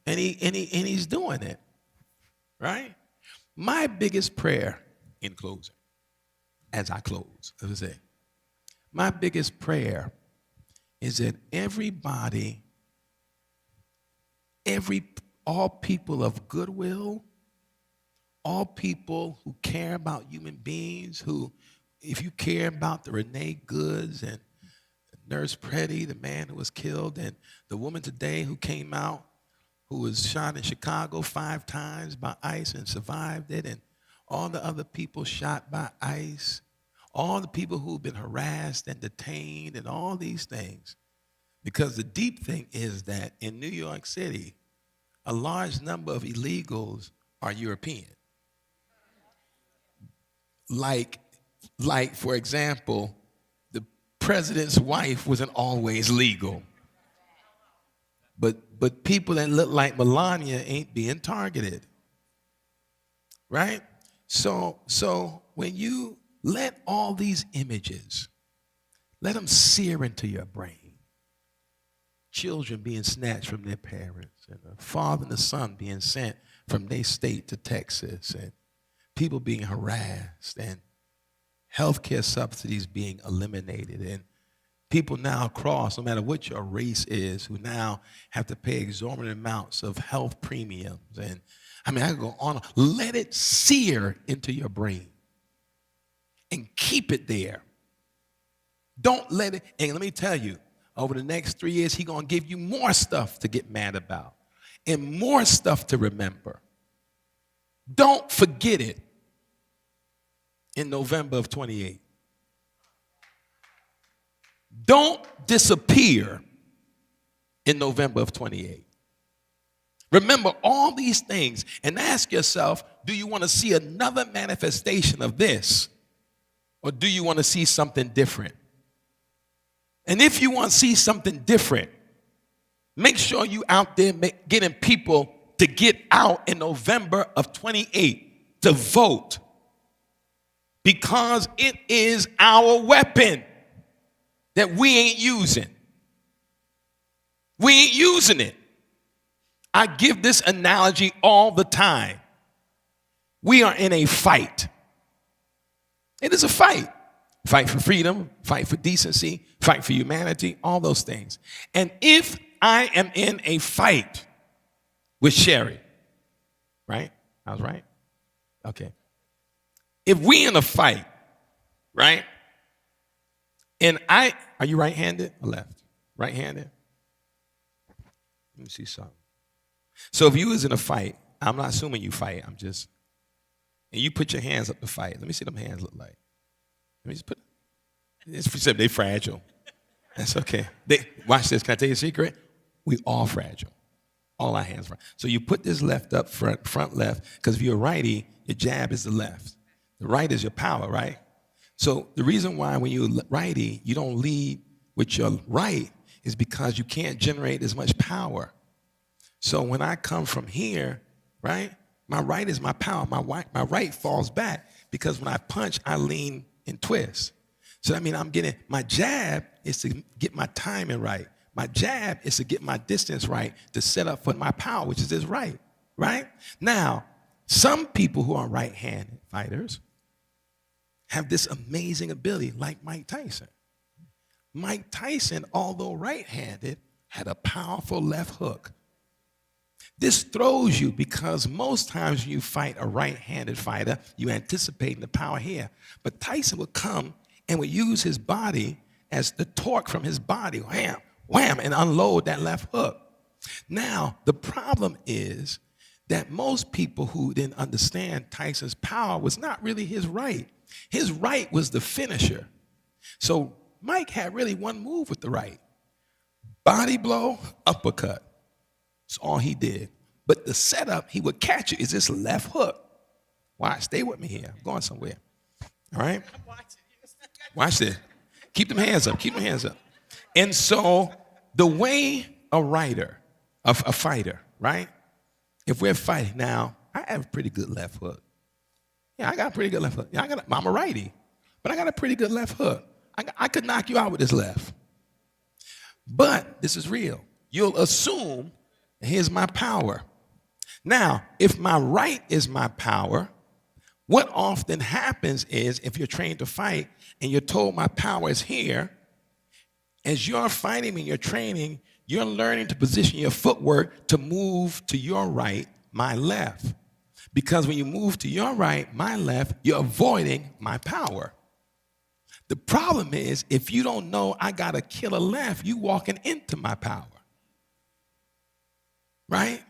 And he's doing it, right? My biggest prayer in closing, as I close, as I say, my biggest prayer is that everybody, all people of goodwill, all people who care about human beings, who, if you care about the Renee Goods and Nurse Pretty, the man who was killed, and the woman today who came out, who was shot in Chicago 5 times by ICE and survived it, and all the other people shot by ICE, all the people who've been harassed and detained and all these things. Because the deep thing is that in New York City, a large number of illegals are European. Like, for example, the president's wife wasn't always legal. But people that look like Melania ain't being targeted. Right? So when you let all these images, let them sear into your brain. Children being snatched from their parents, and the father and the son being sent from their state to Texas, and people being harassed, and healthcare subsidies being eliminated, and people now across, no matter what your race is, who now have to pay exorbitant amounts of health premiums. And I mean, I can go on. Let it sear into your brain and keep it there. Don't let it, and let me tell you, over the next 3 years, he's going to give you more stuff to get mad about and more stuff to remember. Don't forget it in November of 28. Don't disappear in November of 28. Remember all these things and ask yourself, do you want to see another manifestation of this, or do you want to see something different? And if you want to see something different, make sure you out there getting people to get out in November of 28 to vote. because it is our weapon that we ain't using. We ain't using it. I give this analogy all the time. We are in a fight. It is a fight. Fight for freedom, fight for decency, fight for humanity, all those things. And if I am in a fight with Sherry, right? I was right? Okay. If we in a fight, right? And are you right-handed or left? Right-handed? Let me see something. So if you was in a fight, I'm not assuming you fight, and you put your hands up to fight. Let me see them hands look like. Let me just put, they fragile. That's okay. Watch this. Can I tell you a secret? We all fragile. All our hands fragile. So you put this left up front left, because if you're a righty, your jab is the left. The right is your power, right? So the reason why when you're righty, you don't lead with your right is because you can't generate as much power. So when I come from here, right, my right is my power. My right falls back because when I punch, I lean and twist. So that means my jab is to get my timing right. My jab is to get my distance right to set up for my power, which is this right? Now, some people who are right-handed fighters have this amazing ability, like Mike Tyson. Mike Tyson, although right-handed, had a powerful left hook. This throws you because most times when you fight a right-handed fighter, you anticipate the power here. But Tyson would come and would use his body as the torque from his body, wham, wham, and unload that left hook. Now, the problem is that most people who didn't understand Tyson's power was not really his right. His right was the finisher. So Mike had really one move with the right. Body blow, uppercut. That's all he did. But the setup he would catch you is this left hook. Watch, stay with me here. I'm going somewhere. All right? Watch this. Keep them hands up. Keep them hands up. And so the way a fighter, right? If we're fighting now, I have a pretty good left hook. Yeah, I got a pretty good left hook. Yeah, I'm a righty, but I got a pretty good left hook. I could knock you out with this left. But this is real. You'll assume, here's my power. Now, if my right is my power, what often happens is if you're trained to fight and you're told my power is here, as you're fighting and you're training, you're learning to position your footwork to move to your right, my left. Because when you move to your right, my left, you're avoiding my power. The problem is if you don't know I got a killer left, you walking into my power. Right?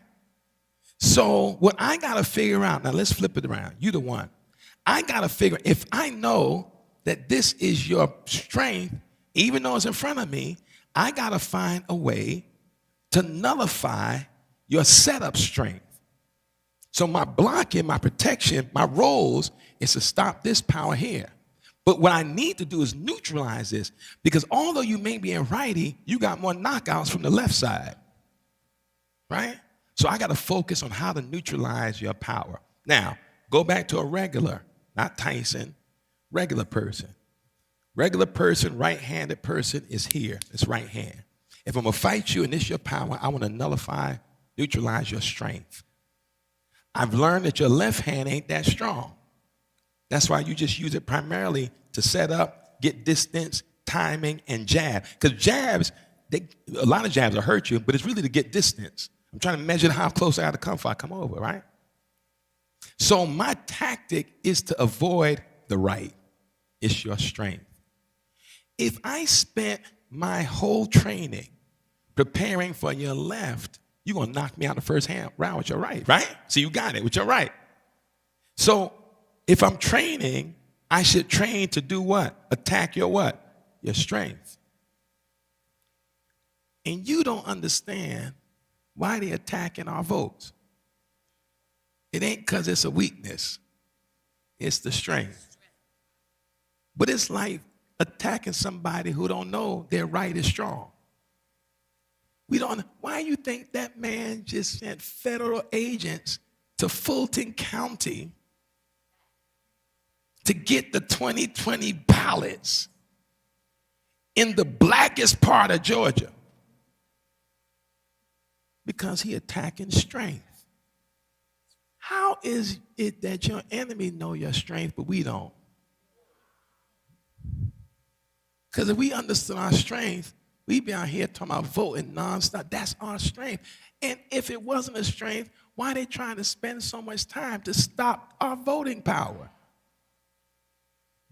So what I got to figure out, now let's flip it around. You the one. I got to figure, if I know that this is your strength, even though it's in front of me, I got to find a way to nullify your setup strength. So my blocking, my protection, my roles is to stop this power here. But what I need to do is neutralize this, because although you may be in righty, you got more knockouts from the left side, right? So I got to focus on how to neutralize your power. Now, go back to a regular, not Tyson, regular person. Regular person, right-handed person is here. It's right hand. If I'm going to fight you and this is your power, I want to nullify, neutralize your strength. I've learned that your left hand ain't that strong. That's why you just use it primarily to set up, get distance, timing, and jab. Because jabs, a lot of jabs will hurt you, but it's really to get distance. I'm trying to measure how close I got to come before I come over, right? So my tactic is to avoid the right. It's your strength. If I spent my whole training preparing for your left, you're going to knock me out the first round with your right, right? So you got it with your right. So if I'm training, I should train to do what? Attack your what? Your strength. And you don't understand why they're attacking our votes. It ain't because it's a weakness. It's the strength. But it's like attacking somebody who don't know their right is strong. Why you think that man just sent federal agents to Fulton County to get the 2020 ballots in the blackest part of Georgia? Because he attacking strength. How is it that your enemy know your strength, but we don't? Because if we understood our strength, we'd be out here talking about voting nonstop. That's our strength. And if it wasn't a strength, why are they trying to spend so much time to stop our voting power?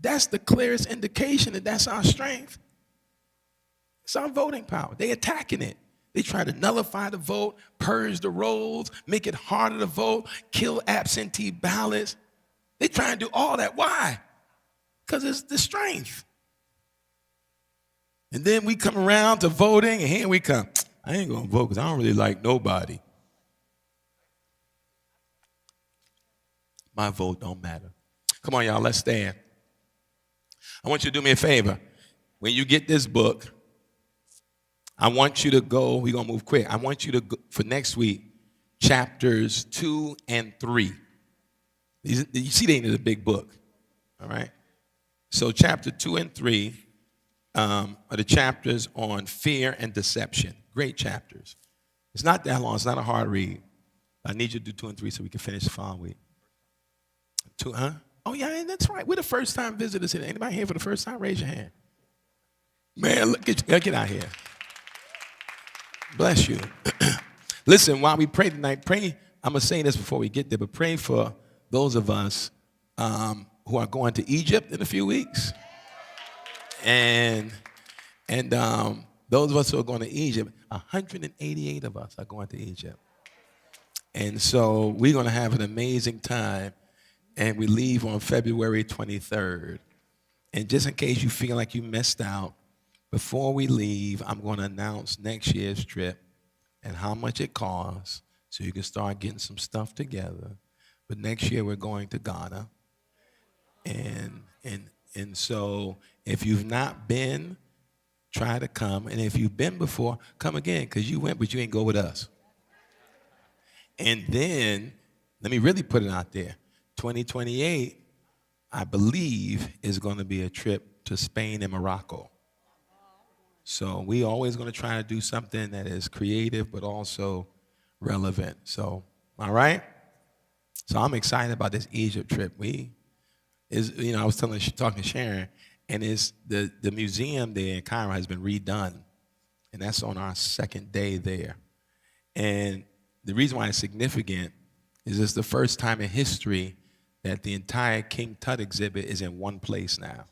That's the clearest indication that that's our strength. It's our voting power. They attacking it. They try to nullify the vote, purge the rolls, make it harder to vote, kill absentee ballots. They try to do all that. Why? Because it's the strength. And then we come around to voting, and here we come. I ain't going to vote because I don't really like nobody. My vote don't matter. Come on, y'all, let's stand. I want you to do me a favor. When you get this book, I want you to go, we're going to move quick. I want you to go, for next week, chapters 2 and 3. You see they need a big book, all right? So chapter 2 and 3 are the chapters on fear and deception. Great chapters. It's not that long. It's not a hard read. I need you to do 2 and 3 so we can finish the following week. 2, huh? Oh, yeah, that's right. We're the first-time visitors here. Anybody here for the first time? Raise your hand. Man, look, get out here. Bless you. Listen, while we pray tonight, pray, I'm going to say this before we get there, but pray for those of us who are going to Egypt in a few weeks. And those of us who are going to Egypt, 188 of us are going to Egypt. And so we're going to have an amazing time, and we leave on February 23rd. And just in case you feel like you missed out, before we leave, I'm going to announce next year's trip and how much it costs so you can start getting some stuff together. But next year we're going to Ghana. And so if you've not been, try to come. And if you've been before, come again, because you went, but you ain't go with us. And then, let me really put it out there. 2028, I believe, is going to be a trip to Spain and Morocco. So we always going to try to do something that is creative but also relevant. So, all right? So I'm excited about this Egypt trip. I was talking to Sharon, and it's the museum there in Cairo has been redone, and that's on our second day there. And the reason why it's significant is it's the first time in history that the entire King Tut exhibit is in one place now.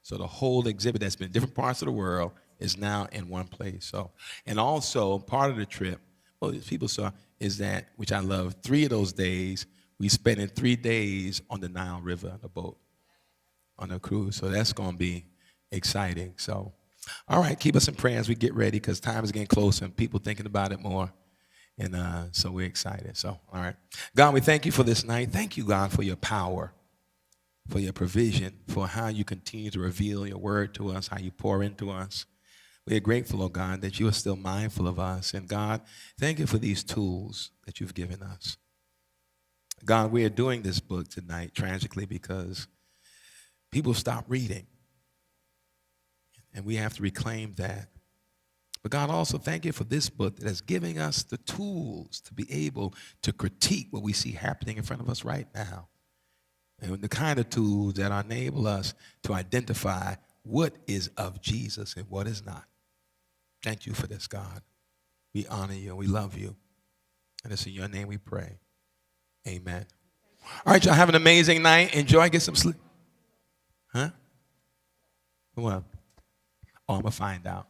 So the whole exhibit that's been in different parts of the world is now in one place. So, and also part of the trip, well, people saw, is that, which I love, 3 of those days, we spent in 3 days on the Nile River on a boat, on a cruise. So that's going to be exciting. So, all right, keep us in prayer as we get ready because time is getting closer and people thinking about it more. And so we're excited. So, all right. God, we thank you for this night. Thank you, God, for your power, for your provision, for how you continue to reveal your word to us, how you pour into us. We are grateful, oh God, that you are still mindful of us. And God, thank you for these tools that you've given us. God, we are doing this book tonight tragically because people stop reading. And we have to reclaim that. But God, also thank you for this book that is giving us the tools to be able to critique what we see happening in front of us right now. And the kind of tools that enable us to identify what is of Jesus and what is not. Thank you for this, God. We honor you and we love you. And it's in your name we pray. Amen. All right, y'all have an amazing night. Enjoy, get some sleep. Huh? Well, I'm going to find out.